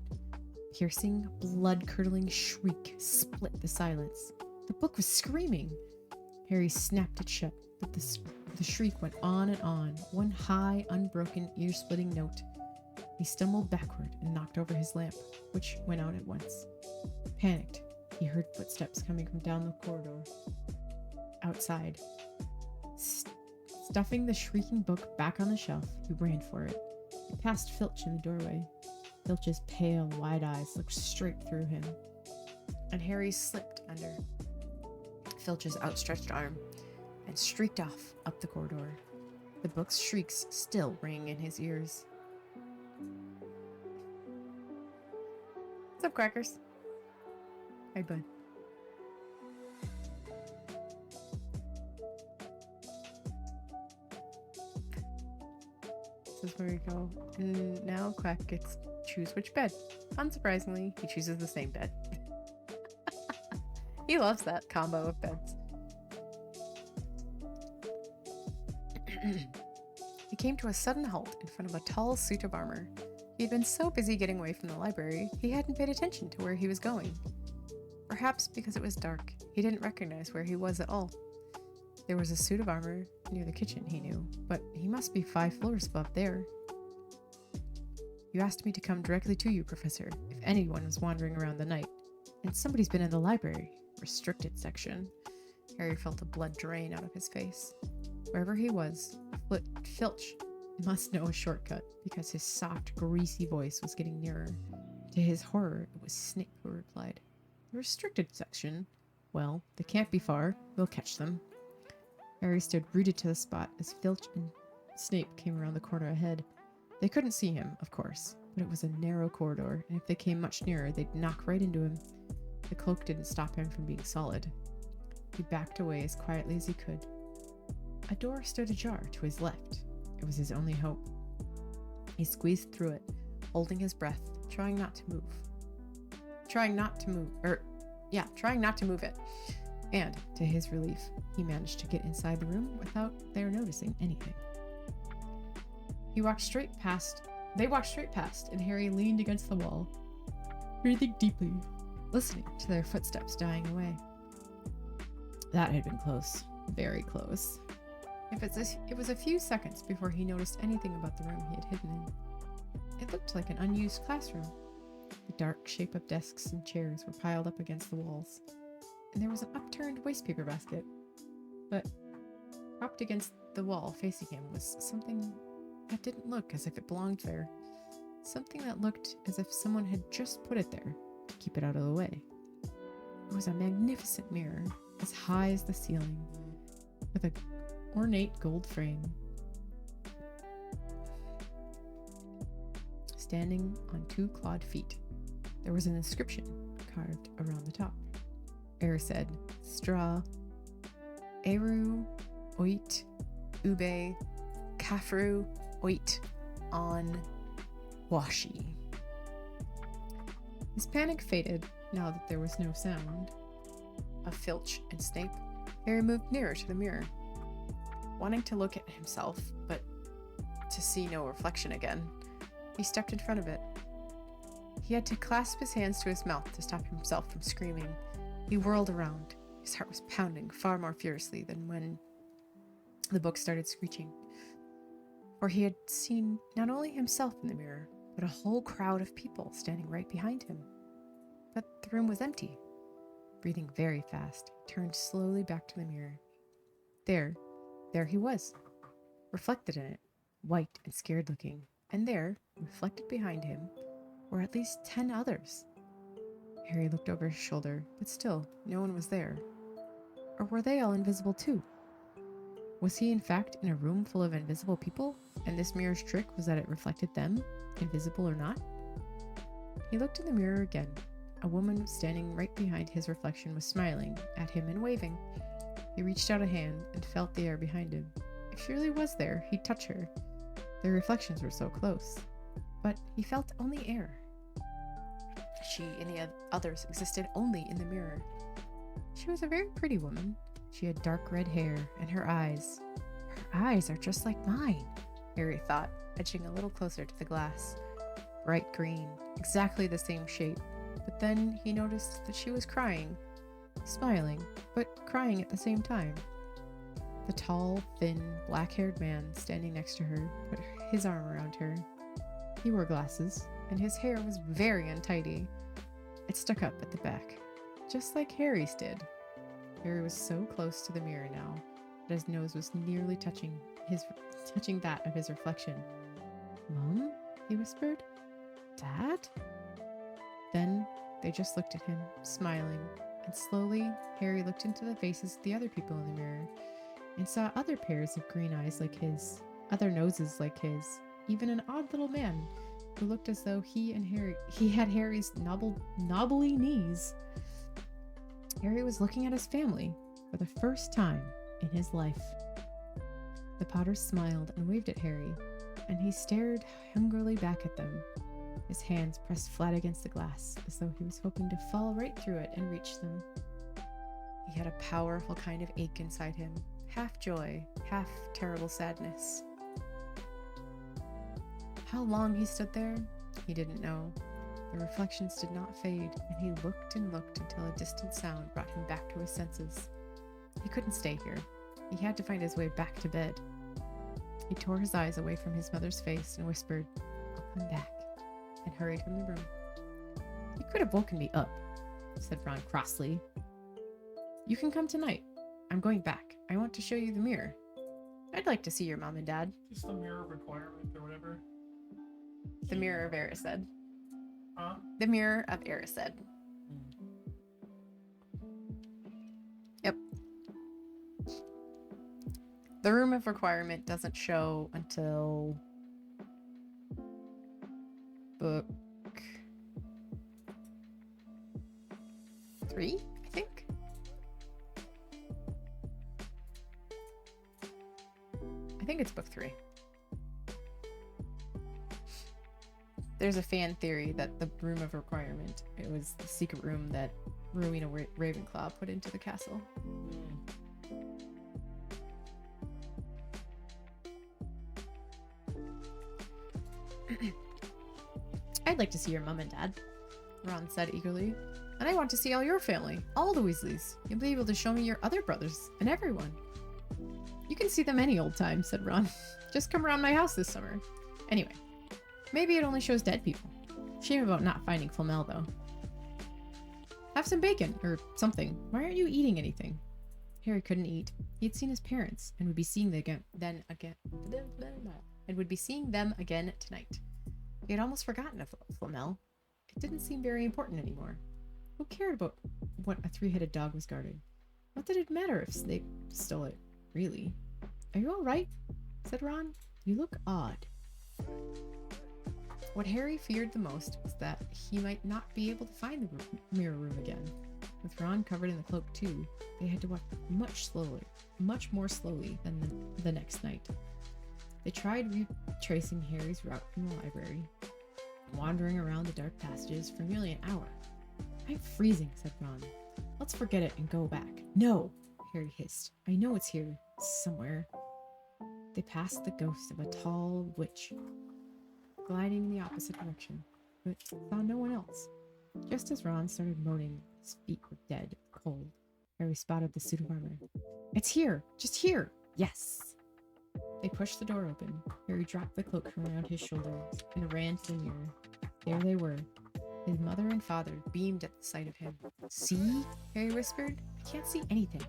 Piercing, blood-curdling shriek split the silence. The book was screaming. Harry snapped it shut, but the shriek went on and on, one high, unbroken, ear-splitting note. He stumbled backward and knocked over his lamp, which went out at once. Panicked, he heard footsteps coming from down the corridor. Outside. Stuffing the shrieking book back on the shelf, he ran for it. He passed Filch in the doorway. Filch's pale, wide eyes looked straight through him, and Harry slipped under Filch's outstretched arm and streaked off up the corridor, the book's shrieks still ringing in his ears. What's up, Crackers? Hi, bud. This is where we go. And now Quack gets choose which bed. Unsurprisingly, he chooses the same bed. He loves that combo of beds. He came to a sudden halt in front of a tall suit of armor. He'd been so busy getting away from the library, he hadn't paid attention to where he was going. Perhaps because it was dark, he didn't recognize where he was at all. There was a suit of armor near the kitchen, he knew, but he must be 5 floors above there. You asked me to come directly to you, Professor, if anyone was wandering around the night. And somebody's been in the library. Restricted section. Harry felt the blood drain out of his face. Wherever he was, Filch must know a shortcut, because his soft, greasy voice was getting nearer. To his horror, it was Snape who replied. The restricted section? Well, they can't be far. We'll catch them. Harry stood rooted to the spot as Filch and Snape came around the corner ahead. They couldn't see him, of course, but it was a narrow corridor, and if they came much nearer, they'd knock right into him. The cloak didn't stop him from being solid. He backed away as quietly as he could. A door stood ajar to his left. It was his only hope. He squeezed through it, holding his breath, trying not to move it. And, to his relief, he managed to get inside the room without their noticing anything. They walked straight past, and Harry leaned against the wall, breathing deeply, listening to their footsteps dying away. That had been close. Very close. It was a few seconds before he noticed anything about the room he had hidden in. It looked like an unused classroom. The dark shape of desks and chairs were piled up against the walls, and there was an upturned wastepaper basket. But propped against the wall facing him was something that didn't look as if it belonged there. Something that looked as if someone had just put it there to keep it out of the way. It was a magnificent mirror, as high as the ceiling, with an ornate gold frame. Standing on 2 clawed feet, there was an inscription carved around the top. It said, Stra, Eru, Oit, Ube, Kafru, Oit, On, Washi. His panic faded now that there was no sound of Filch and Snape. Harry moved nearer to the mirror, wanting to look at himself, but to see no reflection again. He stepped in front of it. He had to clasp his hands to his mouth to stop himself from screaming. He whirled around. His heart was pounding far more furiously than when the book started screeching. For he had seen not only himself in the mirror, but a whole crowd of people standing right behind him. But the room was empty. Breathing very fast, he turned slowly back to the mirror. There he was, reflected in it, white and scared looking. And there, reflected behind him, were at least 10 others. Harry looked over his shoulder, but still, no one was there. Or were they all invisible too? Was he in fact in a room full of invisible people, and this mirror's trick was that it reflected them, invisible or not? He looked in the mirror again. A woman standing right behind his reflection was smiling at him and waving. He reached out a hand and felt the air behind him. If she really was there, he'd touch her. Their reflections were so close. But he felt only air. She and the others existed only in the mirror. She was a very pretty woman. She had dark red hair, and her eyes are just like mine, Harry thought, edging a little closer to the glass. Bright green, exactly the same shape. But then he noticed that she was crying, smiling, but crying at the same time. The tall, thin, black-haired man standing next to her put his arm around her. He wore glasses, and his hair was very untidy. It stuck up at the back, just like Harry's did. Harry was so close to the mirror now that his nose was nearly touching that of his reflection. "Mom?" he whispered. "Dad?" Then they just looked at him, smiling, and slowly Harry looked into the faces of the other people in the mirror and saw other pairs of green eyes like his, other noses like his, even an odd little man who looked as though he had Harry's knobbly knees. Harry was looking at his family for the first time in his life. The Potters smiled and waved at Harry, and he stared hungrily back at them, his hands pressed flat against the glass, as though he was hoping to fall right through it and reach them. He had a powerful kind of ache inside him, half joy, half terrible sadness. How long he stood there, He didn't know. The reflections did not fade, and he looked and looked until a distant sound brought him back to his senses. He couldn't stay here. He had to find his way back to bed. He tore his eyes away from his mother's face and whispered, "I'll come back," and hurried from the room. "You could have woken me up," said Ron crossly. "You can come tonight. I'm going back. I want to show you the mirror. I'd like to see your mom and dad." Just the mirror requirement or whatever. The Mirror of Erised. Huh? The Mirror of Erised. Yep. The Room of Requirement doesn't show until book 3, I think. I think it's book 3. There's a fan theory that the Room of Requirement, it was the secret room that Rowena Ravenclaw put into the castle. "I'd like to see your mom and dad," Ron said eagerly. "And I want to see all your family, all the Weasleys. You'll be able to show me your other brothers and everyone." "You can see them any old time," said Ron. "Just come around my house this summer. Anyway, maybe it only shows dead people. Shame about not finding Flamel, though. Have some bacon, or something. Why aren't you eating anything?" Harry couldn't eat. He had seen his parents, and would be seeing them again tonight. He had almost forgotten of Flamel. It didn't seem very important anymore. Who cared about what a three-headed dog was guarding? What did it matter if Snape stole it, really? "Are you all right?" said Ron. "You look odd." What Harry feared the most was that he might not be able to find the mirror room again. With Ron covered in the cloak too, they had to walk much more slowly than the next night. They tried retracing Harry's route from the library, wandering around the dark passages for nearly an hour. "I'm freezing," said Ron. "Let's forget it and go back." "No," Harry hissed. "I know it's here, somewhere." They passed the ghost of a tall witch, gliding in the opposite direction, but saw no one else. Just as Ron started moaning, his feet were dead, cold, Harry spotted the suit of armor. "It's here! Just here! Yes!" They pushed the door open. Harry dropped the cloak from around his shoulders and ran to the mirror. There they were. His mother and father beamed at the sight of him. "See?" Harry whispered. "I can't see anything."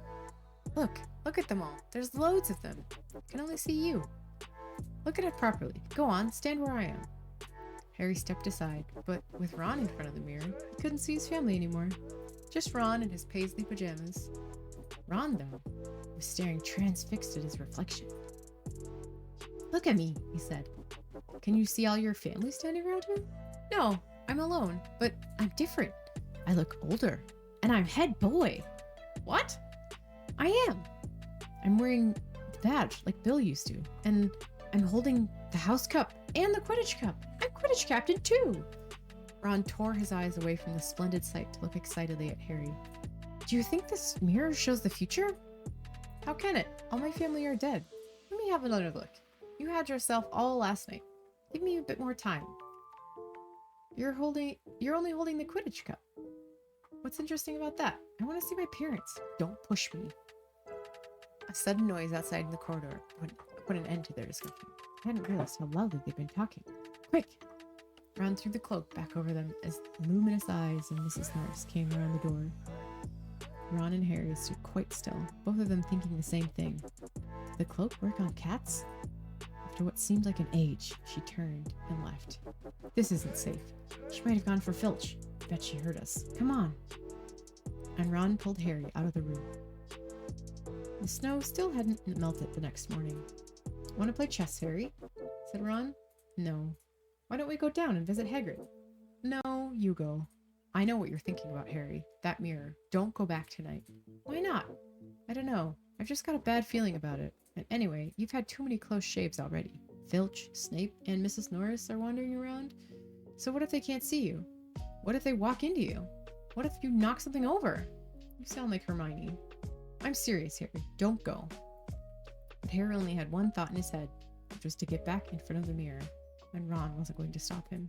Look at them all. There's loads of them. I can only see you." "Look at it properly. Go on, stand where I am." Harry stepped aside, but with Ron in front of the mirror, he couldn't see his family anymore. Just Ron in his paisley pajamas. Ron, though, was staring transfixed at his reflection. "Look at me," he said. "Can you see all your family standing around you?" "No, I'm alone, but I'm different. I look older, and I'm head boy." "What?" "I am. I'm wearing the badge like Bill used to, and I'm holding the house cup and the Quidditch cup. I'm Quidditch captain too." Ron tore his eyes away from the splendid sight to look excitedly at Harry. "Do you think this mirror shows the future?" "How can it? All my family are dead. Let me have another look. You had yourself all last night. Give me a bit more time." You're only holding the Quidditch cup. What's interesting about that? I want to see my parents. Don't push me." A sudden noise outside in the corridor put an end to their discussion. I hadn't realized how loudly they'd been talking. "Quick!" Ron threw the cloak back over them as luminous eyes and Mrs. Norris came around the door. Ron and Harry stood quite still, both of them thinking the same thing. Did the cloak work on cats? After what seemed like an age, she turned and left. "This isn't safe. She might have gone for Filch. I bet she heard us. Come on." And Ron pulled Harry out of the room. The snow still hadn't melted the next morning. "Want to play chess, Harry?" said Ron. "No." "Why don't we go down and visit Hagrid?" "No, you go." "I know what you're thinking about, Harry. That mirror. Don't go back tonight." "Why not?" "I don't know. I've just got a bad feeling about it. And anyway, you've had too many close shaves already. Filch, Snape, and Mrs. Norris are wandering around. So what if they can't see you? What if they walk into you? What if you knock something over? You sound like Hermione." "I'm serious, Harry. Don't go." But Harry only had one thought in his head, which was to get back in front of the mirror, and Ron wasn't going to stop him.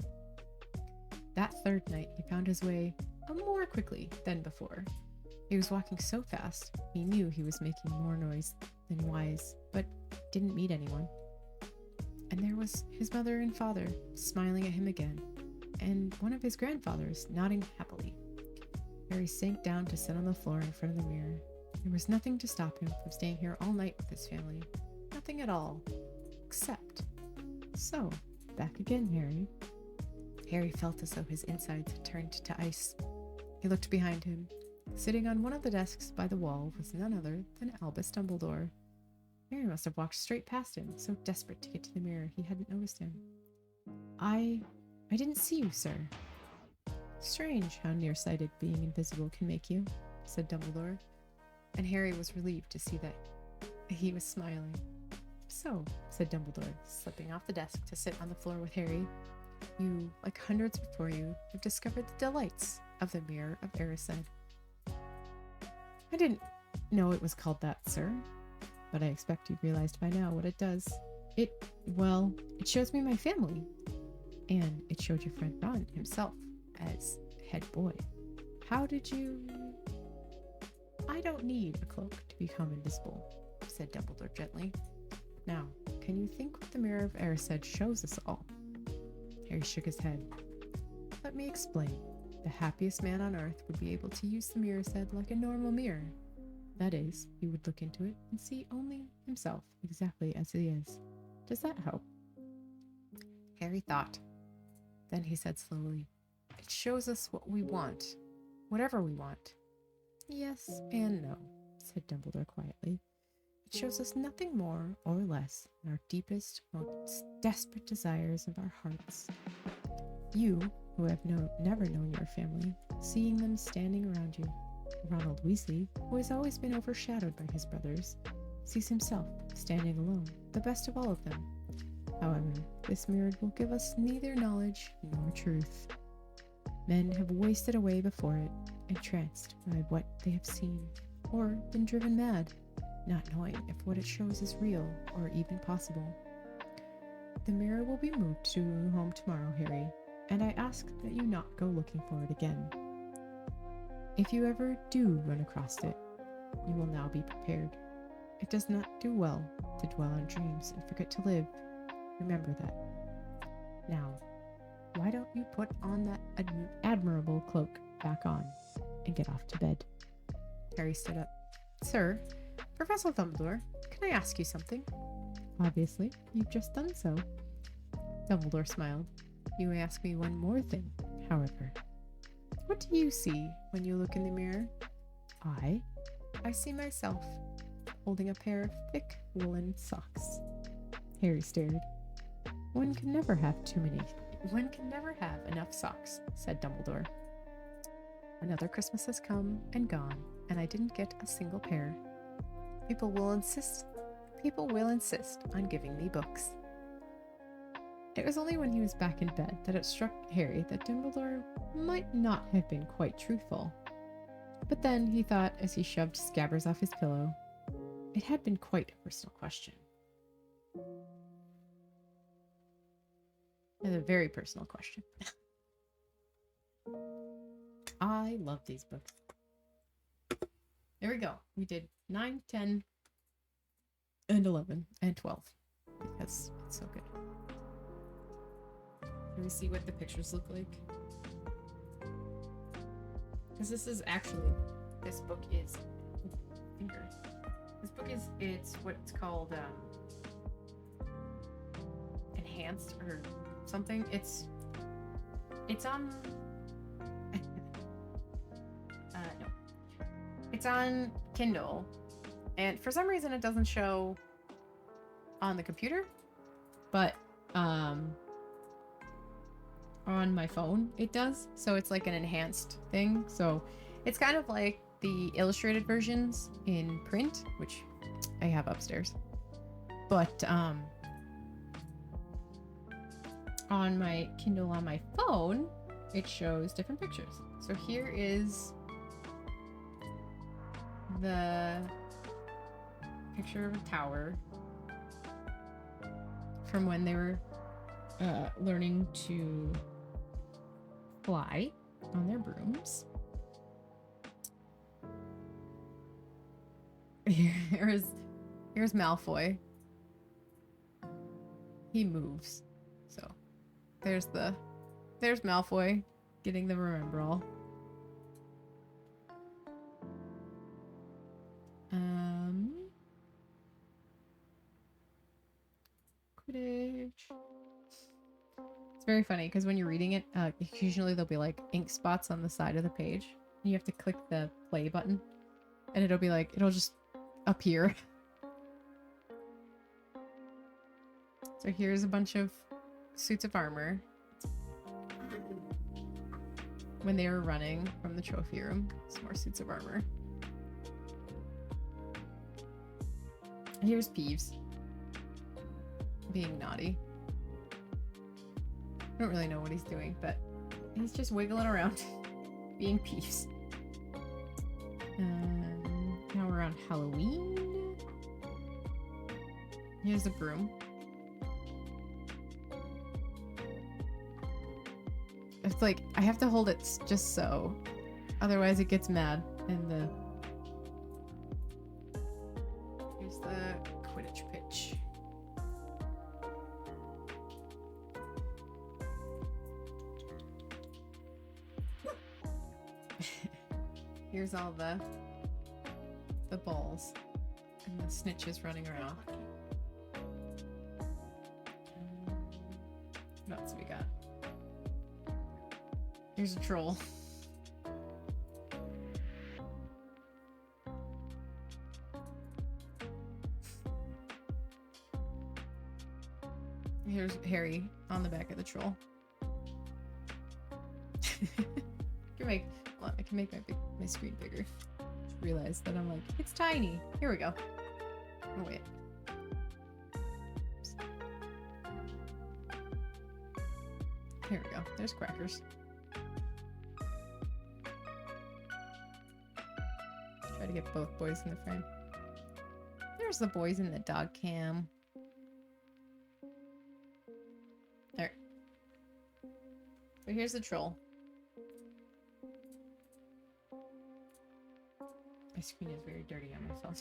That third night, he found his way more quickly than before. He was walking so fast, he knew he was making more noise than wise, but didn't meet anyone. And there was his mother and father smiling at him again, and one of his grandfathers nodding happily. Harry sank down to sit on the floor in front of the mirror. There was nothing to stop him from staying here all night with his family. Nothing at all. Except... So, back again, Harry. Harry felt as though his insides had turned to ice. He looked behind him. Sitting on one of the desks by the wall was none other than Albus Dumbledore. Harry must have walked straight past him, so desperate to get to the mirror he hadn't noticed him. I didn't see you, sir. Strange how nearsighted being invisible can make you, said Dumbledore, and Harry was relieved to see that he was smiling. So, said Dumbledore, slipping off the desk to sit on the floor with Harry, you, like hundreds before you, have discovered the delights of the Mirror of Erised. I didn't know it was called that, sir, but I expect you've realized by now what it does. It shows me my family, and it showed your friend Ron himself as head boy. How did you... I don't need a cloak to become invisible, said Dumbledore gently. Now, can you think what the Mirror of Erised shows us all? Harry shook his head. Let me explain. The happiest man on earth would be able to use the mirror said like a normal mirror. That is, he would look into it and see only himself exactly as he is. Does that help? Harry thought. Then he said slowly, it shows us what we want, whatever we want. Yes and no, said Dumbledore quietly. It shows us nothing more or less than our deepest, most desperate desires of our hearts. You, who have never known your family, seeing them standing around you. Ronald Weasley, who has always been overshadowed by his brothers, sees himself standing alone, the best of all of them. However, this mirror will give us neither knowledge nor truth. Men have wasted away before it, entranced by what they have seen, or been driven mad, not knowing if what it shows is real or even possible. The mirror will be moved to your new home tomorrow, Harry, and I ask that you not go looking for it again. If you ever do run across it, you will now be prepared. It does not do well to dwell on dreams and forget to live. Remember that. Now, why don't you put on that admirable cloak back on and get off to bed? Harry stood up. Sir, Professor Dumbledore, can I ask you something? Obviously, you've just done so. Dumbledore smiled. You may ask me one more thing, however. What do you see when you look in the mirror? I see myself, holding a pair of thick woolen socks. Harry stared. One can never have enough socks, said Dumbledore. Another Christmas has come and gone, and I didn't get a single pair. People will insist on giving me books. It was only when he was back in bed that it struck Harry that Dumbledore might not have been quite truthful. But then he thought, as he shoved Scabbers off his pillow, it had been quite a personal question. It's a very personal question. I love these books. There we go. We did 9, 10, and 11, and 12. Because it's so good. Can we see what the pictures look like? Because this book is, finger. This book is, it's what's called, enhanced or something. It's on, no. It's on Kindle, and for some reason it doesn't show on the computer, but, on my phone it does, so it's like an enhanced thing. So it's kind of like the illustrated versions in print, which I have upstairs, but on my Kindle on my phone it shows different pictures. So here is the picture of a tower from when they were learning to fly on their brooms. Here's Malfoy. He moves. So there's Malfoy getting the remember all. Quidditch. It's very funny because when you're reading it, occasionally there'll be like ink spots on the side of the page. And you have to click the play button. And it'll be like, it'll just appear. So here's a bunch of suits of armor. When they were running from the trophy room. Some more suits of armor. And here's Peeves. Being naughty. I don't really know what he's doing, but he's just wiggling around. Being Peeves. Now we're on Halloween. Here's the broom. It's like, I have to hold it just so. Otherwise it gets mad. And here's the Quidditch pitch. Here's all the balls and the snitches running around. What else we got? Here's a troll. Here's Harry on the back of the troll. I can make my screen bigger. Just realized that I'm like, it's tiny. Here we go. Oh wait. Oops. Here we go. There's Crackers. Try to get both boys in the frame. There's the boys in the dog cam. There. So here's the troll. My screen is very dirty on my phone.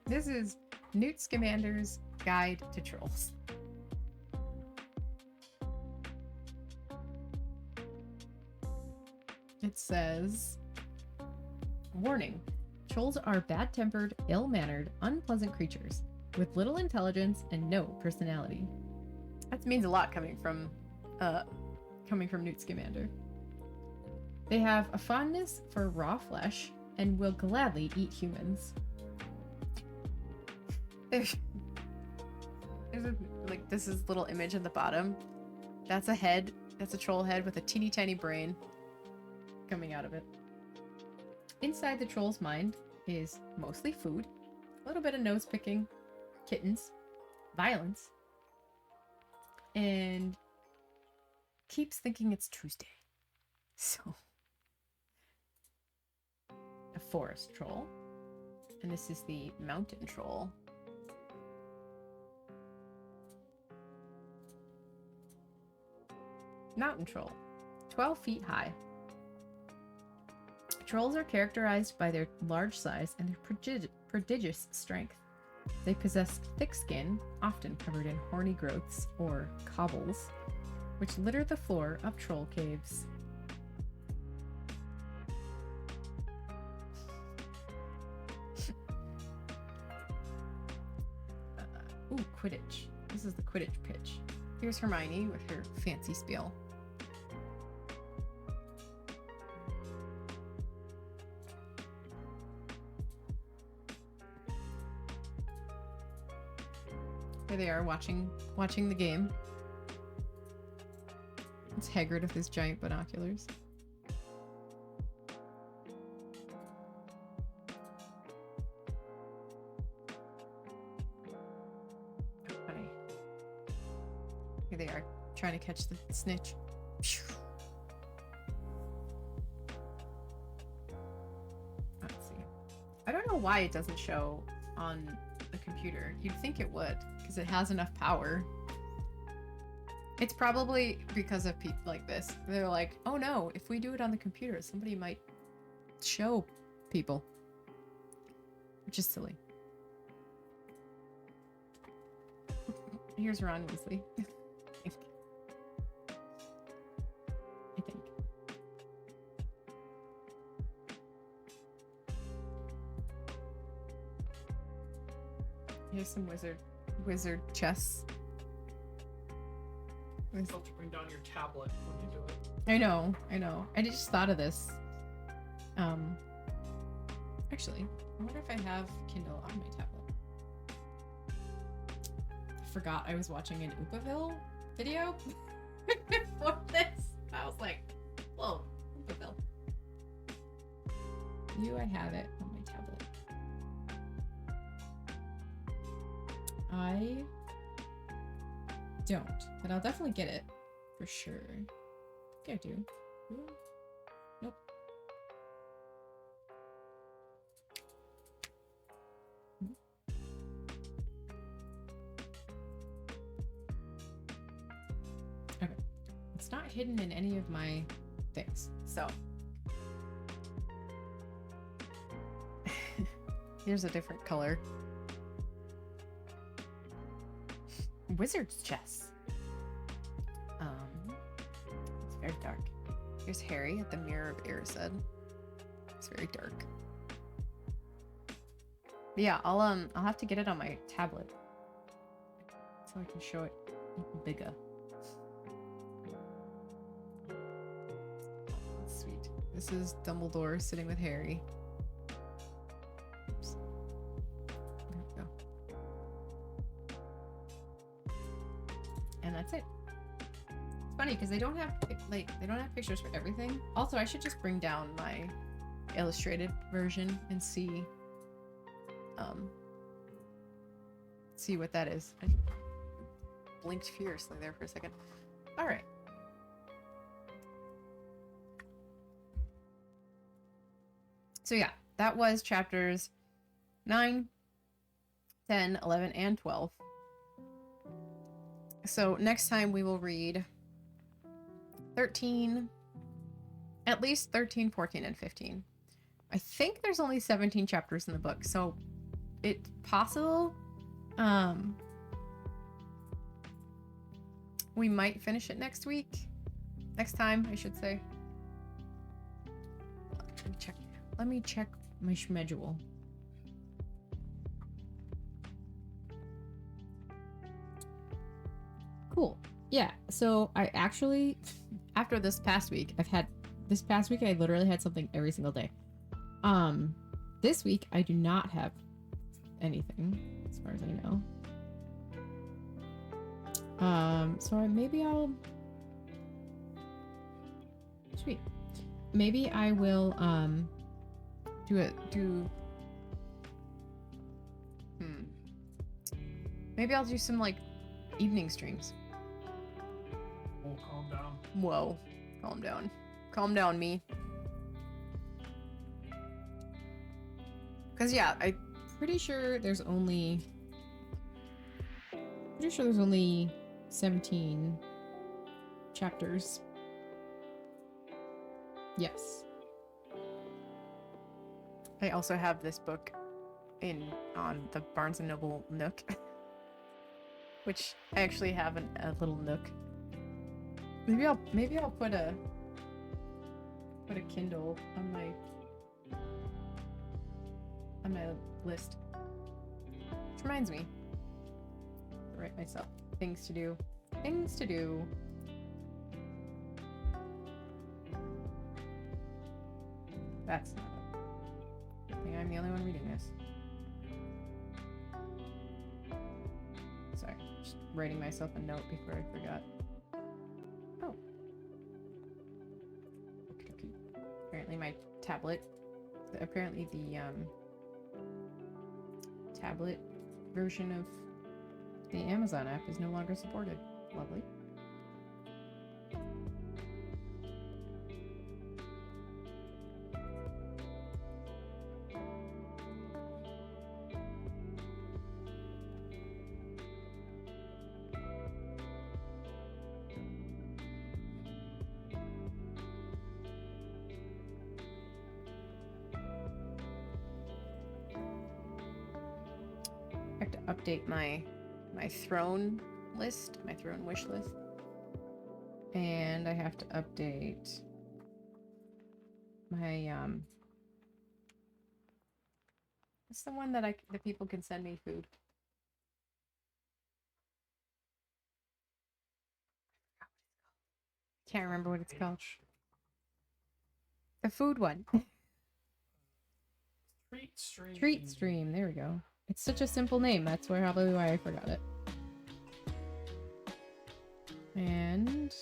This is Newt Scamander's Guide to Trolls. It says, warning, trolls are bad-tempered, ill-mannered, unpleasant creatures with little intelligence and no personality. That means a lot coming from Newt Scamander. They have a fondness for raw flesh and will gladly eat humans. There's this is little image at the bottom. That's a head. That's a troll head with a teeny tiny brain coming out of it. Inside the troll's mind is mostly food, a little bit of nose picking, kittens, violence, and keeps thinking it's Tuesday. So, a forest troll, and this is the mountain troll. Mountain troll, 12 feet high. Trolls are characterized by their large size and their prodigious strength. They possess thick skin, often covered in horny growths or cobbles, which litter the floor of troll caves. Ooh, Quidditch. This is the Quidditch pitch. Here's Hermione with her fancy spiel. Here they are watching the game. It's Hagrid with his giant binoculars. Oh, funny. Here they are trying to catch the snitch. Let's see. I don't know why it doesn't show on the computer. You'd think it would, because it has enough power. It's probably because of people like this. They're like, oh no, if we do it on the computer, somebody might show people. Which is silly. Here's Ron Weasley. I think. Here's some wizard chess. You have to bring down your tablet when you do it. I know. I just thought of this. Actually, I wonder if I have Kindle on my tablet. I forgot I was watching an Oopaville video before this. I was like, whoa, Oopaville. Do I have it on my tablet? I don't, but I'll definitely get it for sure. I think I do. Ooh. Nope. Okay. It's not hidden in any of my things. So here's a different color. Wizard's chess. It's very dark. Here's Harry at the Mirror of Erised. It's very dark. But yeah, I'll have to get it on my tablet so I can show it bigger. Sweet. This is Dumbledore sitting with Harry. Oops. There we go. And that's it. It's funny because they don't have pictures for everything. Also, I should just bring down my illustrated version and see what that is. I blinked furiously there for a second. All right. So yeah, that was chapters 9, 10, 11, and 12. So next time we will read 13, at least 13, 14, and 15. I think there's only 17 chapters in the book, so it's possible we might finish it next time, I should say. Let me check my schedule. Cool. Yeah, so I actually, after this past week, I literally had something every single day. This week I do not have anything, as far as I know. Maybe I'll... Sweet. Maybe I will, Maybe I'll do some, like, evening streams. Oh, calm down. Whoa. Calm down. Calm down, me. Because, yeah, I'm pretty sure there's only 17 chapters. Yes. I also have this book on the Barnes & Noble Nook. Which I actually have a little nook. Maybe I'll put a Kindle on my list. Which reminds me, I'll write myself things to do. Things to do. That's not it. I think I'm the only one reading this. Sorry, just writing myself a note before I forgot. Oh. Okay. Apparently my tablet, the tablet version of the Amazon app is no longer supported. Lovely. update my throne list, my throne wish list. And I have to update my what's the one that that people can send me food? Can't remember what it's called. The food one. Treat stream. Treat stream. There we go. It's such a simple name. That's probably why I forgot it. And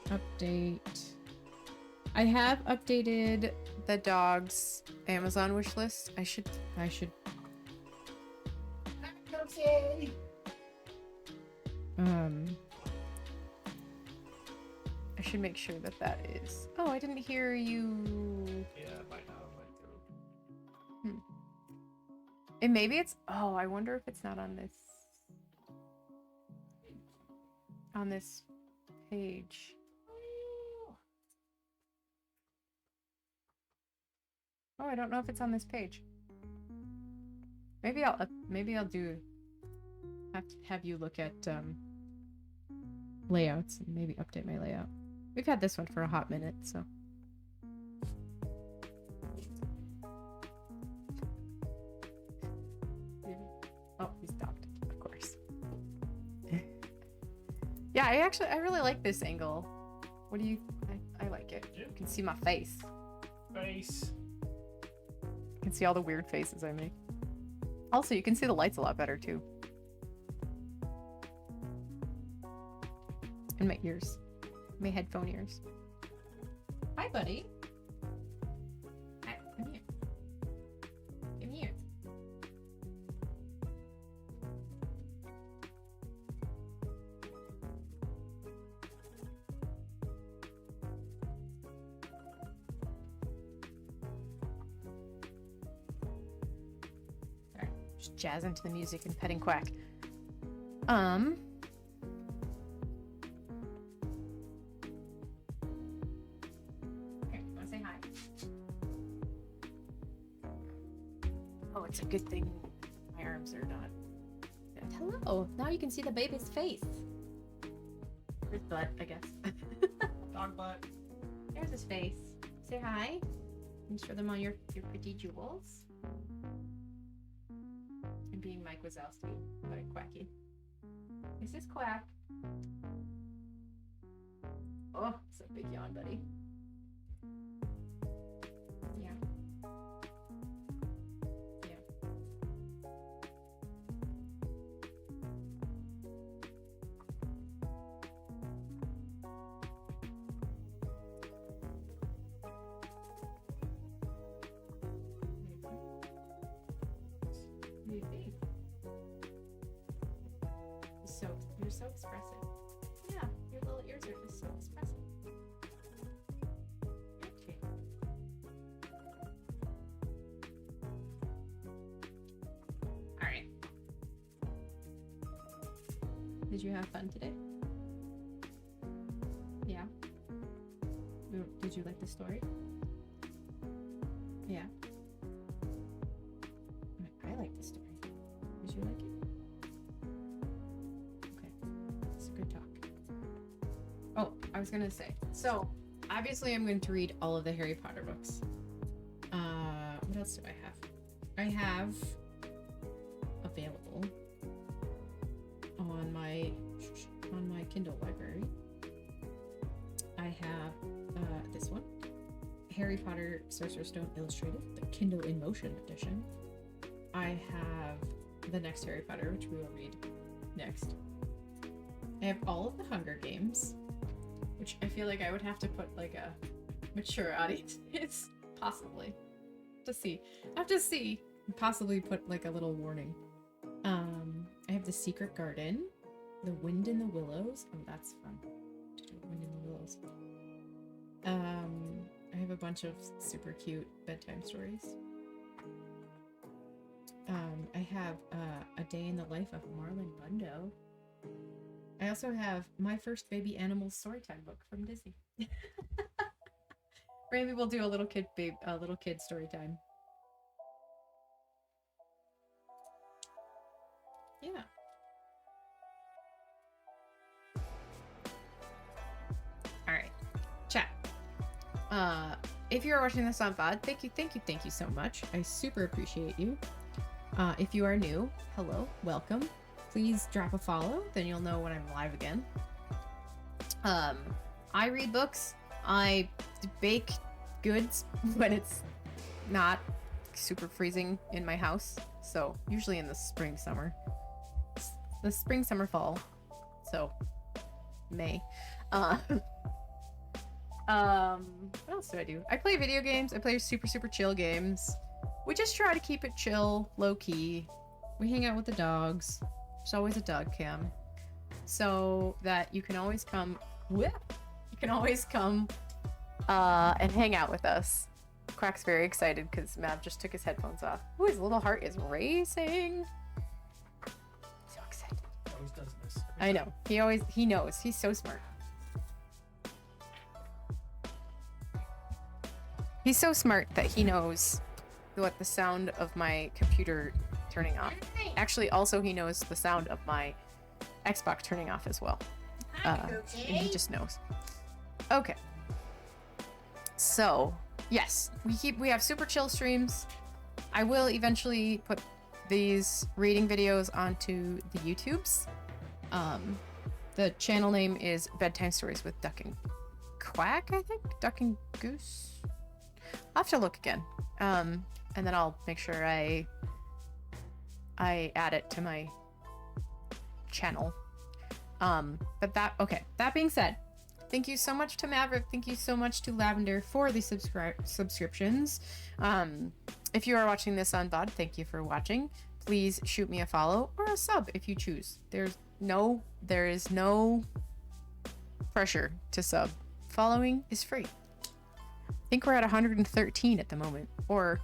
update. I have updated the dog's Amazon wish list. I should. I should make sure that that is. Oh, I didn't hear you. Yeah, it might not have went through. And maybe it's. Oh, I wonder if it's not on this. On this page. Oh, I don't know if it's on this page. Maybe I'll do. Have you look at layouts and maybe update my layout. We've had this one for a hot minute, so. Oh, he stopped, of course. Yeah, I really like this angle. What do you? I like it. Yeah. You can see my face. Face. You can see all the weird faces I make. Also, you can see the lights a lot better too. And my ears. My headphone ears. Hi, buddy. Hi, come here. Come here. Alright, just jazzing to the music and petting Quack. It's a good thing my arms are not. Hello! Now you can see the baby's face. His butt, I guess. Dog butt. There's his face. Say hi. And show them all your pretty jewels. And being Mike Wazowski, but Quacky. This is Quack. Oh, it's a big yawn, buddy. Yeah. You're so expressive. Yeah, your little ears are just so expressive. Okay. Alright. Did you have fun today? Yeah. Did you like the story? Yeah. I like the story. Did you like it? Good talk. Oh, I was gonna say. So, obviously I'm going to read all of the Harry Potter books. What else do I have? I have available on my Kindle library. I have this one. Harry Potter Sorcerer Stone Illustrated, the Kindle in Motion edition. I have the next Harry Potter, which we will read next. I have all of the Hunger Games, which I feel like I would have to put like a mature audience. It's possibly I have to see. Possibly put like a little warning. I have the Secret Garden, the Wind in the Willows. Oh, that's fun. Wind in the Willows. I have a bunch of super cute bedtime stories. I have A Day in the Life of Marlon Bundo. I also have My First Baby Animals Storytime book from Disney. Maybe we'll do a little kid story time. Yeah. All right, chat. If you are watching this on VOD, thank you so much. I super appreciate you. If you are new, hello, welcome. Please drop a follow, then you'll know when I'm live again. I read books. I bake goods when it's not super freezing in my house. So usually in the spring, summer. The spring, summer, fall. So May. What else do I do? I play video games. I play super chill games. We just try to keep it chill, low key. We hang out with the dogs. There's always a dog cam, so that you can always come. You can always come and hang out with us. Quack's very excited because Mav just took his headphones off. Ooh, his little heart is racing. So excited. He always does this. I know. He knows. He's so smart. He's so smart that he knows what the sound of my computer turning off. Actually, also he knows the sound of my Xbox turning off as well. And he just knows. Okay. So, yes, we have super chill streams. I will eventually put these reading videos onto the YouTubes. The channel name is Bedtime Stories with Duck and Quack, I think? Duck and Goose? I'll have to look again. And then I'll make sure I add it to my channel. But that being said, thank you so much to Maverick. Thank you so much to Lavender for the subscriptions. If you are watching this on VOD, thank you for watching. Please shoot me a follow or a sub if you choose. There is no pressure to sub. Following is free. I think we're at 113 at the moment, or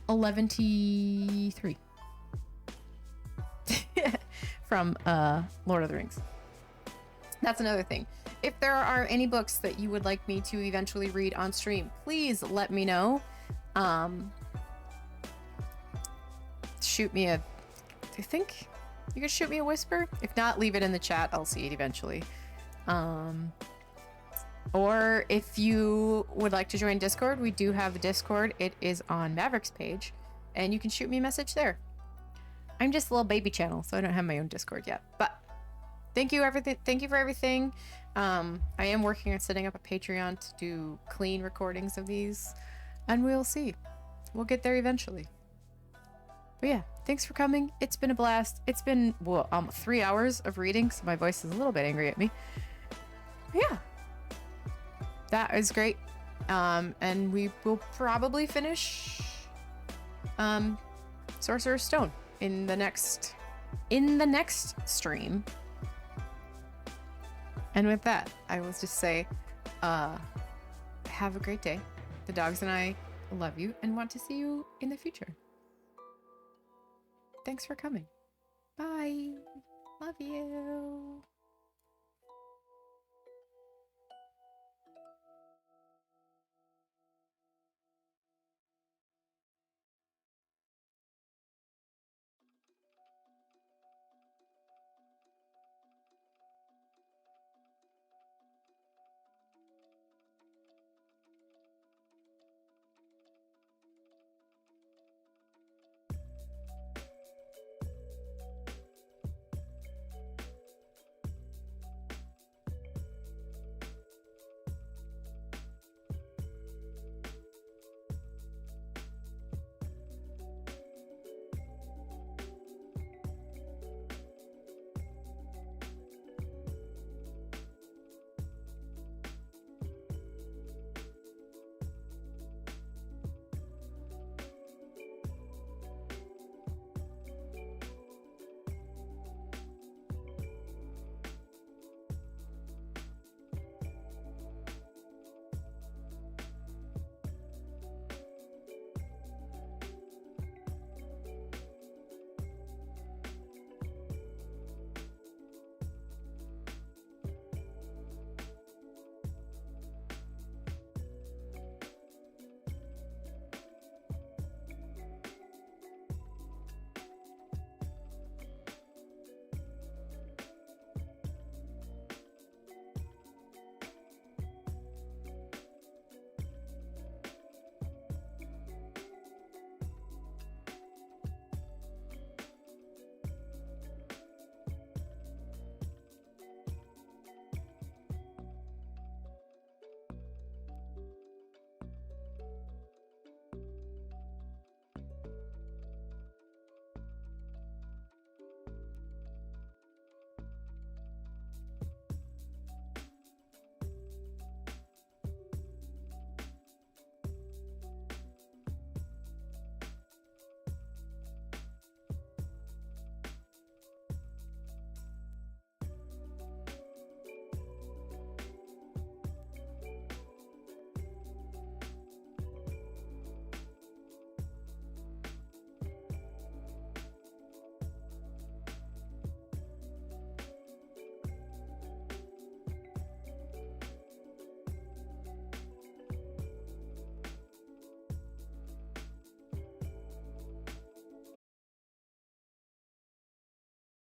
11-3 from Lord of the Rings. That's another thing. If there are any books that you would like me to eventually read on stream, please let me know. Shoot me a... Do you think you could shoot me a whisper? If not, leave it in the chat. I'll see it eventually. Or if you would like to join Discord, we do have a Discord. It is on Maverick's page, and you can shoot me a message there. I'm just a little baby channel, so I don't have my own Discord yet. But thank you for everything. I am working on setting up a Patreon to do clean recordings of these, and we'll see. We'll get there eventually. But yeah, thanks for coming. It's been a blast. It's been 3 hours of reading, so my voice is a little bit angry at me. But yeah. That is great. And we will probably finish Sorcerer's Stone in the next stream. And with that, I will just say, have a great day. The dogs and I love you and want to see you in the future. Thanks for coming. Bye. Love you.